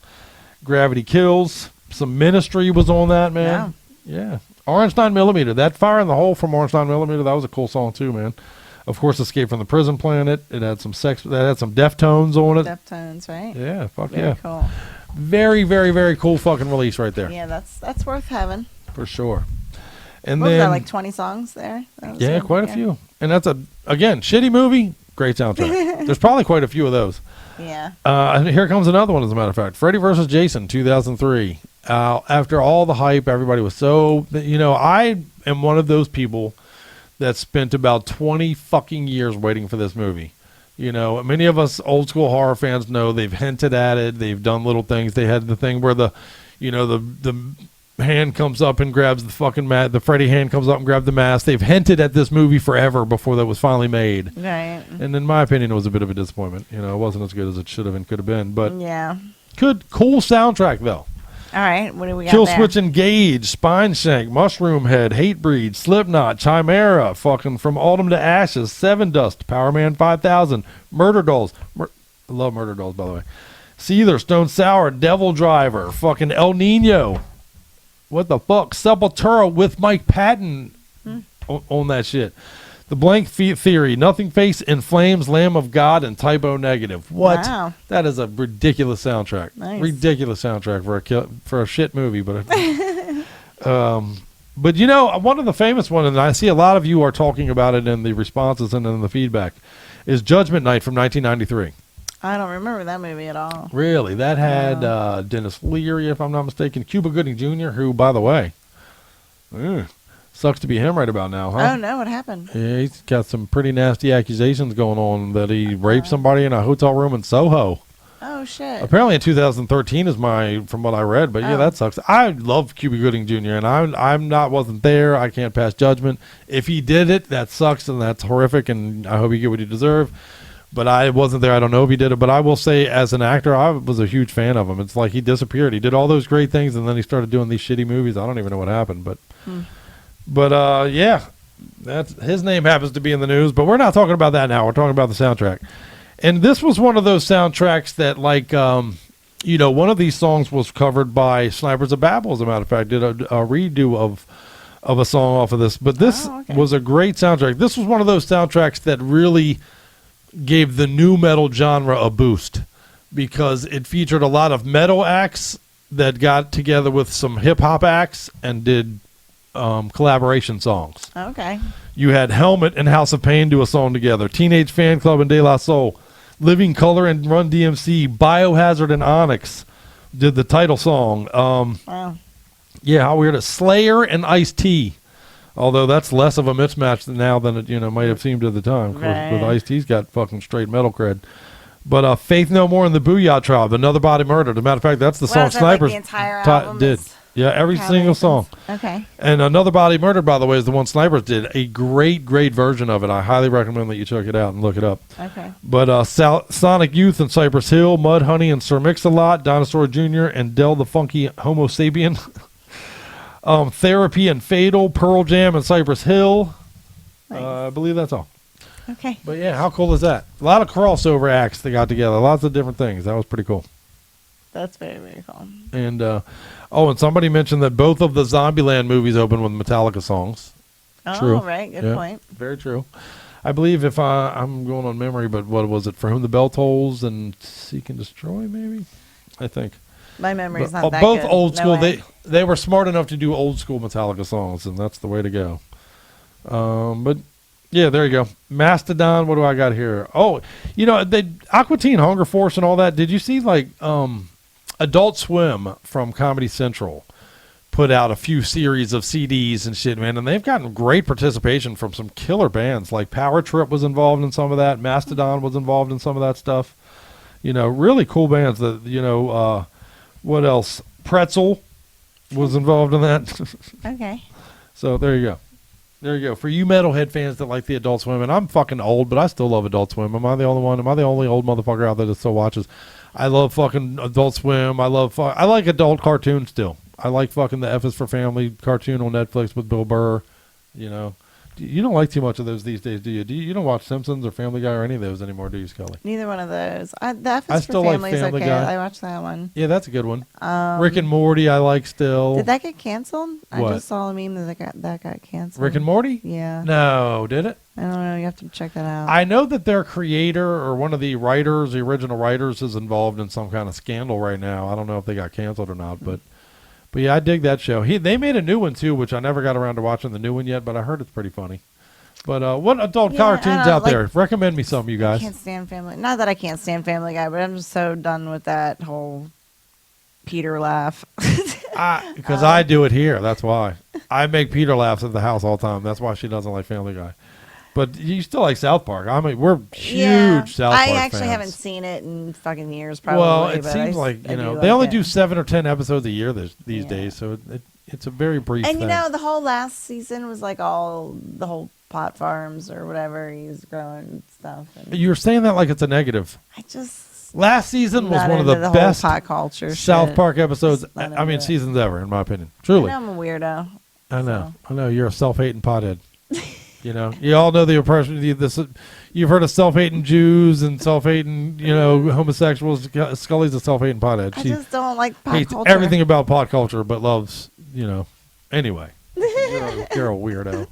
Gravity Kills, some Ministry was on that, man. Yeah. Orange 9mm, that Fire in the Hole from Orange 9mm, that was a cool song too, man. Of course, Escape from the Prison Planet. It had some Deftones on it. Deftones, right? Yeah, fuck Very cool. Very, very, very cool fucking release right there. Yeah, that's worth having. For sure. And what then was that, like 20 songs there? Yeah, quite a few. And that's again, shitty movie, great soundtrack. There's probably quite a few of those. Yeah. And here comes another one, as a matter of fact. Freddy vs. Jason, 2003. After all the hype, everybody was so, you know, I am one of those people that spent about 20 fucking years waiting for this movie. You know, many of us old school horror fans know they've hinted at it. They've done little things. They had the thing where the hand comes up and grabs the fucking the Freddy hand comes up and grabs the mask. They've hinted at this movie forever before that was finally made. Right. And in my opinion, it was a bit of a disappointment. You know, it wasn't as good as it should have and could have been. But yeah, cool soundtrack though. All right, what do we got Kill there? Switch Engage, Spine Shank, Mushroom Head, Hatebreed, Slipknot, Chimera, fucking From Autumn to Ashes, Seven Dust, Power Man 5000, Murder Dolls. I love Murder Dolls, by the way. Seether, Stone Sour, Devil Driver, fucking El Nino. What the fuck? Sepultura with Mike Patton on that shit. The Blank Theory, Nothing Face in Flames, Lamb of God, and Typo Negative. What? Wow. That is a ridiculous soundtrack. Nice. Ridiculous soundtrack for a shit movie, but but you know, one of the famous ones, and I see a lot of you are talking about it in the responses and in the feedback, is Judgment Night from 1993. I don't remember that movie at all. Really? That had Dennis Leary, if I'm not mistaken, Cuba Gooding Jr., who, by the way, sucks to be him right about now, huh? Oh, no, what happened? Yeah, he's got some pretty nasty accusations going on that he raped somebody in a hotel room in Soho. Oh, shit. Apparently in 2013 is from what I read, but yeah, that sucks. I love Cuba Gooding Jr., and wasn't there. I can't pass judgment. If he did it, that sucks, and that's horrific, and I hope you get what you deserve. But I wasn't there. I don't know if he did it. But I will say, as an actor, I was a huge fan of him. It's like he disappeared. He did all those great things, and then he started doing these shitty movies. I don't even know what happened. But yeah, his name happens to be in the news. But we're not talking about that now. We're talking about the soundtrack. And this was one of those soundtracks that, like, one of these songs was covered by Snipers of Babel, as a matter of fact, did a redo of a song off of this. But this was a great soundtrack. This was one of those soundtracks that really gave the new metal genre a boost because it featured a lot of metal acts that got together with some hip-hop acts and did collaboration songs. Okay. You had Helmet and House of Pain do a song together. Teenage Fan Club and De La Soul. Living Color and Run DMC. Biohazard and Onyx did the title song. Wow. Yeah, how weird. Slayer and Ice-T. Although that's less of a mismatch now than it might have seemed at the time. Right. With Ice-T's got fucking straight metal cred. But Faith No More and the Booyah Tribe, Another Body Murdered. As a matter of fact, that's the song Snipers the entire album did. Yeah, every single song. Okay. And Another Body Murdered, by the way, is the one Snipers did. A great, great version of it. I highly recommend that you check it out and look it up. Okay. But Sonic Youth and Cypress Hill, Mudhoney and Sir Mix-a-Lot, Dinosaur Jr. and Del the Funky Homo Sapien. Therapy and Fatal, Pearl Jam and Cypress Hill. Nice. I believe that's all. Okay. But yeah, how cool is that? A lot of crossover acts that got together. Lots of different things. That was pretty cool. That's very, very cool. And and somebody mentioned that both of the Zombieland movies open with Metallica songs. Oh, true. Right. Good point. Very true. I believe if I'm going on memory, but what was it? For Whom the Bell Tolls and Seek and Destroy, maybe? I think. My memory's not that both good. old No school. way. They were smart enough to do old school Metallica songs, and that's the way to go. But yeah, there you go. Mastodon. What do I got here? Oh, Aqua Teen Hunger Force and all that. Did you see Adult Swim from Comedy Central put out a few series of CDs and shit, man, and they've gotten great participation from some killer bands. Like Power Trip was involved in some of that. Mastodon was involved in some of that stuff. Really cool bands that what else? Pretzel was involved in that. Okay. So there you go. There you go. For you metalhead fans that like the Adult Swim, and I'm fucking old, but I still love Adult Swim. Am I the only one? Am I the only old motherfucker out there that still watches? I love fucking Adult Swim. I like adult cartoons still. I like fucking the F is for Family cartoon on Netflix with Bill Burr. You don't like too much of those these days, do you? You don't watch Simpsons or Family Guy or any of those anymore, do you, Scully? Neither one of those. The F I is still for like Family's Family okay. Guy. I watched that one. Yeah, that's a good one. Rick and Morty I like still. Did that get canceled? What? I just saw a meme that got canceled. Rick and Morty? Yeah. No, did it? I don't know. You have to check that out. I know that their creator or one of the writers, the original writers, is involved in some kind of scandal right now. I don't know if they got canceled or not, but yeah, I dig that show. They made a new one too, which I never got around to watching the new one yet, but I heard it's pretty funny. But what adult cartoons out there? Recommend me some, you guys. I can't stand Family. Not that I can't stand Family Guy, but I'm just so done with that whole Peter laugh. Because I do it here. That's why. I make Peter laughs at the house all the time. That's why she doesn't like Family Guy. But you still like South Park. I mean, we're huge South Park I actually fans. haven't seen it in fucking years, probably. Well, it but seems like, they only do 7 or 10 episodes a year these days, so it's a very brief And thing. the whole last season was like the whole pot farms or whatever he's growing and stuff. And You're saying that like it's a negative. Last season was one of the whole best pot culture South shit. Park episodes, Not I mean, into it. seasons ever, in my opinion. Truly. I know I'm a weirdo. I know. You're a self-hating pothead. You all know the oppression. You've heard of self-hating Jews and self-hating, homosexuals. Scully's a self-hating pothead. I She just don't like pot hates culture. everything about pot culture, but loves, anyway. You're a weirdo.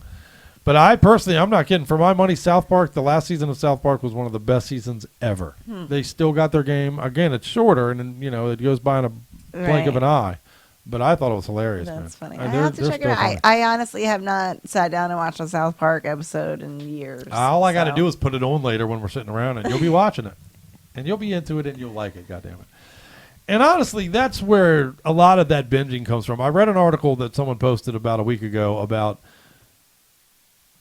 But I personally, I'm not kidding. For my money, South Park, the last season of South Park was one of the best seasons ever. They still got their game. Again, it's shorter, and it goes by in a blink of an eye. But I thought it was hilarious. That's man. funny. I have to check it out. I honestly have not sat down and watched a South Park episode in years. All I got to do is put it on later when we're sitting around, and you'll be watching it. And you'll be into it, and you'll like it, goddammit. And honestly, that's where a lot of that binging comes from. I read an article that someone posted about a week ago about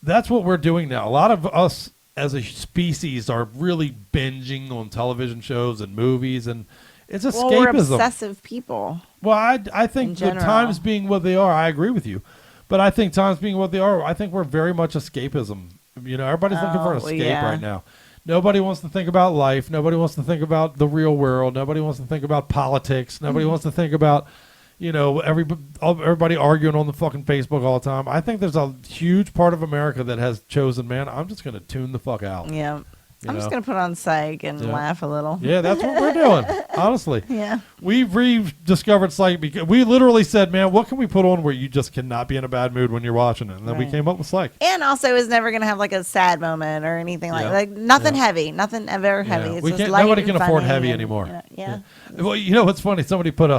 that's what we're doing now. A lot of us as a species are really binging on television shows and movies, and it's escapism. Well, we're obsessive people. Well, I think the times being what they are, I agree with you. But I think times being what they are, I think we're very much escapism. Everybody's looking for escape right now. Nobody wants to think about life. Nobody wants to think about the real world. Nobody wants to think about politics. Nobody wants to think about, everybody arguing on the fucking Facebook all the time. I think there's a huge part of America that has chosen, man, I'm just going to tune the fuck out. Yeah. I'm just going to put on Psych and laugh a little. Yeah, that's what we're doing, honestly. Yeah. We've rediscovered Psych because we literally said, man, what can we put on where you just cannot be in a bad mood when you're watching it? And then we came up with Psych. And also, it's never going to have like a sad moment or anything like nothing heavy. Nothing ever heavy. It's just light nobody and can afford funny heavy and, anymore. Yeah. Well, what's funny? Somebody put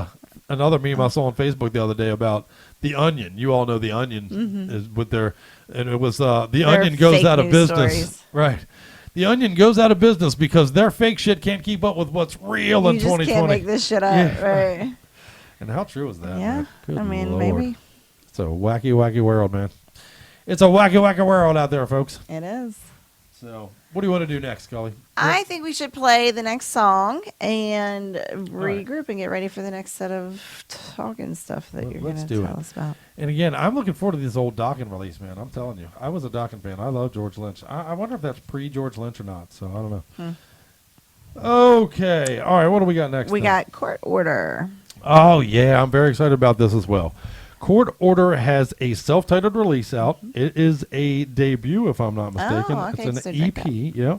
another meme I saw on Facebook the other day about The Onion. You all know The Onion is with and it was The Onion goes out of business. Stories. Right. The Onion goes out of business because their fake shit can't keep up with what's real in 2020. You just can't make this shit up, right? And how true is that? Yeah, man? Good Lord. maybe. It's a wacky, wacky world, man. It's a wacky, wacky world out there, folks. It is. So, what do you want to do next, Scully? I think we should play the next song and regroup and get ready for the next set of talking stuff that you're going to tell us about. And again, I'm looking forward to this old Dokken release, man. I'm telling you. I was a Dokken fan. I love George Lynch. I wonder if that's pre-George Lynch or not, so I don't know. Okay. All right, what do we got next? We got Court Order. Oh, yeah. I'm very excited about this as well. Court Order has a self-titled release out. It is a debut, if I'm not mistaken. Okay. It's an EP, yeah.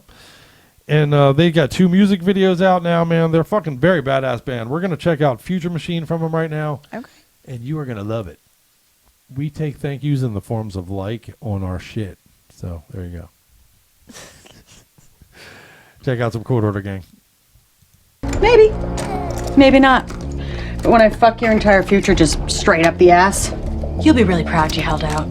And they got 2 music videos out now, man. They're fucking very badass band. We're going to check out Future Machine from them right now. Okay. And you are going to love it. We take thank yous in the forms of like on our shit. So, there you go. Check out some Court Order, gang. Maybe. Maybe not. But when I fuck your entire future just straight up the ass, you'll be really proud you held out.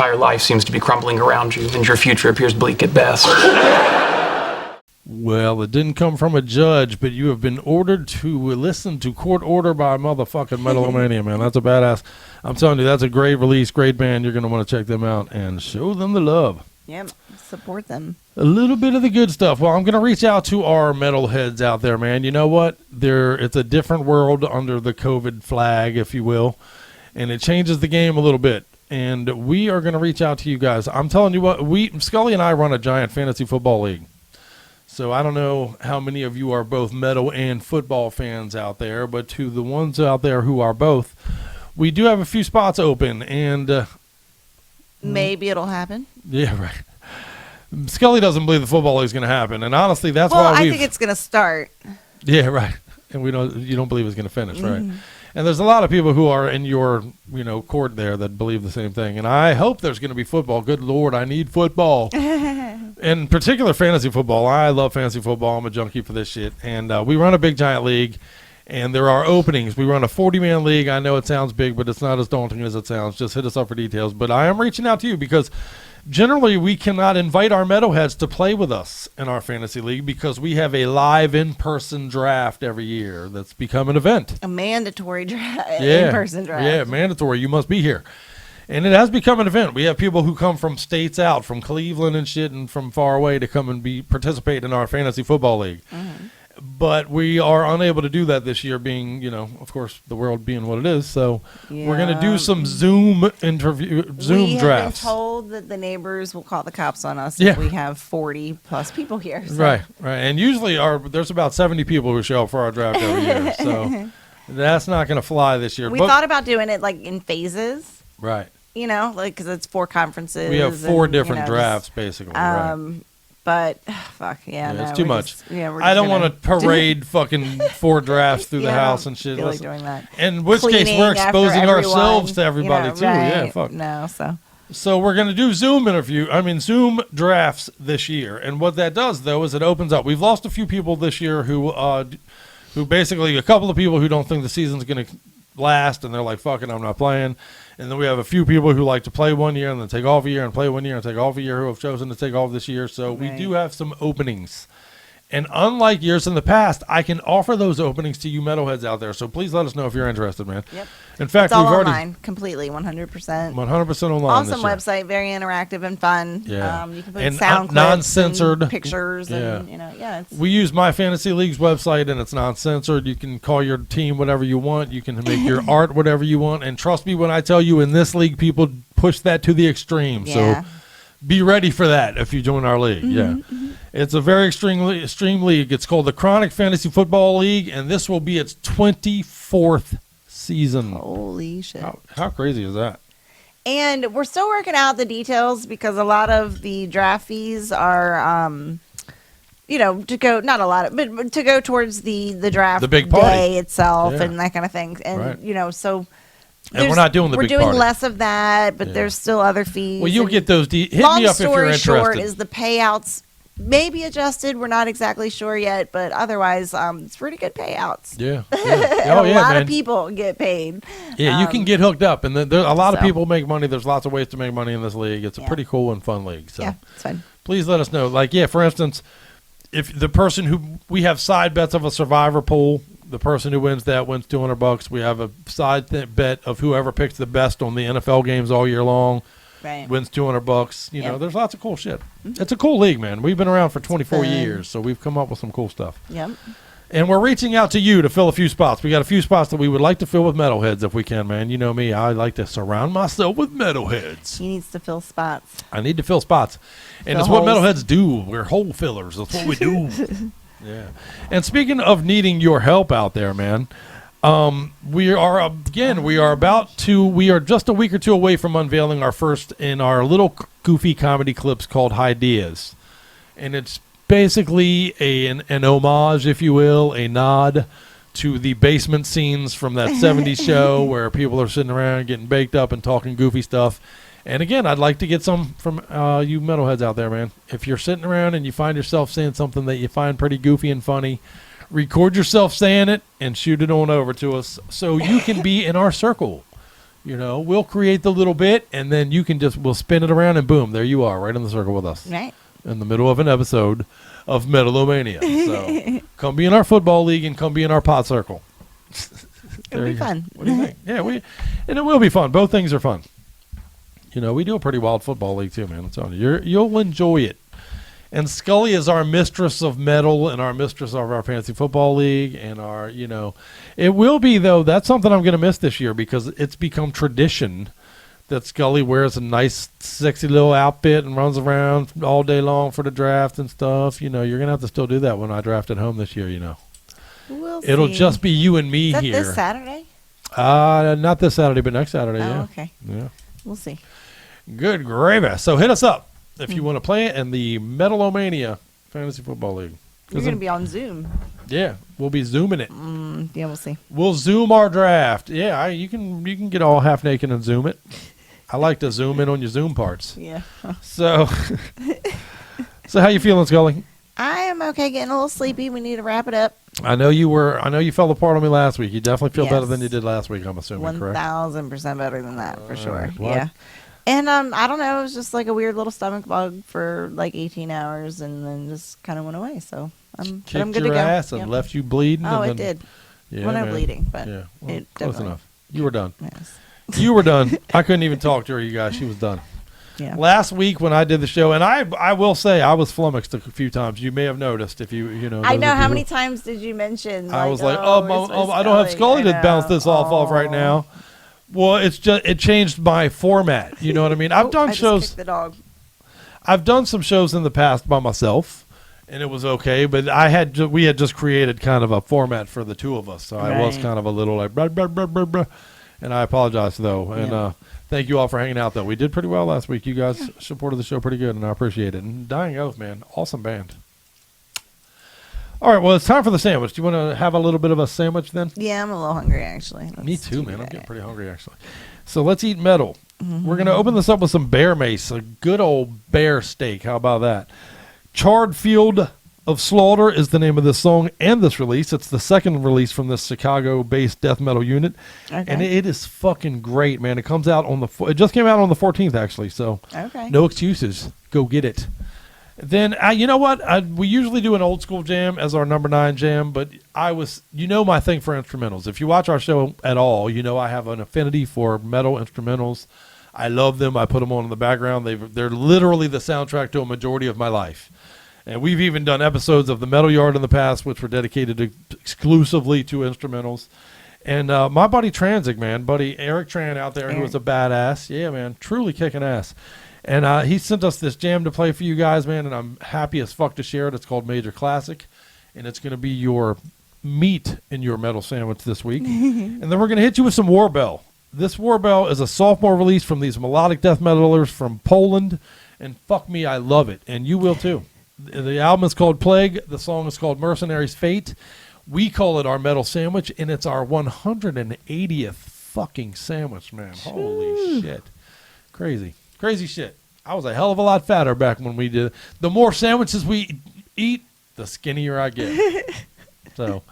entire life seems to be crumbling around you, and your future appears bleak at best. Well, it didn't come from a judge, but you have been ordered to listen to Court Order by motherfucking Metal-O-Mania, man. That's a badass. I'm telling you, that's a great release, great band. You're going to want to check them out and show them the love. Yep, support them. A little bit of the good stuff. Well, I'm going to reach out to our metalheads out there, man. You know what? It's a different world under the COVID flag, if you will, and it changes the game a little bit. And we are going to reach out to you guys. I'm telling you what, Skully and I run a giant fantasy football league. So I don't know how many of you are both metal and football fans out there, but to the ones out there who are both, we do have a few spots open, and maybe it'll happen. Yeah, right. Skully doesn't believe the football league is going to happen, and honestly, that's why I think it's going to start. Yeah, right. And you don't believe it's going to finish, right? And there's a lot of people who are in your, court there that believe the same thing. And I hope there's going to be football. Good Lord, I need football. In particular, fantasy football. I love fantasy football. I'm a junkie for this shit. And we run a big giant league, and there are openings. We run a 40-man league. I know it sounds big, but it's not as daunting as it sounds. Just hit us up for details. But I am reaching out to you because generally we cannot invite our metalheads to play with us in our fantasy league because we have a live in-person draft every year that's become an event. A mandatory in-person draft. Yeah, mandatory. You must be here. And it has become an event. We have people who come from states out, from Cleveland and shit, and from far away to come and participate in our fantasy football league. Mm-hmm. But we are unable to do that this year, being, of course, the world being what it is. So we're going to do some Zoom drafts. We have been told that the neighbors will call the cops on us if we have 40-plus people here. So. Right. And usually there's about 70 people who show up for our draft every year. So that's not going to fly this year. We thought about doing it in phases. Right. Because it's 4 conferences. We have 4 different drafts, basically. Right. But it's too much. I don't want to parade fucking 4 drafts through the house and shit. Like doing that. In which case, we're exposing ourselves to everybody too. Right. Yeah, fuck. No, so we're going to do Zoom drafts this year. And what that does, though, is it opens up. We've lost a few people this year who basically, a couple of people who don't think the season's going to last, and they're like, fuck it, I'm not playing. And then we have a few people who like to play 1 year and then take off a year and play 1 year and take off a year who have chosen to take off this year. So we do have some openings. And unlike years in the past, I can offer those openings to you metalheads out there. So please let us know if you're interested, man. Yep. In fact, it's all we've already online, completely, 100%. 100% online. Awesome website, very interactive and fun. Yeah. You can put sound clips, non-censored and pictures, and we use My Fantasy League's website, and it's non-censored. You can call your team whatever you want. You can make your art whatever you want. And trust me when I tell you, in this league, people push that to the extreme. Yeah. So be ready for that if you join our league. Mm-hmm. It's a very extreme league. It's called the Chronic Fantasy Football League, and this will be its 24th season. Holy shit. How crazy is that? And we're still working out the details because a lot of the draft fees are, to go, not a lot of, but to go towards the draft the big party day itself and that kind of thing. And, so. And we're not doing the big party. We're doing less of that, but there's still other fees. Well, you'll get those. Hit me up if you're interested. Long story short is the payouts may be adjusted. We're not exactly sure yet, but otherwise, it's pretty good payouts. Yeah. A lot of people get paid. Yeah, you can get hooked up, and there a lot of people make money. There's lots of ways to make money in this league. It's a pretty cool and fun league. So it's fun. Please let us know. For instance, if the person who we have side bets of a survivor pool. The person who wins that wins $200. We have a side bet of whoever picks the best on the NFL games all year long wins $200. There's lots of cool shit. Mm-hmm. It's a cool league, man. We've been around for 24 years, so we've come up with some cool stuff. Yep. And we're reaching out to you to fill a few spots. We got a few spots that we would like to fill with metalheads if we can, man. You know me. I like to surround myself with metalheads. He needs to fill spots. I need to fill spots. And it's what metalheads do. We're hole fillers. That's what we do. Yeah. And speaking of needing your help out there, man, we are just a week or two away from unveiling our first in our little goofy comedy clips called Ideas. And it's basically an homage, if you will, a nod to the basement scenes from that 70s show where people are sitting around getting baked up and talking goofy stuff. And again, I'd like to get some from you metalheads out there, man. If you're sitting around and you find yourself saying something that you find pretty goofy and funny, record yourself saying it and shoot it on over to us so you can be in our circle. We'll create the little bit, and then we'll spin it around, and boom, there you are, right in the circle with us. Right. In the middle of an episode of Metal-O-Mania. So come be in our football league and come be in our pot circle. It'll be fun. What do you think? Yeah, and it will be fun. Both things are fun. We do a pretty wild football league too, man. I'm telling you, you'll enjoy it. And Scully is our mistress of metal and our mistress of our fantasy football league and our, it will be though. That's something I'm going to miss this year because it's become tradition that Scully wears a nice, sexy little outfit and runs around all day long for the draft and stuff. You're going to have to still do that when I draft at home this year. It'll just be you and me is that here. This Saturday? Not this Saturday, but next Saturday. Oh, yeah. Okay. Yeah. We'll see. Good gravy. So hit us up if you want to play it in the Metal-O-Mania Fantasy Football League. You're going to be on Zoom. Yeah, we'll be Zooming it. Yeah, we'll see. We'll Zoom our draft. Yeah, you can get all half naked and Zoom it. I like to zoom in on your Zoom parts. Yeah. So how you feeling, Scully? I am okay, getting a little sleepy. We need to wrap it up. I know you fell apart on me last week. You definitely feel better than you did last week, I'm assuming, correct? 1,000% better than that, for sure. Right. Yeah. And I don't know, it was just like a weird little stomach bug for like 18 hours and then just kind of went away. So I'm good to go. Ass and left you bleeding. Oh, and it did. Yeah, well, not bleeding, but it close definitely. enough. You were done. Yes. You were done. I couldn't even talk to her, you guys. She was done. Yeah. Last week when I did the show, and I will say I was flummoxed a few times. You may have noticed if you know. I know how many times did you mention? I was like, I don't have Scully to bounce this off right now. Well, it changed my format. You know what I mean? I've done shows. Just kicked the dog. I've done some shows in the past by myself, and it was okay. But we had just created kind of a format for the two of us, so I was kind of a little like blah, blah, blah, blah, blah. And I apologize though, and thank you all for hanging out though. We did pretty well last week. You guys supported the show pretty good, and I appreciate it. And Dying Oath, man, awesome band. All right, well, it's time for the sandwich. Do you want to have a little bit of a sandwich then? Yeah, I'm a little hungry actually. Me too, man. I'm getting pretty hungry actually. So let's eat metal. We're gonna open this up with some bear mace, a good old bear steak. How about that? Charred Field of Slaughter is the name of this song and this release. It's the second release from this Chicago-based death metal unit, and it is fucking great, man. It comes out it just came out on the 14th, actually. So no excuses. Go get it. Then you know what? We usually do an old school jam as our number 9 jam, but my thing for instrumentals. If you watch our show at all, I have an affinity for metal instrumentals. I love them. I put them on in the background. They're literally the soundtrack to a majority of my life. And we've even done episodes of the Metal Yard in the past, which were dedicated exclusively to instrumentals. And my buddy Tranzig, man, buddy Eric Tran out there, who was a badass. Yeah, man, truly kicking ass. And he sent us this jam to play for you guys, man, and I'm happy as fuck to share it. It's called Major Classic, and it's going to be your meat in your metal sandwich this week. And then we're going to hit you with some Warbell. This Warbell is a sophomore release from these melodic death metalers from Poland, and fuck me, I love it, and you will too. The album is called Plague. The song is called Mercenary's Fate. We call it our metal sandwich, and it's our 180th fucking sandwich, man. Holy shit. Crazy shit. I was a hell of a lot fatter back when we did. The more sandwiches we eat, the skinnier I get. So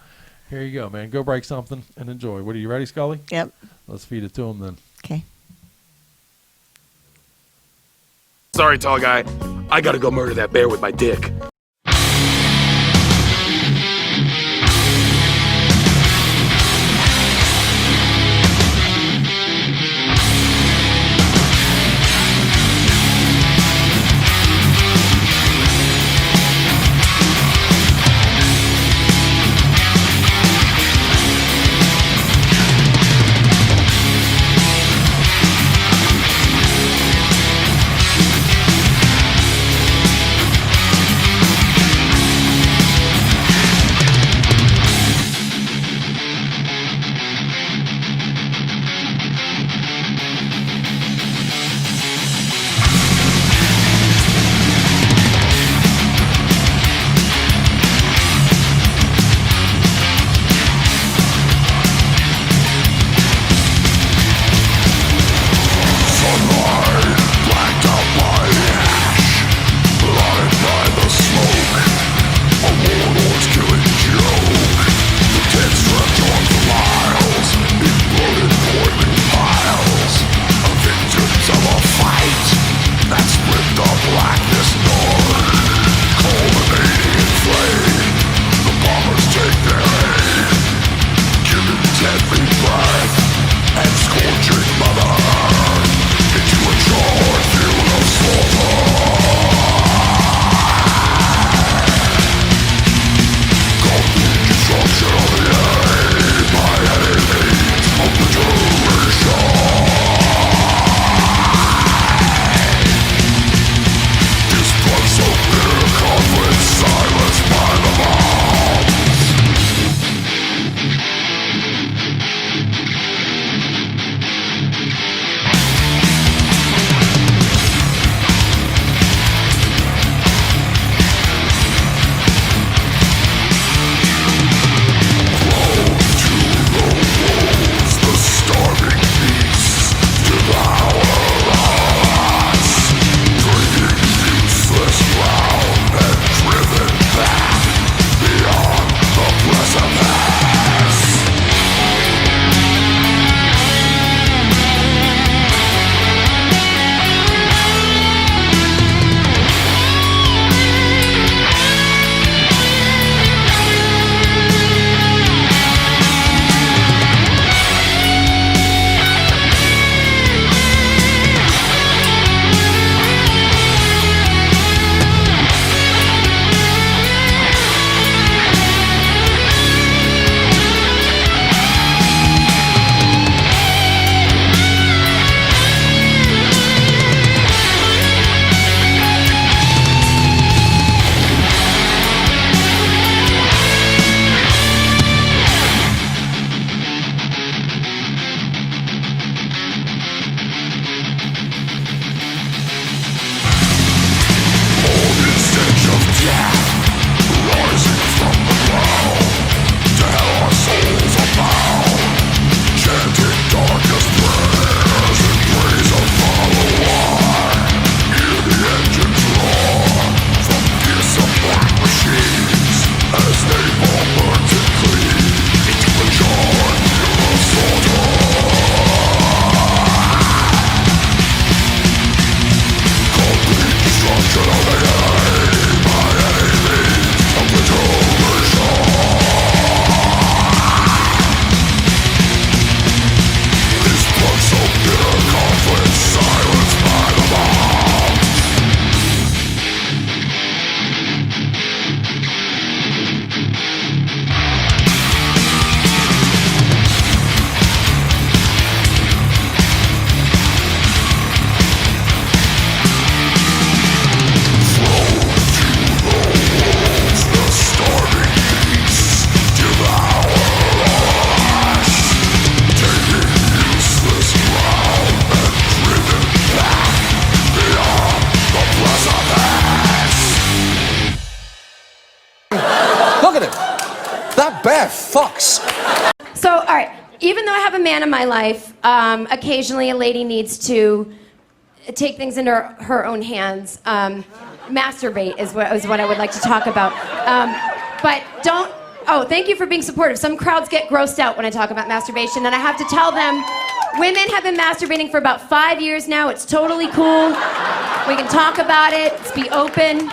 here you go, man. Go break something and enjoy. What, are you ready, Scully? Yep. Let's feed it to him then. Okay. Sorry, tall guy. I gotta go murder that bear with my dick. at him. That bear fucks. So, all right, even though I have a man in my life, occasionally a lady needs to take things into her own hands. Masturbate is what I would like to talk about. But don't, oh, thank you for being supportive. Some crowds get grossed out when I talk about masturbation, and I have to tell them, women have been masturbating for about 5 years now. It's totally cool. We can talk about it. Let's be open.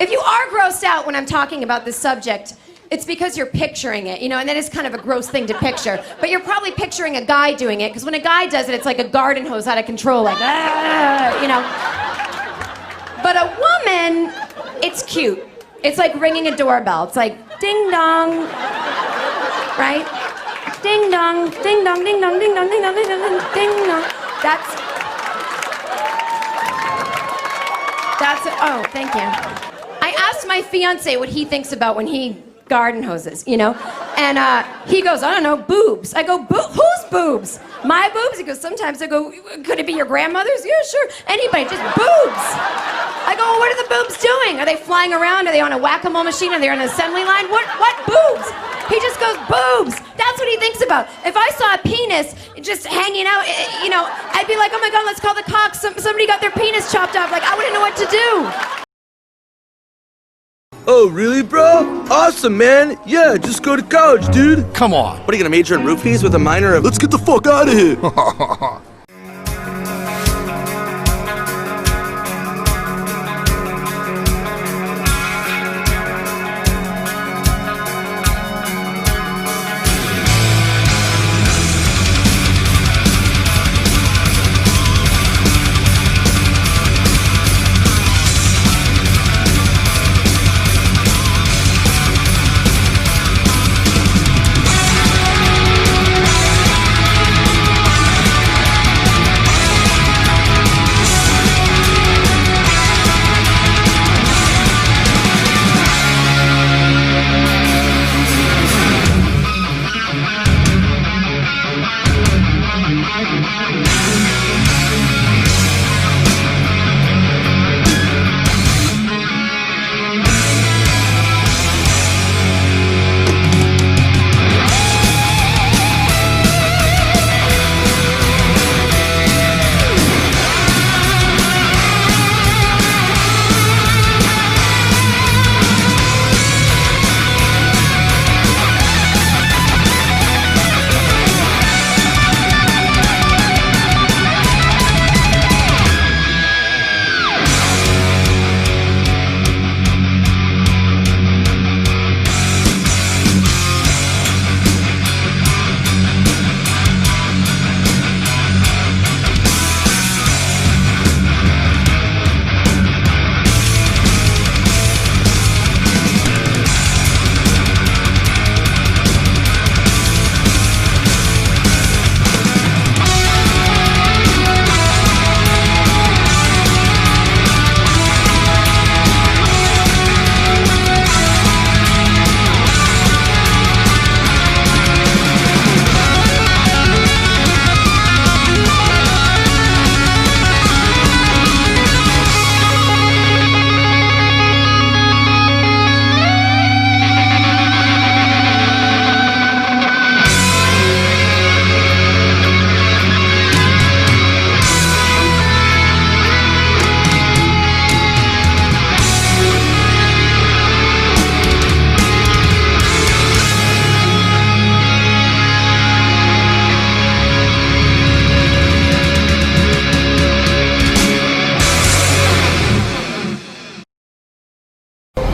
If you are grossed out when I'm talking about this subject, it's because you're picturing it, you know, and that is kind of a gross thing to picture. But you're probably picturing a guy doing it, because when a guy does it, it's like a garden hose out of control, like, you know. But a woman, it's cute. It's like ringing a doorbell. It's like, ding dong, right? Ding dong, ding dong, ding dong, ding dong, ding dong, ding dong, ding dong. That's, oh, thank you. I asked my fiance what he thinks about when he garden hoses, you know? And he goes, I don't know, boobs. I go, whose boobs? My boobs? He goes, sometimes. I go, could it be your grandmother's? Yeah, sure. Anybody, just boobs. I go, well, what are the boobs doing? Are they flying around? Are they on a whack-a-mole machine? Are they on an assembly line? What boobs? He just goes, boobs. That's what he thinks about. If I saw a penis just hanging out, you know, I'd be like, oh my God, let's call the cops. Somebody got their penis chopped off. Like, I wouldn't know what to do. Oh, really, bro? Awesome, man. Yeah, just go to college, dude. Come on. What, are you gonna major in roofies with a minor of... Let's get the fuck out of here.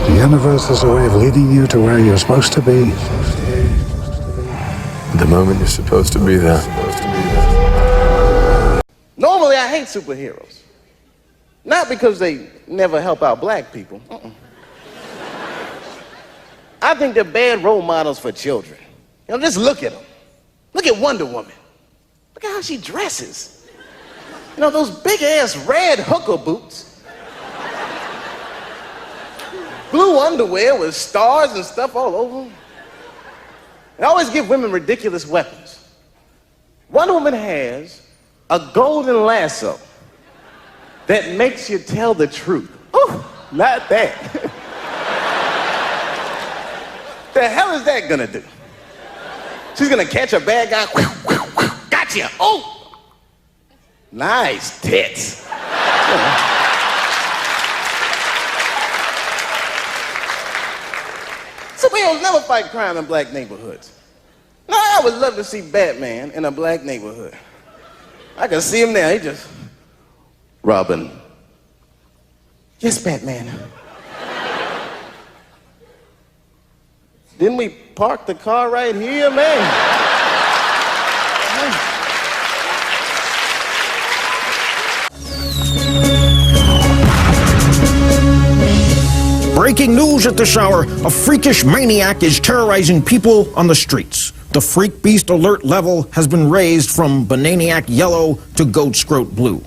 The universe is a way of leading you to where you're supposed to be. The moment you're supposed to be there. Normally, I hate superheroes. Not because they never help out black people. I think they're bad role models for children. You know, just look at them. Look at Wonder Woman. Look at how she dresses. You know, those big-ass red hooker boots. Blue underwear with stars and stuff all over them. They always give women ridiculous weapons. Wonder Woman has a golden lasso that makes you tell the truth. Ooh, not that. The hell is that gonna do? She's gonna catch a bad guy. Gotcha. Oh, nice tits. Superheroes never fight crime in black neighborhoods. No, I would love to see Batman in a black neighborhood. I can see him there. He just, Robin. Yes, Batman. Didn't we park the car right here, man? Breaking news at this hour, a freakish maniac is terrorizing people on the streets. The freak beast alert level has been raised from Bananiac yellow to goat scrote blue.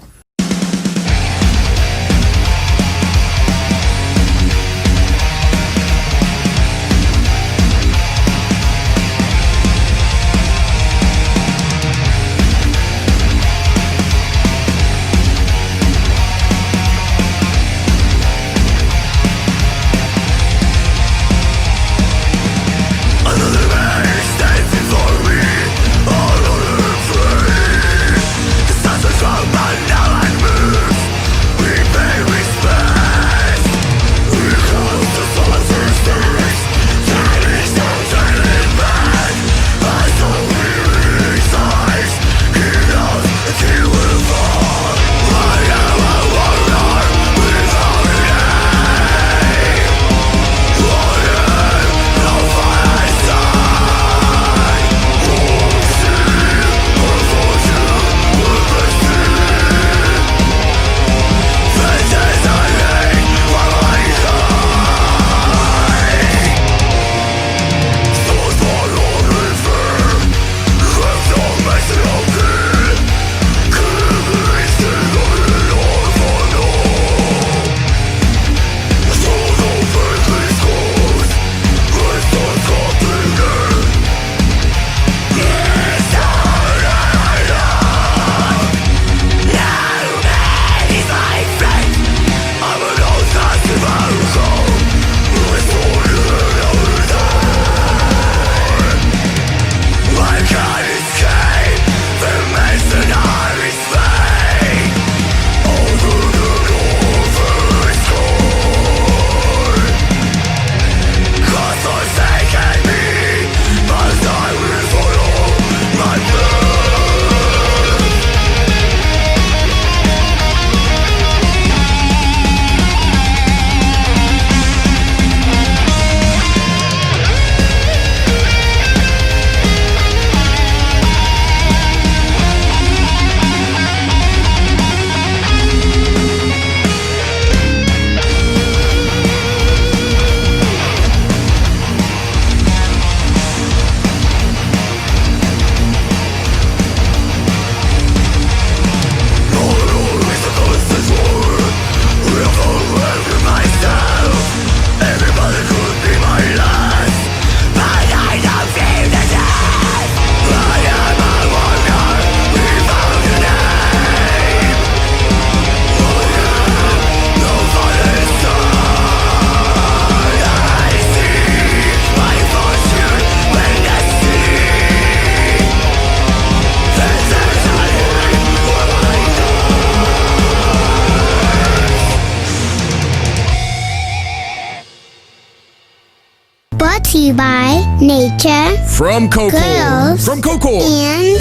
Brought to you by Nature. From Cocor. Girls. From Cocor. And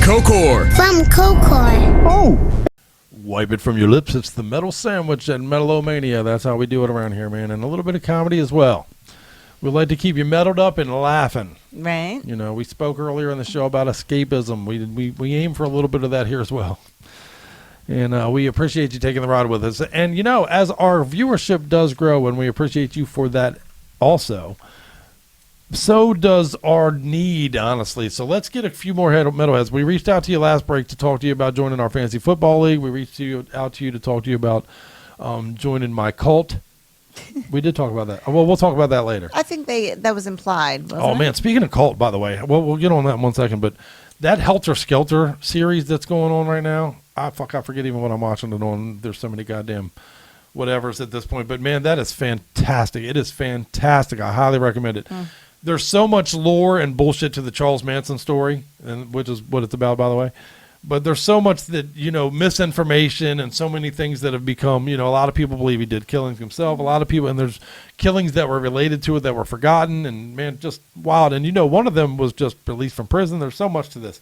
Cocor. from Cocor. Oh. Wipe it from your lips. It's the metal sandwich and Metal-O-Mania. That's how we do it around here, man. And a little bit of comedy as well. We like to keep you metaled up and laughing. Right. You know, we spoke earlier in the show about escapism. We aim for a little bit of that here as well. And we appreciate you taking the ride with us. And, you know, as our viewership does grow, and we appreciate you for that also, so does our need, honestly. So let's get a few more metalheads. We reached out to you last break to talk to you about joining our fantasy football league. We reached out to you to talk to you about joining my cult. We did talk about that. Well, we'll talk about that later. I think that was implied. Oh, man. Speaking of cult, by the way, we'll get on that in 1 second. But that Helter Skelter series that's going on right now, I forget even what I'm watching it on. There's so many goddamn whatevers at this point. But, man, that is fantastic. It is fantastic. I highly recommend it. there's so much lore and bullshit to the Charles Manson story, and which is what it's about, by the way. But there's so much that, misinformation and so many things that have become, a lot of people believe he did killings himself. A lot of people, and there's killings that were related to it that were forgotten, and man, just wild. And one of them was just released from prison. There's so much to this.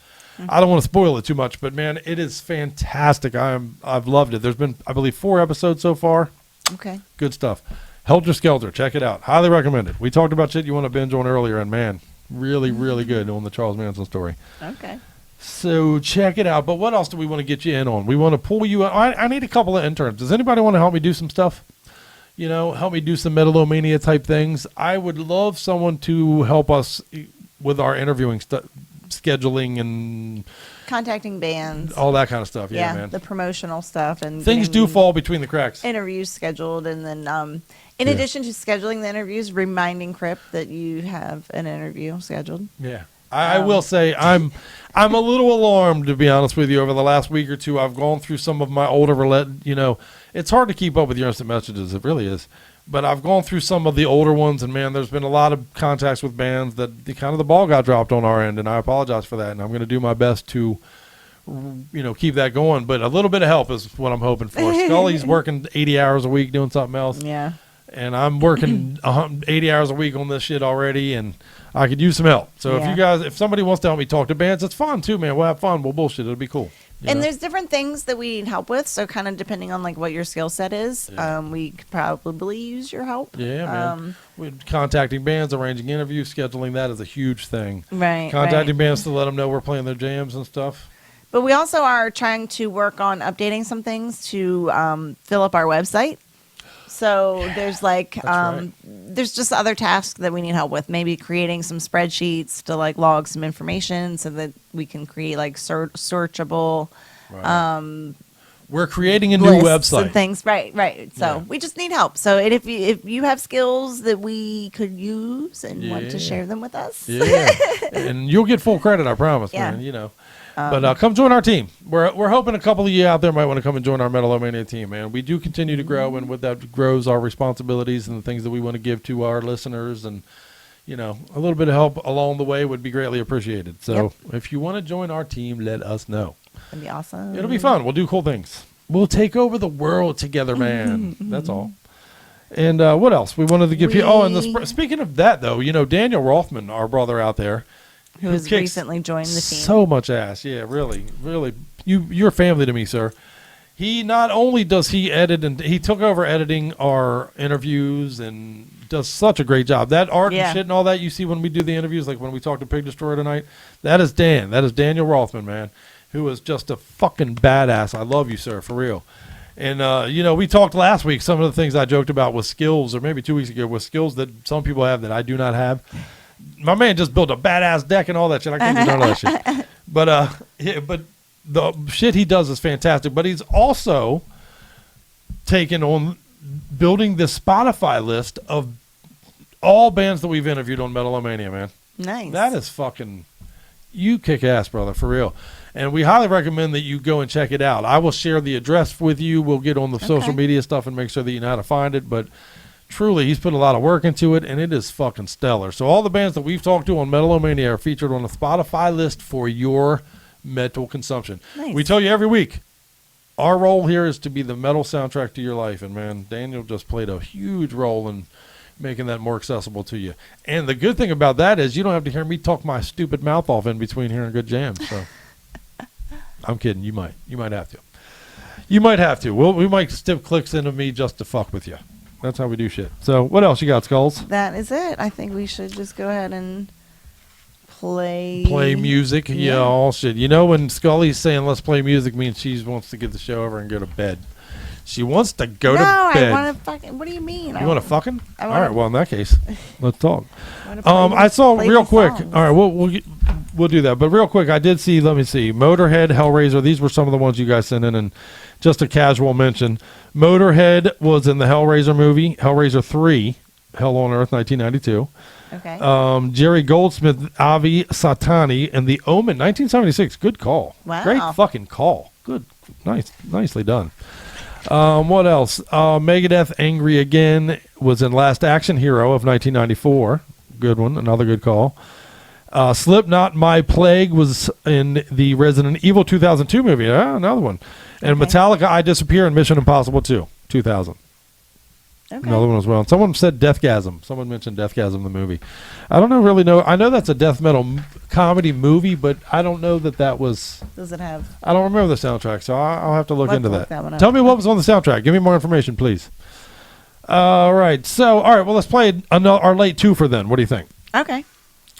I don't want to spoil it too much, but man, it is fantastic. I've loved it. There's been, I believe, 4 episodes so far. Okay. Good stuff. Helter Skelter, check it out. Highly recommend it. We talked about shit you want to binge on earlier, and man, really, really good on the Charles Manson story. Okay. So check it out. But what else do we want to get you in on? We want to pull you in. I need a couple of interns. Does anybody want to help me do some stuff? Help me do some Metal-O-Mania type things. I would love someone to help us with our interviewing scheduling and contacting bands, all that kind of stuff. Yeah, man. The promotional stuff and things do fall between the cracks. Interviews scheduled, and then in addition to scheduling the interviews, reminding Crypt that you have an interview scheduled. Yeah. I will say I'm a little alarmed, to be honest with you. Over the last week or two, I've gone through some of my older it's hard to keep up with your instant messages. It really is. But I've gone through some of the older ones, and man, there's been a lot of contacts with bands that the ball got dropped on our end, and I apologize for that. And I'm going to do my best to, keep that going. But a little bit of help is what I'm hoping for. Scully's working 80 hours a week doing something else. Yeah. And I'm working 80 hours a week on this shit already, and I could use some help. So if somebody wants to help me talk to bands, it's fun too, man. We'll have fun. We'll bullshit. It'll be cool. And there's different things that we need help with. So kind of depending on what your skill set is, we could probably use your help. Yeah, man. With contacting bands, arranging interviews, scheduling, that is a huge thing. Right. Contacting bands to let them know we're playing their jams and stuff. But we also are trying to work on updating some things to fill up our website. So there's there's just other tasks that we need help with. Maybe creating some spreadsheets to log some information so that we can create searchable. Right. We're creating a new website. And things, right. So we just need help. So if you have skills that we could use and want to share them with us, and you'll get full credit, I promise, man. But come join our team. We're hoping a couple of you out there might want to come and join our Metal-O-Mania team, man. We do continue to grow, and with that grows our responsibilities and the things that we want to give to our listeners. And, a little bit of help along the way would be greatly appreciated. So if you want to join our team, let us know. That'd be awesome. It'll be fun. We'll do cool things. We'll take over the world together, man. That's all. And what else? We wanted to give you... Oh, and speaking of that, though, Daniel Rothman, our brother out there, who has recently joined the team. So much ass. Yeah, really, really. You're family to me, sir. He not only does he edit, and he took over editing our interviews and does such a great job. That art and shit and all that you see when we do the interviews, like when we talk to Pig Destroyer tonight, that is Dan. That is Daniel Rothman, man, who is just a fucking badass. I love you, sir, for real. And, we talked last week, some of the things I joked about with skills, or maybe 2 weeks ago, with skills that some people have that I do not have. My man just built a badass deck and all that shit. I can't do none of that shit. But the shit he does is fantastic. But he's also taken on building the Spotify list of all bands that we've interviewed on Metal-O-Mania, man. Nice. That is fucking... You kick ass, brother, for real. And we highly recommend that you go and check it out. I will share the address with you. We'll get on the social media stuff and make sure that you know how to find it. But... truly, he's put a lot of work into it, and it is fucking stellar. So all the bands that we've talked to on Metal-O-Mania are featured on the Spotify list for your metal consumption. Nice. We tell you every week, our role here is to be the metal soundtrack to your life. And, man, Daniel just played a huge role in making that more accessible to you. And the good thing about that is you don't have to hear me talk my stupid mouth off in between hearing good jams. So I'm kidding. You might have to. You might have to. We might stick clicks into me just to fuck with you. That's how we do shit. So what else you got, Skulls? That is it. I think we should just go ahead and play music. Yeah, all shit. When Scully's saying let's play music means she wants to get the show over and go to bed. She wants to go to bed. No, I want to fucking... What do you mean? You want to fucking? All right, well, in that case, let's talk. I saw real quick. Songs. All right, we'll do that. But real quick, I did see, let me see, Motorhead, Hellraiser. These were some of the ones you guys sent in, and just a casual mention. Motorhead was in the Hellraiser movie, Hellraiser 3, Hell on Earth, 1992. Okay. Jerry Goldsmith, Avi Satani, and The Omen, 1976. Good call. Wow. Great fucking call. Good. Nicely done. What else? Megadeth, Angry Again was in Last Action Hero of 1994. Good one. Another good call. Slipknot, My Plague was in the Resident Evil 2002 movie. Another one. And Metallica, I Disappear in Mission Impossible 2, 2000. Okay. Another one as well. And someone said Deathgasm. Someone mentioned Deathgasm, the movie. I don't really know. I know that's a death metal comedy movie, but I don't know that was... Does it have... I don't remember the soundtrack, so I'll have to look into that. one up. Tell me what was on the soundtrack. Give me more information, please. All right. Well, let's play our late twofer then. What do you think? Okay.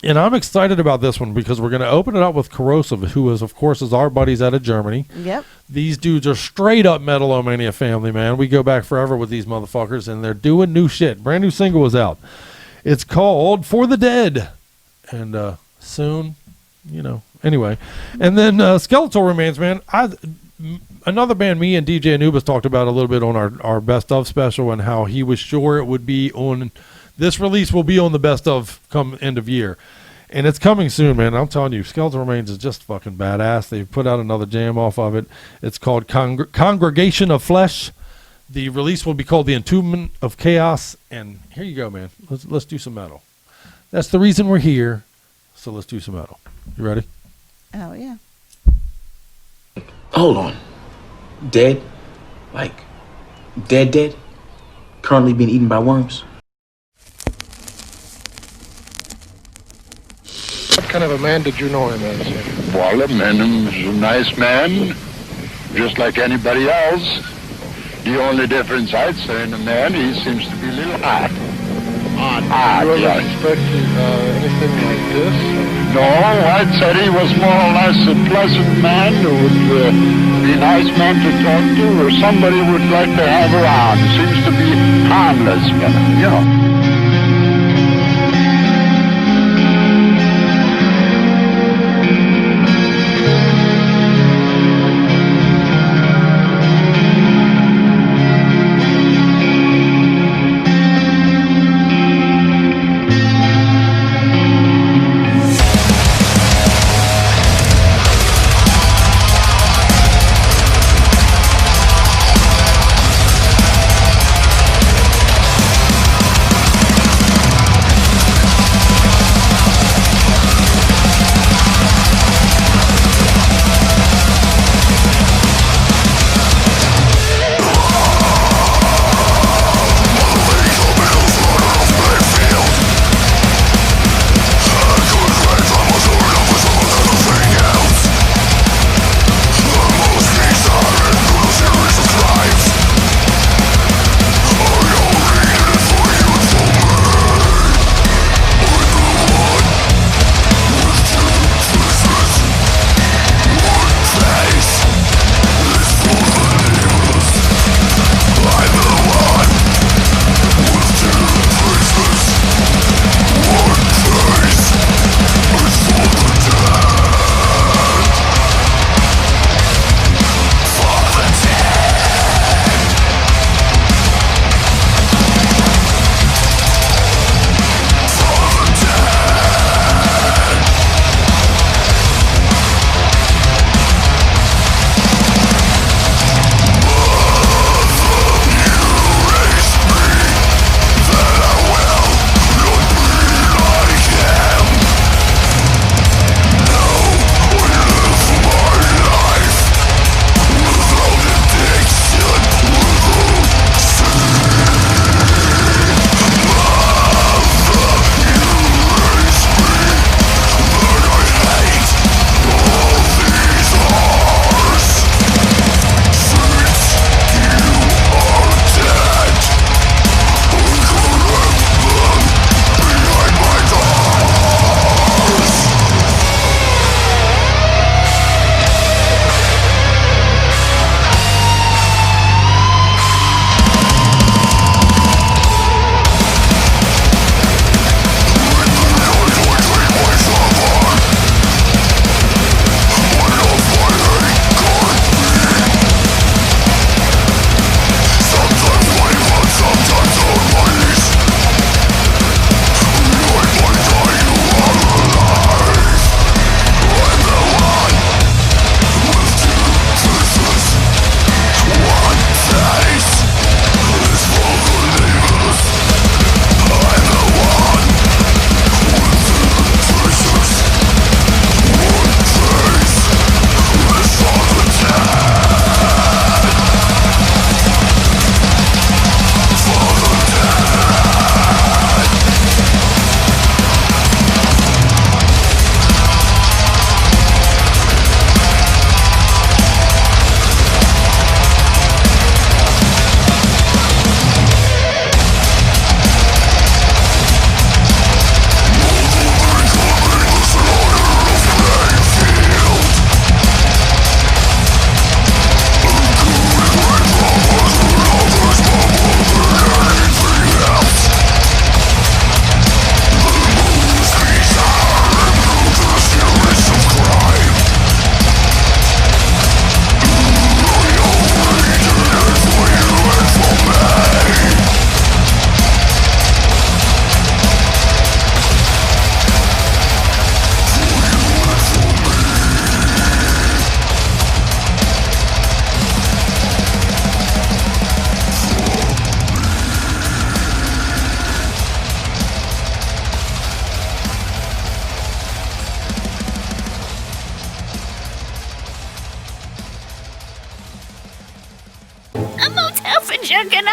And I'm excited about this one because we're going to open it up with Corrosive, who is, of course, our buddies out of Germany. Yep. These dudes are straight up Metal-O-Mania family, man. We go back forever with these motherfuckers, and they're doing new shit. Brand new single is out. It's called For the Dead. And soon, anyway. And then Skeletal Remains, man. Another band me and DJ Anubis talked about a little bit on our Best Of special and how he was sure it would be on... This release will be on the Best Of come end of year. And it's coming soon, man. I'm telling you, Skeletal Remains is just fucking badass. They've put out another jam off of it. It's called Congregation of Flesh. The release will be called The Entombment of Chaos. And here you go, man. Let's do some metal. That's the reason we're here. So let's do some metal. You ready? Oh, yeah. Hold on. Dead? Like, dead? Currently being eaten by worms? What kind of a man did you know him as? Well, Menem's a nice man, just like anybody else. The only difference I'd say in the man, he seems to be a little odd. Odd, you ever suspected anything like this? No, I'd said he was more or less a pleasant man who would be a nice man to talk to, or somebody would like to have around. Seems to be harmless, Menem,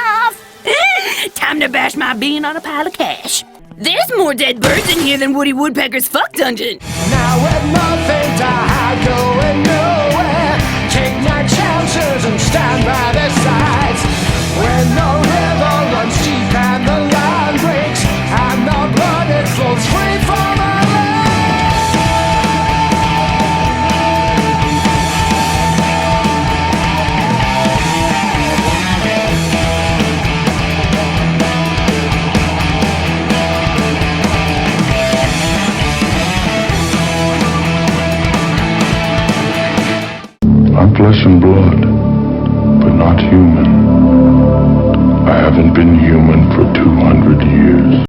off. Time to bash my bean on a pile of cash. There's more dead birds in here than Woody Woodpecker's fuck dungeon. Now with nothing to hide, going nowhere, take my chances and stand by their sides. When the river runs deep and the line breaks, and the blood it flows free from my I'm flesh and blood, but not human. I haven't been human for 200 years.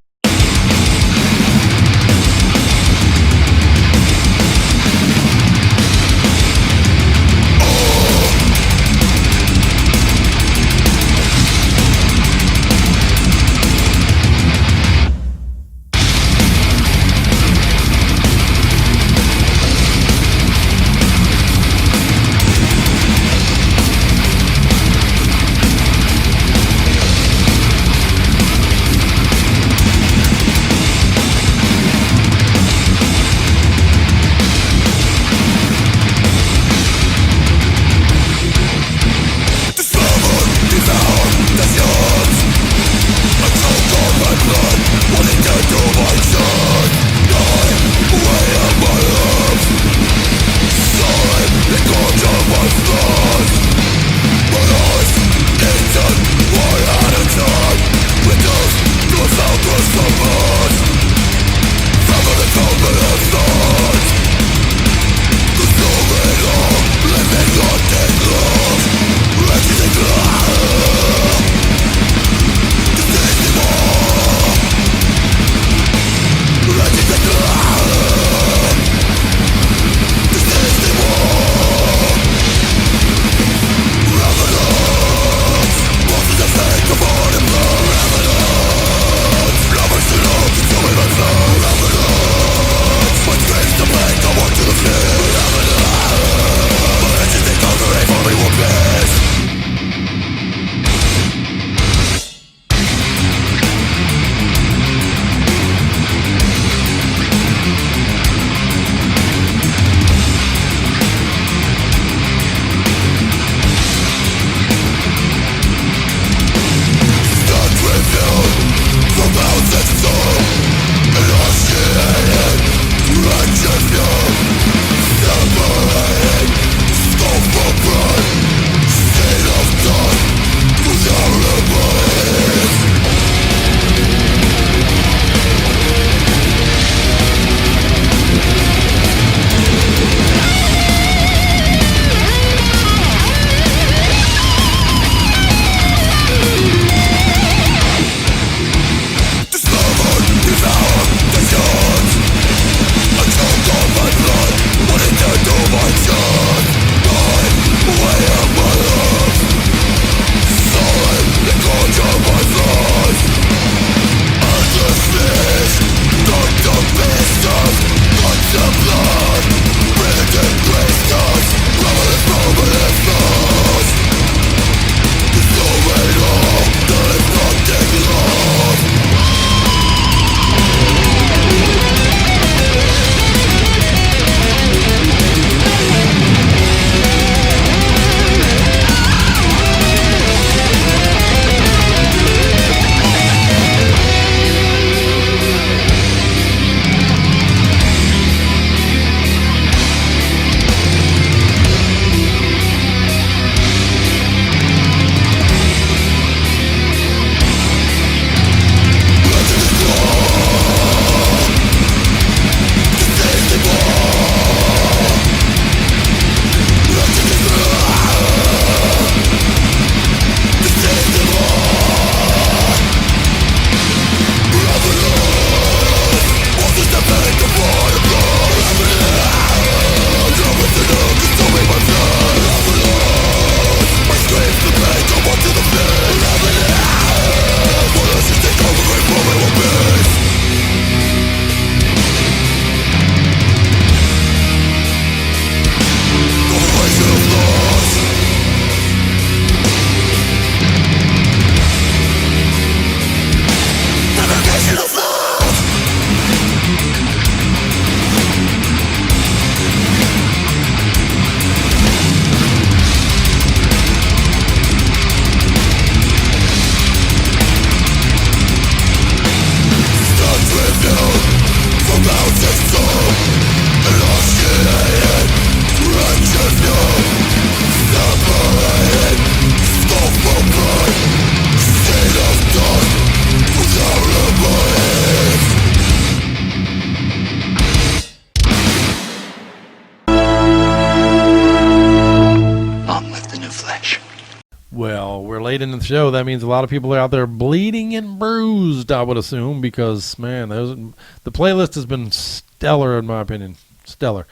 late in the show, that means a lot of people are out there bleeding and bruised, I would assume, because, man, the playlist has been stellar, in my opinion. Stellar.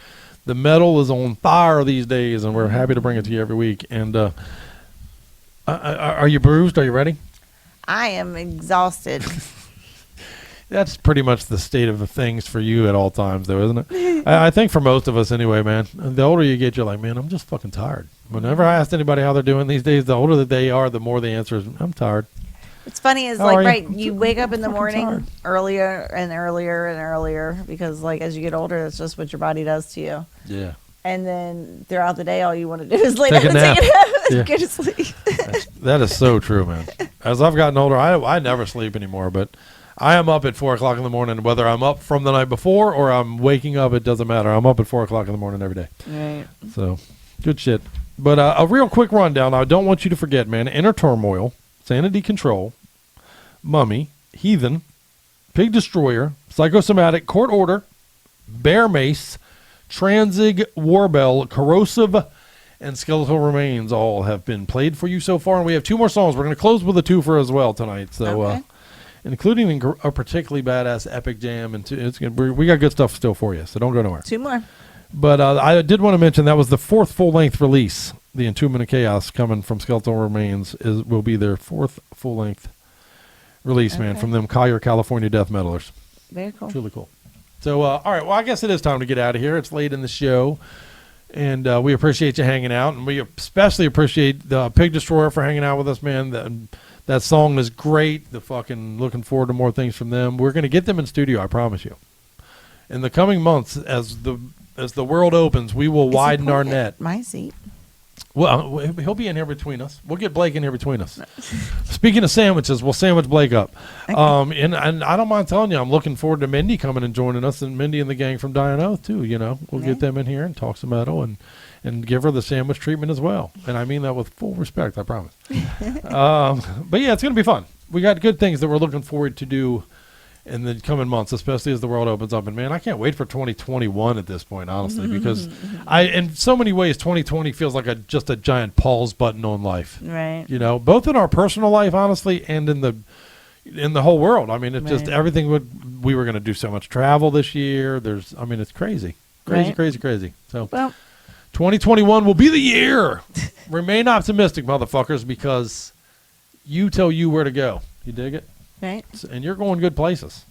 The metal is on fire these days, and we're happy to bring it to you every week. And are you bruised? Are you ready? I am exhausted. That's pretty much the state of the things for you at all times, though, isn't it? I think for most of us anyway, man. The older you get, you're like, man, I'm just fucking tired. Whenever I ask anybody how they're doing these days, the older that they are, the more the answer is, I'm tired. What's funny is, How like, are you? right, you wake up in the morning tired. earlier and earlier and earlier because, like, as you get older, that's just what your body does to you. Yeah. And then throughout the day, all you want to do is lay Take down a and nap. take a nap and Yeah. go to sleep. That is so true, man. As I've gotten older, I never sleep anymore, but I am up at 4 o'clock in the morning. Whether I'm up from the night before or I'm waking up, it doesn't matter. I'm up at 4 o'clock in the morning every day. Right. So, good shit. But a real quick rundown. I don't want you to forget, man. Inner Turmoil, Sanity Control, Mummy, Heathen, Pig Destroyer, Psychosomatic, Court Order, Bear Mace, Transig, Warbell, Corrosive, and Skeletal Remains all have been played for you so far. And we have 2 more songs. We're going to close with a twofer as well tonight. So, Okay. including a particularly badass epic jam. And we got good stuff still for you, so don't go nowhere. 2 more. But I did want to mention that was the 4th full-length release. The Entombment of Chaos coming from Skeletal Remains will be their 4th full-length release, man, from them Collier, California death metalers. Very cool. Truly cool. So, all right, well, I guess it is time to get out of here. It's late in the show, and we appreciate you hanging out, and we especially appreciate the Pig Destroyer for hanging out with us, man. That song is great. The fucking looking forward to more things from them. We're going to get them in studio, I promise you. In the coming months, as the world opens, we will widen our net. My seat. Well, he'll be in here between us. We'll get Blake in here between us. Speaking of sandwiches, we'll sandwich Blake up. And I don't mind telling you, I'm looking forward to Mindy coming and joining us, and Mindy and the gang from Dying Oath, too. You know, we'll get them in here and talk some metal and give her the sandwich treatment as well. And I mean that with full respect, I promise. But yeah, it's going to be fun. We got good things that we're looking forward to do in the coming months, especially as the world opens up. And man, I can't wait for 2021 at this point, honestly, because in so many ways, 2020 feels like just a giant pause button on life. Right. You know, both in our personal life, honestly, and in the whole world. I mean, it's just everything we were going to do so much travel this year. It's crazy. Crazy. So, well, 2021 will be the year. Remain optimistic, motherfuckers, because you tell you where to go. You dig it? Right. And you're going good places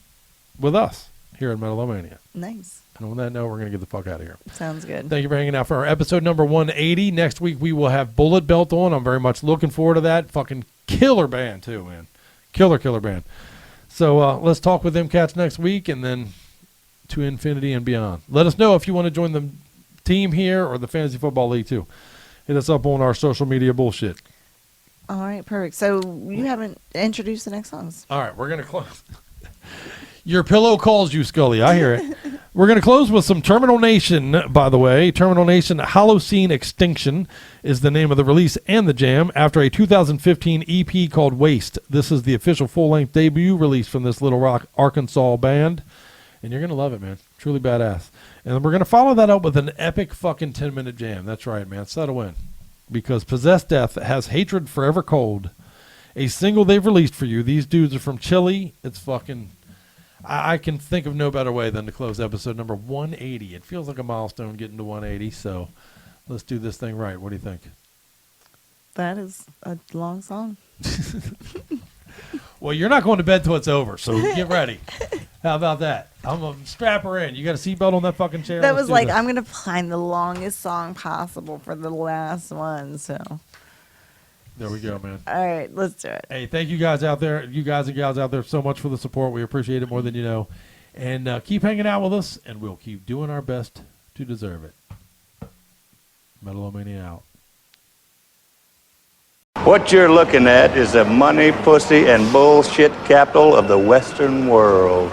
with us here at Metal-O-Mania. Nice. And on that note, we're going to get the fuck out of here. Sounds good. Thank you for hanging out for our episode number 180. Next week, we will have Bullet Belt on. I'm very much looking forward to that. Fucking killer band, too, man. Killer band. So let's talk with them cats next week and then to infinity and beyond. Let us know if you want to join the team here or the Fantasy Football League, too. Hit us up on our social media bullshit. All right, perfect. So you haven't introduced the next songs. All right, we're going to close. Your pillow calls you, Scully. I hear it. We're going to close with some Terminal Nation, by the way. Terminal Nation Holocene Extinction is the name of the release and the jam after a 2015 EP called Waste. This is the official full-length debut release from this Little Rock, Arkansas band. And you're going to love it, man. Truly badass. And then we're going to follow that up with an epic fucking 10-minute jam. That's right, man. Settle in. Because Possessed Death has Hatred Forever Cold, a single they've released for you. These dudes are from Chile. It's fucking... I can think of no better way than to close episode number 180. It feels like a milestone getting to 180, so let's do this thing right. What do you think? That is a long song. Well, you're not going to bed till it's over, so get ready. How about that? I'm going to strap her in. You got a seatbelt on that fucking chair? That Let's was do like, this. I'm going to find the longest song possible for the last one, so. There we go, man. All right, let's do it. Hey, thank you guys out there, you guys and gals out there, so much for the support. We appreciate it more than you know. And keep hanging out with us, and we'll keep doing our best to deserve it. Metal-O-Mania out. What you're looking at is the money, pussy, and bullshit capital of the Western world.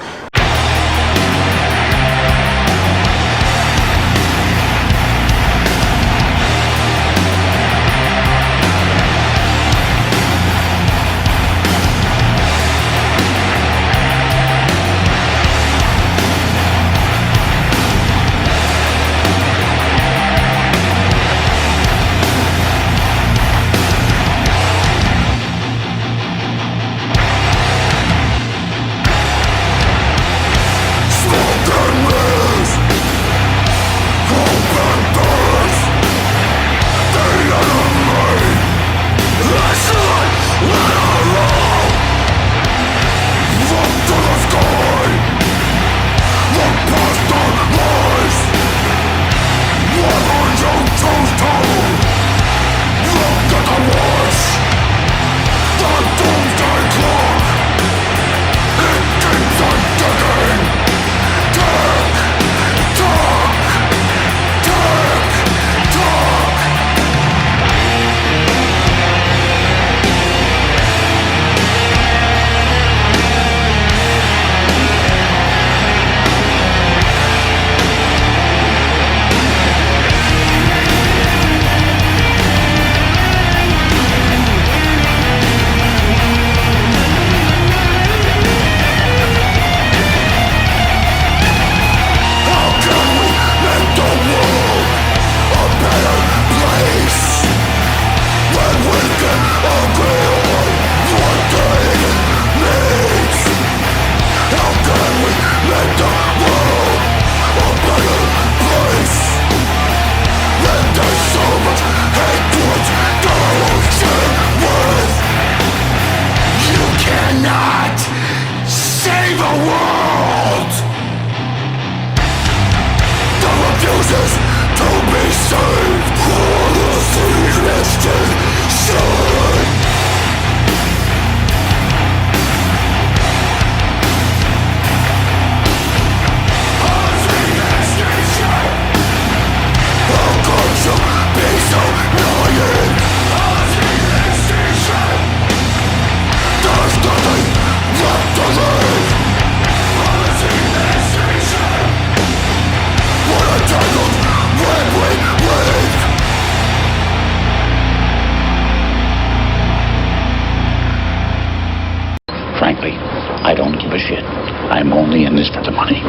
Frankly, I don't give a shit. I'm only in this for the money.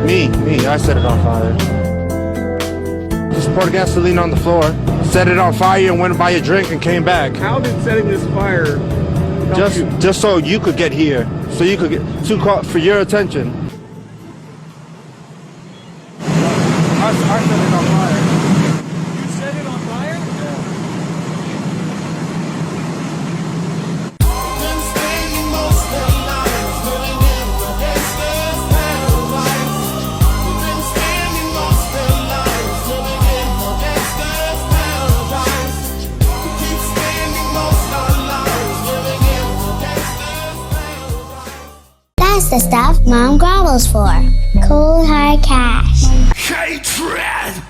Me, I set it on fire. Just poured gasoline on the floor, set it on fire, and went to buy a drink and came back. How did setting this fire help you? Just so you could get here, so you could get for your attention. I set it on fire. You set it on fire? That's the stuff Mom grovels for. Cold hard cash. Hatred!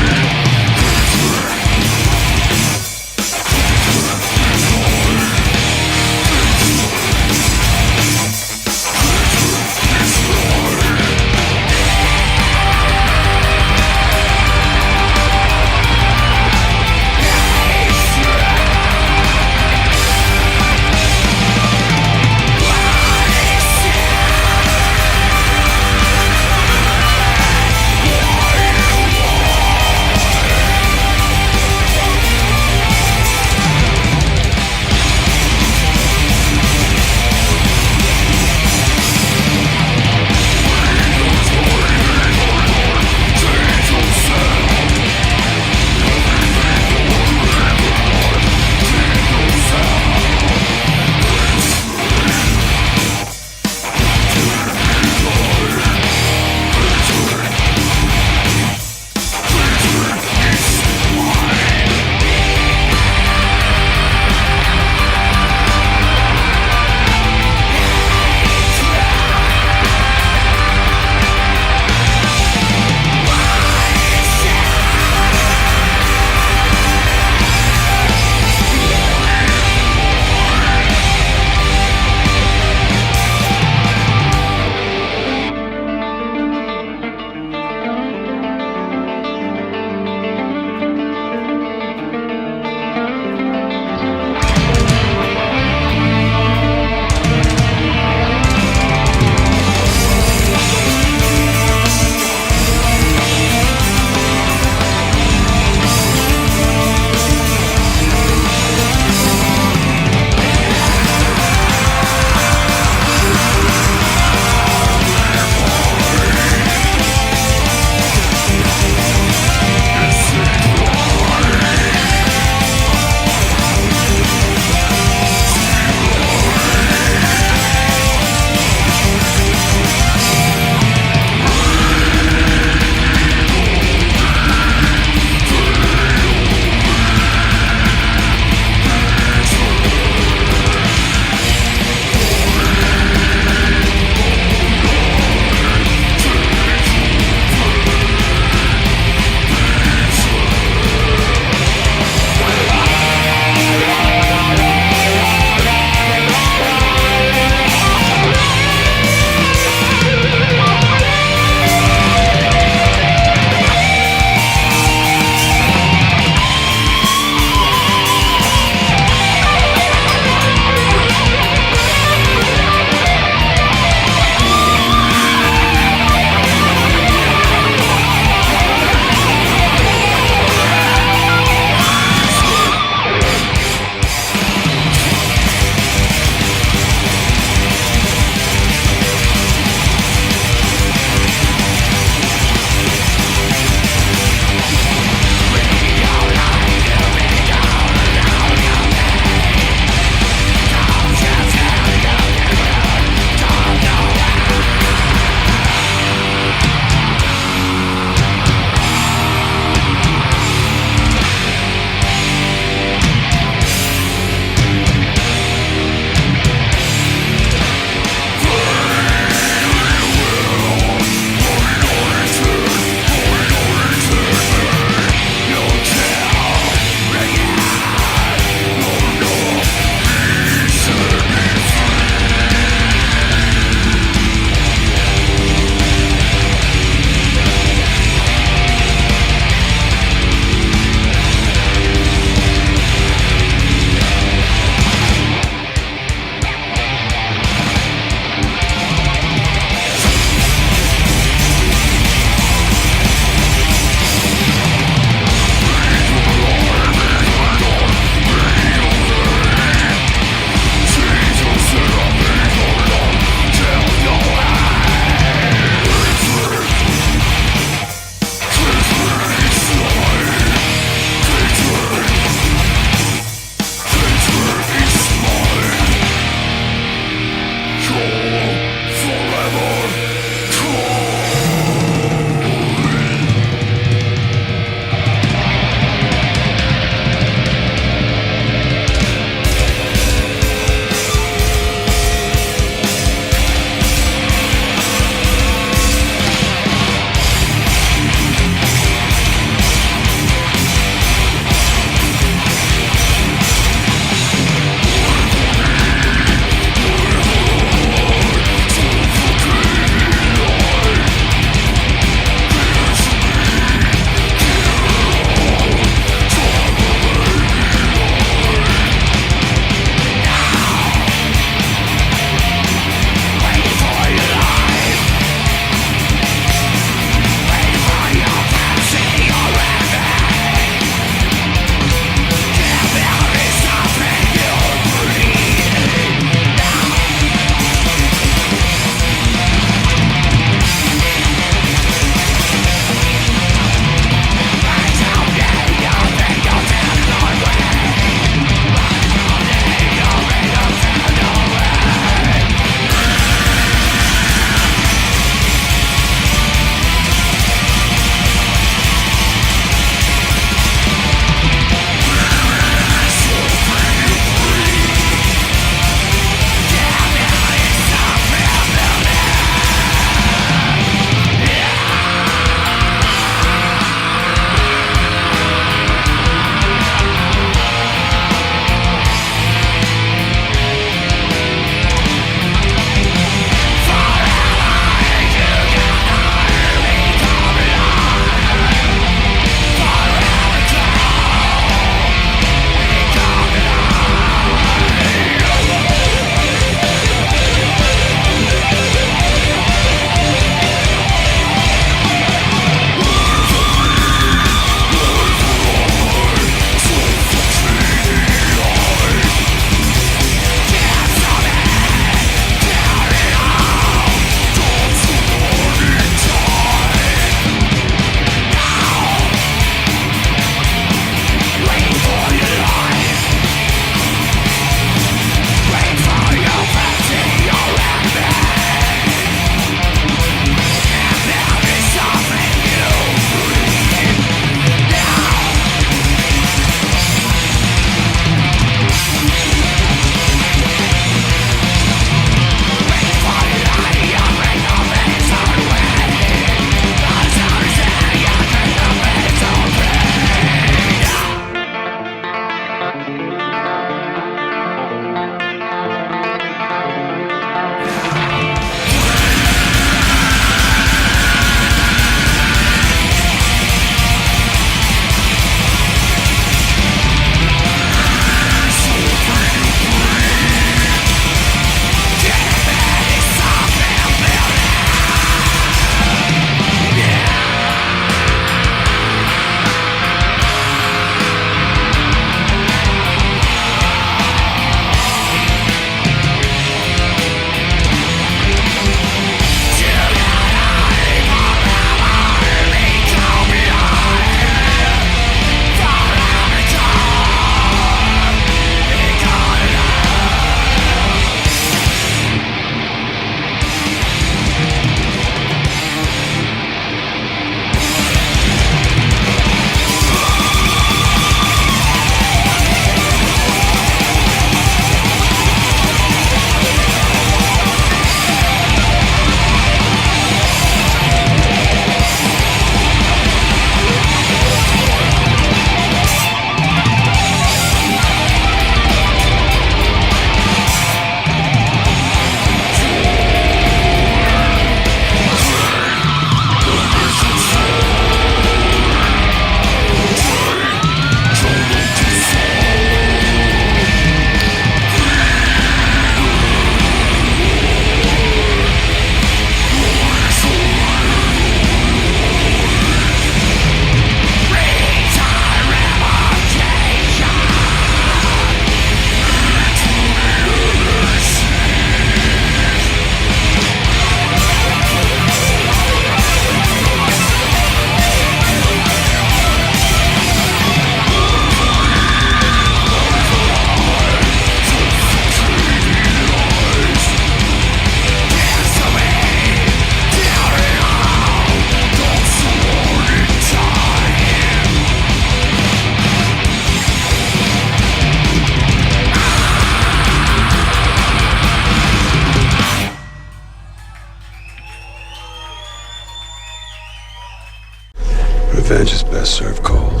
Revenge is best served cold.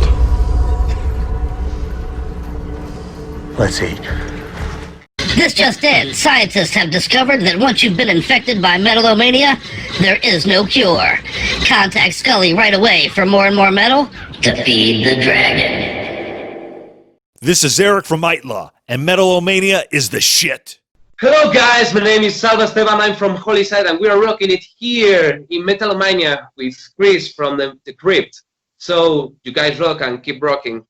Let's eat. This just in. Scientists have discovered that once you've been infected by Metal-O-Mania, there is no cure. Contact Skully right away for more and more metal to feed the dragon. This is Eric from Itla, and Metal-O-Mania is the shit. Hello guys, my name is Salva Esteban, I'm from Hollyside, and we are rocking it here in Metal-O-Mania with Chris from the Crypt. So, you guys rock and keep rocking.